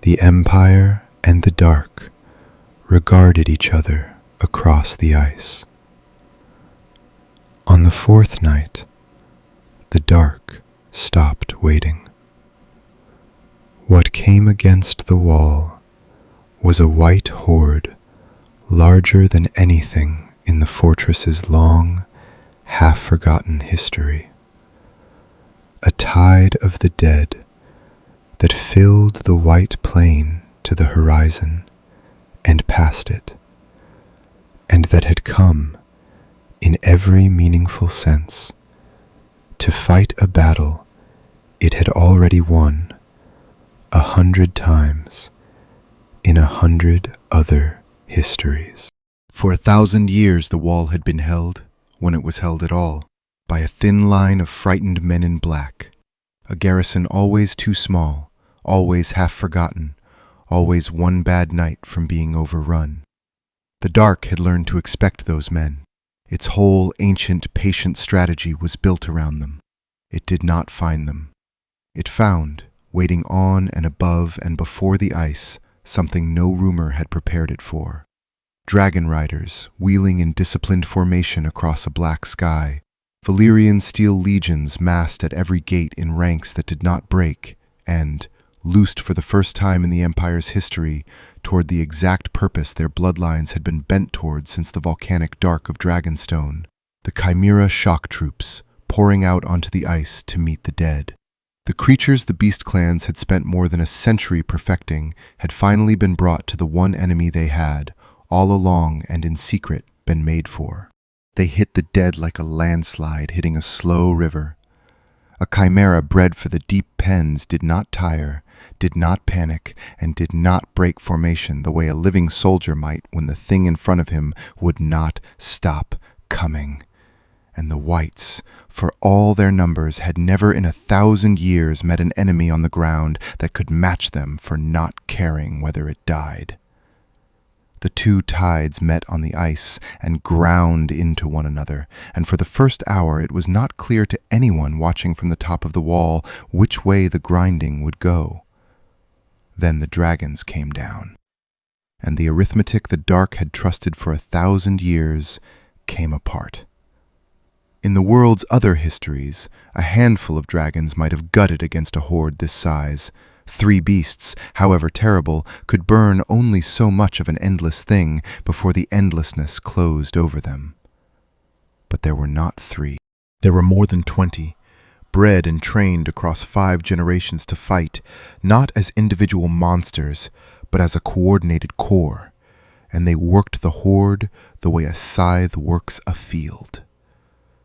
the Empire and the Dark regarded each other across the ice. On the 4th night, the Dark stopped waiting. What came against the wall was a white horde larger than anything in the fortress's long, half-forgotten history. A tide of the dead that filled the white plain to the horizon and past it, and that had come, in every meaningful sense, to fight a battle it had already won 100 times in 100 other histories. For 1,000 years the wall had been held, when it was held at all, by a thin line of frightened men in black, a garrison always too small, always half forgotten, always one bad night from being overrun. The Dark had learned to expect those men. Its whole ancient, patient strategy was built around them. It did not find them. It found, waiting on and above and before the ice, something no rumor had prepared it for. Dragon riders, wheeling in disciplined formation across a black sky, Valyrian steel legions massed at every gate in ranks that did not break, and, loosed for the first time in the Empire's history toward the exact purpose their bloodlines had been bent toward since the volcanic dark of Dragonstone, the Chimera shock troops pouring out onto the ice to meet the dead. The creatures the beast clans had spent more than a century perfecting had finally been brought to the one enemy they had, all along and in secret, been made for. They hit the dead like a landslide hitting a slow river. A chimera bred for the deep pens did not tire, did not panic, and did not break formation the way a living soldier might when the thing in front of him would not stop coming. And the whites, for all their numbers, had never in 1,000 years met an enemy on the ground that could match them for not caring whether it died. The two tides met on the ice and ground into one another, and for the first hour it was not clear to anyone watching from the top of the wall which way the grinding would go. Then the dragons came down, and the arithmetic the dark had trusted for 1,000 years came apart. In the world's other histories, a handful of dragons might have gutted against a horde this size. 3 beasts, however terrible, could burn only so much of an endless thing before the endlessness closed over them. But there were not 3. There were more than 20, bred and trained across 5 generations to fight, not as individual monsters, but as a coordinated core, and they worked the horde the way a scythe works a field.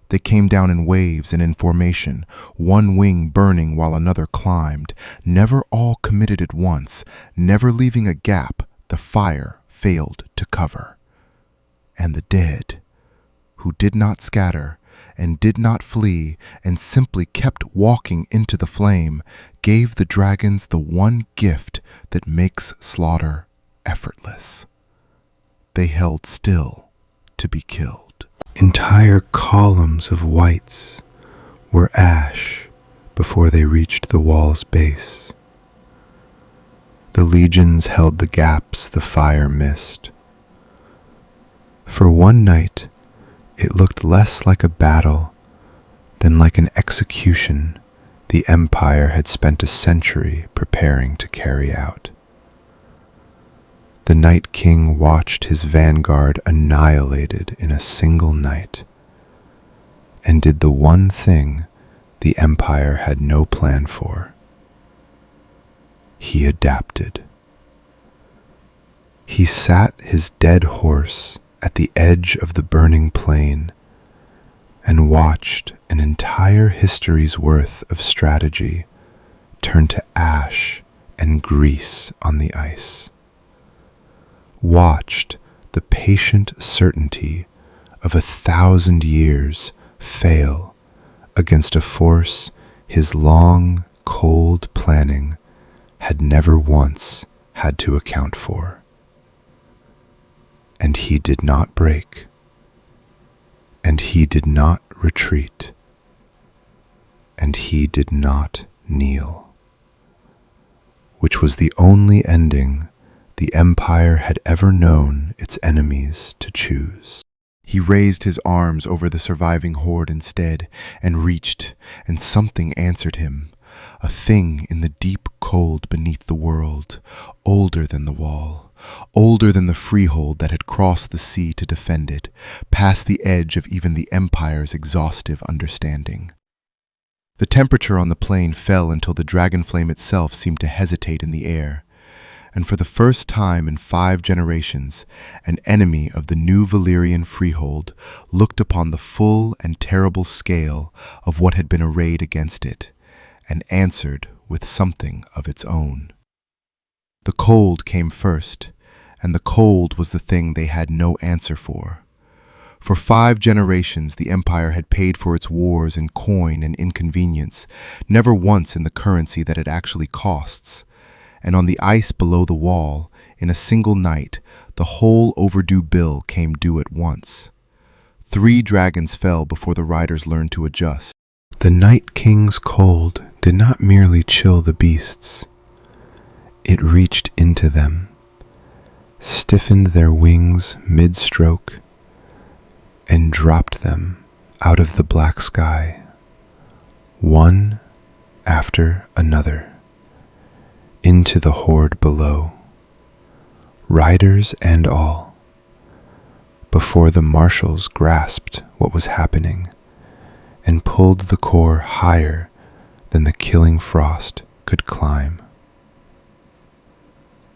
They came down in waves and in formation, one wing burning while another climbed, never all committed at once, never leaving a gap the fire failed to cover. And the dead, who did not scatter and did not flee and simply kept walking into the flame, gave the dragons the one gift that makes slaughter effortless. They held still to be killed. Entire columns of whites were ash before they reached the wall's base. The legions held the gaps the fire missed. For one night, it looked less like a battle than like an execution the Empire had spent a century preparing to carry out. The Night King watched his vanguard annihilated in a single night, and did the one thing the Empire had no plan for. He adapted. He sat his dead horse at the edge of the burning plain and watched an entire history's worth of strategy turn to ash and grease on the ice. Watched the patient certainty of 1,000 years fail against a force his long, cold planning had never once had to account for. And he did not break, and he did not retreat, and he did not kneel, which was the only ending the Empire had ever known its enemies to choose. He raised his arms over the surviving horde instead, and reached, and something answered him, a thing in the deep cold beneath the world, older than the wall, older than the freehold that had crossed the sea to defend it, past the edge of even the Empire's exhaustive understanding. The temperature on the plain fell until the dragon flame itself seemed to hesitate in the air. And for the first time in 5 generations, an enemy of the new Valyrian freehold looked upon the full and terrible scale of what had been arrayed against it, and answered with something of its own. The cold came first, and the cold was the thing they had no answer for. For 5 generations the Empire had paid for its wars in coin and inconvenience, never once in the currency that it actually costs. And on the ice below the wall, in a single night, the whole overdue bill came due at once. 3 dragons fell before the riders learned to adjust. The Night King's cold did not merely chill the beasts. It reached into them, stiffened their wings mid-stroke, and dropped them out of the black sky, one after another, into the horde below, riders and all, before the marshals grasped what was happening and pulled the core higher than the killing frost could climb.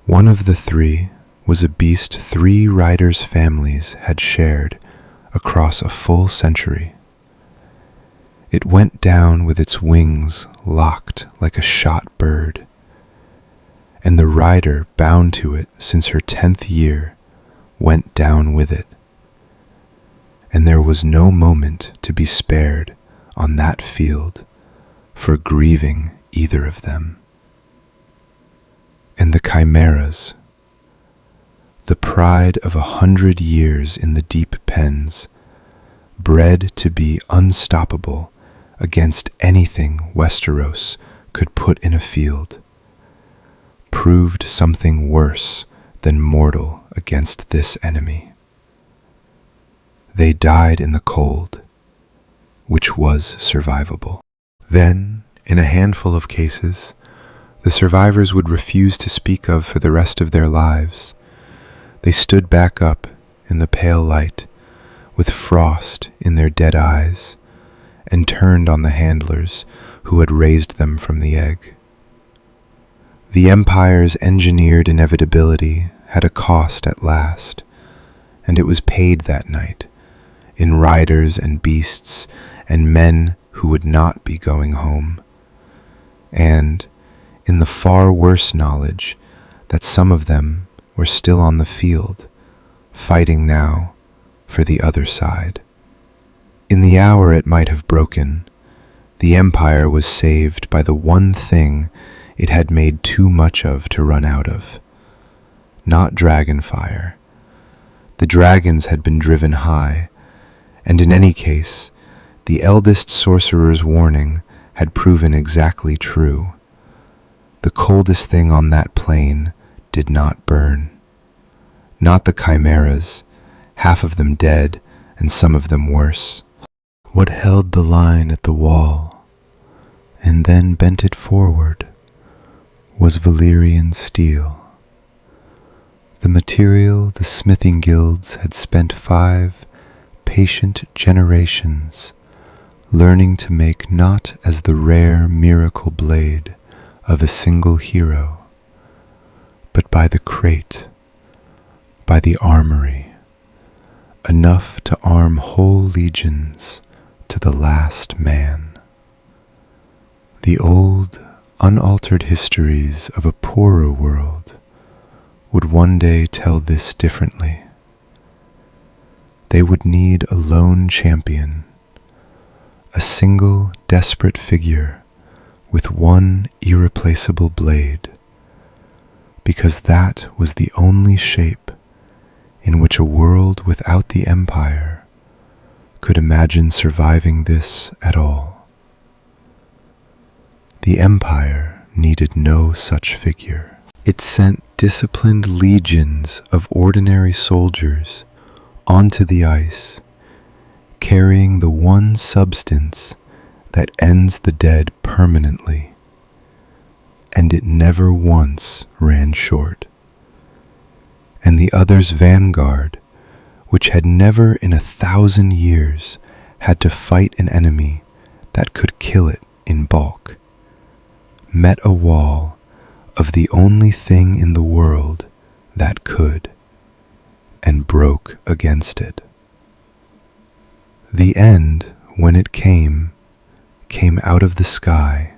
One of the three was a beast 3 riders' families had shared across a full century. It went down with its wings locked like a shot bird, and the rider bound to it since her 10th year went down with it. And there was no moment to be spared on that field for grieving either of them. And the chimeras, the pride of 100 years in the deep pens, bred to be unstoppable against anything Westeros could put in a field, proved something worse than mortal against this enemy. They died in the cold, which was survivable. Then, in a handful of cases, the survivors would refuse to speak of for the rest of their lives. They stood back up in the pale light, with frost in their dead eyes, and turned on the handlers who had raised them from the egg. The Empire's engineered inevitability had a cost at last, and it was paid that night, in riders and beasts and men who would not be going home, and in the far worse knowledge that some of them were still on the field, fighting now for the other side. In the hour it might have broken, the Empire was saved by the one thing it had made too much of to run out of. Not dragonfire. The dragons had been driven high, and in any case, the eldest sorcerer's warning had proven exactly true. The coldest thing on that plain did not burn. Not the chimeras, half of them dead and some of them worse. What held the line at the wall and then bent it forward was Valyrian steel. The material the smithing guilds had spent 5 patient generations learning to make, not as the rare miracle blade of a single hero, but by the crate, by the armory, enough to arm whole legions to the last man. The old, unaltered histories of a poorer world would one day tell this differently. They would need a lone champion, a single desperate figure with one irreplaceable blade, because that was the only shape in which a world without the Empire could imagine surviving this at all. The Empire needed no such figure. It sent disciplined legions of ordinary soldiers onto the ice, carrying the one substance that ends the dead permanently, and it never once ran short. And the other's vanguard, which had never in 1,000 years had to fight an enemy that could kill it in bulk, met a wall of the only thing in the world that could, and broke against it. The end, when it came out of the sky,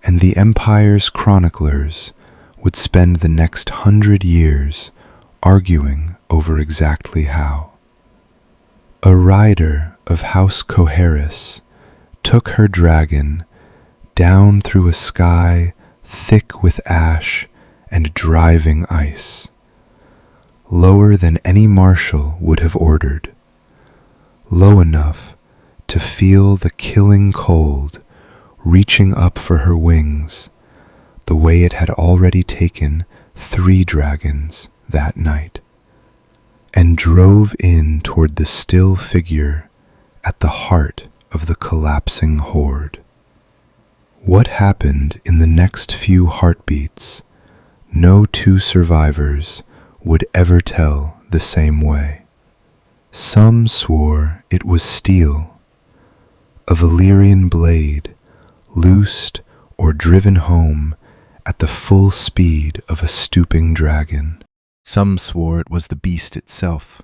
and the Empire's chroniclers would spend the next 100 years arguing over exactly how. A rider of House Coharis took her dragon down through a sky thick with ash and driving ice, lower than any marshal would have ordered, low enough to feel the killing cold reaching up for her wings, the way it had already taken 3 dragons that night, and drove in toward the still figure at the heart of the collapsing horde. What happened in the next few heartbeats, no two survivors would ever tell the same way. Some swore it was steel, a Valyrian blade, loosed or driven home at the full speed of a stooping dragon. Some swore it was the beast itself.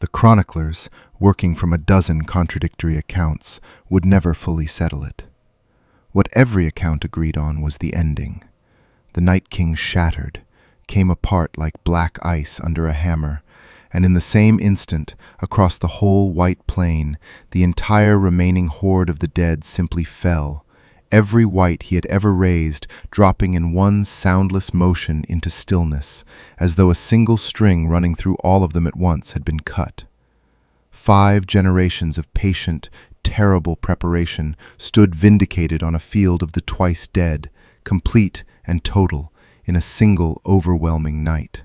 The chroniclers, working from a dozen contradictory accounts, would never fully settle it. What every account agreed on was the ending. The Night King shattered, came apart like black ice under a hammer, and in the same instant, across the whole white plain, the entire remaining horde of the dead simply fell, every wight he had ever raised dropping in one soundless motion into stillness, as though a single string running through all of them at once had been cut. 5 generations of patient, terrible preparation stood vindicated on a field of the twice dead, complete and total, in a single overwhelming night.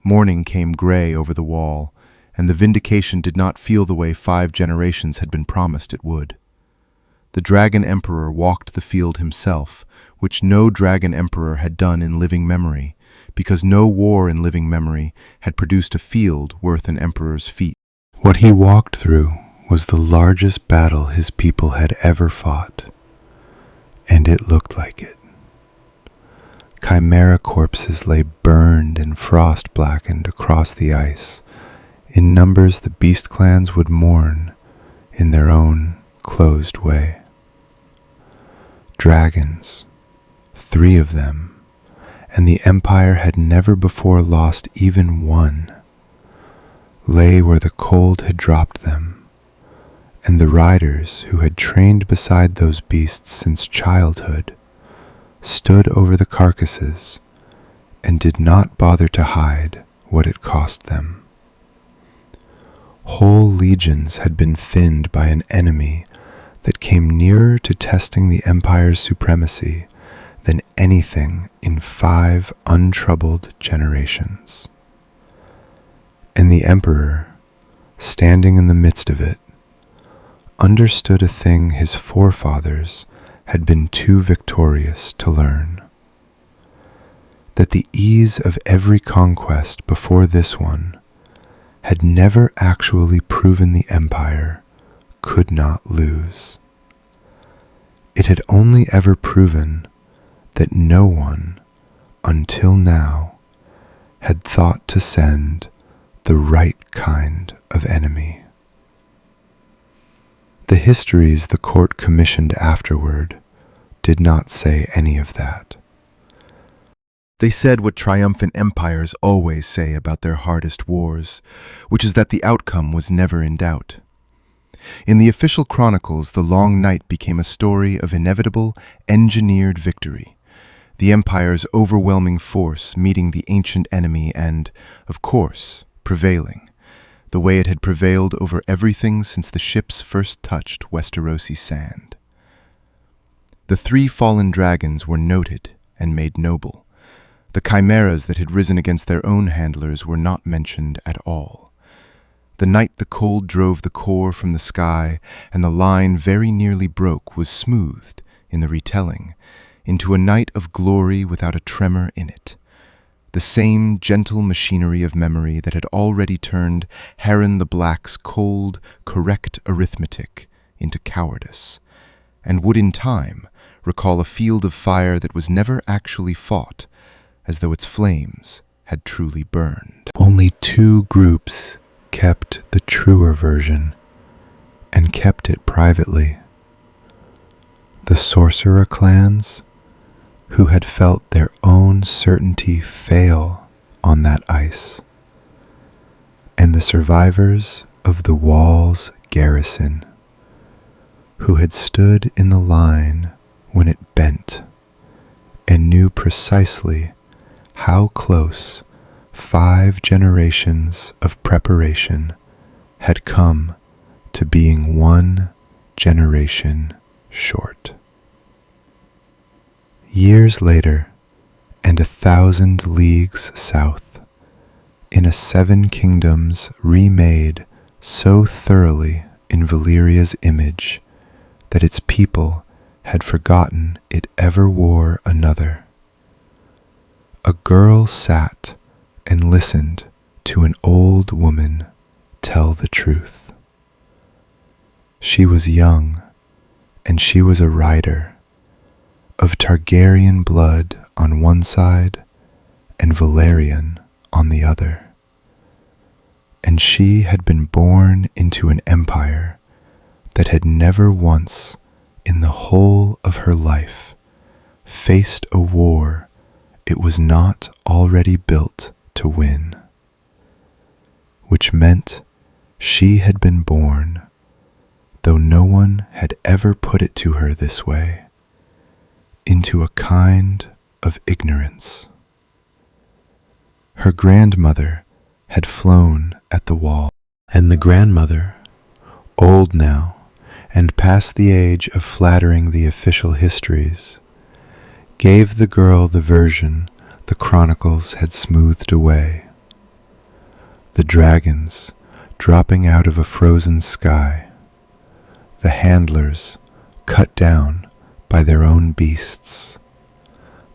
Morning came gray over the wall, and the vindication did not feel the way 5 generations had been promised it would. The Dragon Emperor walked the field himself, which no Dragon Emperor had done in living memory, because no war in living memory had produced a field worth an emperor's feet. What he walked through was the largest battle his people had ever fought, and it looked like it. Chimera corpses lay burned and frost-blackened across the ice. In numbers the beast clans would mourn in their own closed way. Dragons, 3 of them, and the Empire had never before lost even one, lay where the cold had dropped them, and the riders who had trained beside those beasts since childhood stood over the carcasses and did not bother to hide what it cost them. Whole legions had been thinned by an enemy that came nearer to testing the Empire's supremacy than anything in 5 untroubled generations. And the Emperor, standing in the midst of it, understood a thing his forefathers had been too victorious to learn: that the ease of every conquest before this one had never actually proven the Empire could not lose. It had only ever proven that no one, until now, had thought to send the right kind of enemy. The histories the court commissioned afterward did not say any of that. They said what triumphant empires always say about their hardest wars, which is that the outcome was never in doubt. In the official chronicles, the long night became a story of inevitable, engineered victory, the Empire's overwhelming force meeting the ancient enemy and, of course, prevailing, the way it had prevailed over everything since the ships first touched Westerosi sand. The 3 fallen dragons were noted and made noble. The chimeras that had risen against their own handlers were not mentioned at all. The night the cold drove the core from the sky and the line very nearly broke was smoothed, in the retelling, into a night of glory without a tremor in it. The same gentle machinery of memory that had already turned Harren the Black's cold, correct arithmetic into cowardice, and would in time recall a field of fire that was never actually fought, as though its flames had truly burned. Only 2 groups kept the truer version, and kept it privately. The sorcerer clans, who had felt their own certainty fail on that ice, and the survivors of the wall's garrison, who had stood in the line when it bent, and knew precisely how close 5 generations of preparation had come to being 1 generation short. Years later, and 1,000 leagues south, in a 7 kingdoms remade so thoroughly in Valyria's image that its people had forgotten it ever wore another. A girl sat and listened to an old woman tell the truth. She was young, and she was a rider of Targaryen blood on one side and Valyrian on the other. And she had been born into an empire that had never once in the whole of her life faced a war it was not already built to win, which meant she had been born, though no one had ever put it to her this way, into a kind of ignorance. Her grandmother had flown at the wall, and the grandmother, old now and past the age of flattering the official histories, gave the girl the version the chronicles had smoothed away. The dragons dropping out of a frozen sky, the handlers cut down by their own beasts,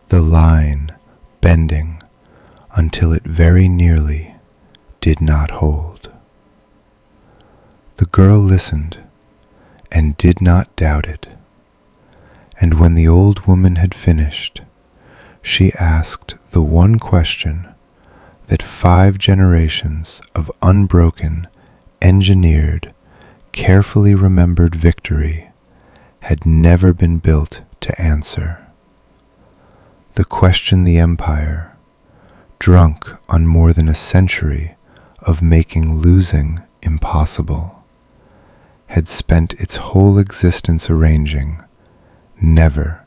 the line bending until it very nearly did not hold. The girl listened and did not doubt it, and when the old woman had finished, she asked the one question that 5 generations of unbroken, engineered, carefully remembered victory had never been built to answer. The question the Empire, drunk on more than a century of making losing impossible, had spent its whole existence arranging never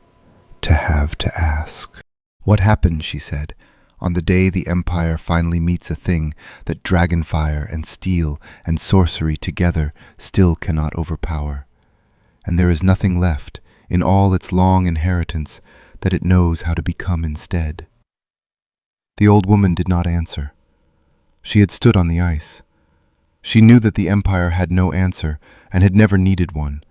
to have to ask. What happened, she said, on the day the Empire finally meets a thing that dragonfire and steel and sorcery together still cannot overpower, and there is nothing left in all its long inheritance that it knows how to become instead? The old woman did not answer. She had stood on the ice. She knew that the Empire had no answer and had never needed one,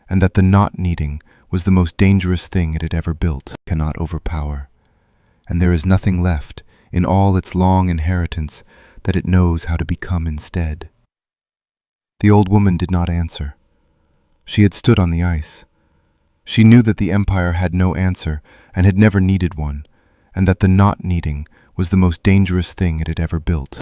and that the not needing was the most dangerous thing it had ever built, cannot overpower. And there is nothing left in all its long inheritance that it knows how to become instead. The old woman did not answer. She had stood on the ice. She knew that the Empire had no answer and had never needed one, and that the not needing was the most dangerous thing it had ever built.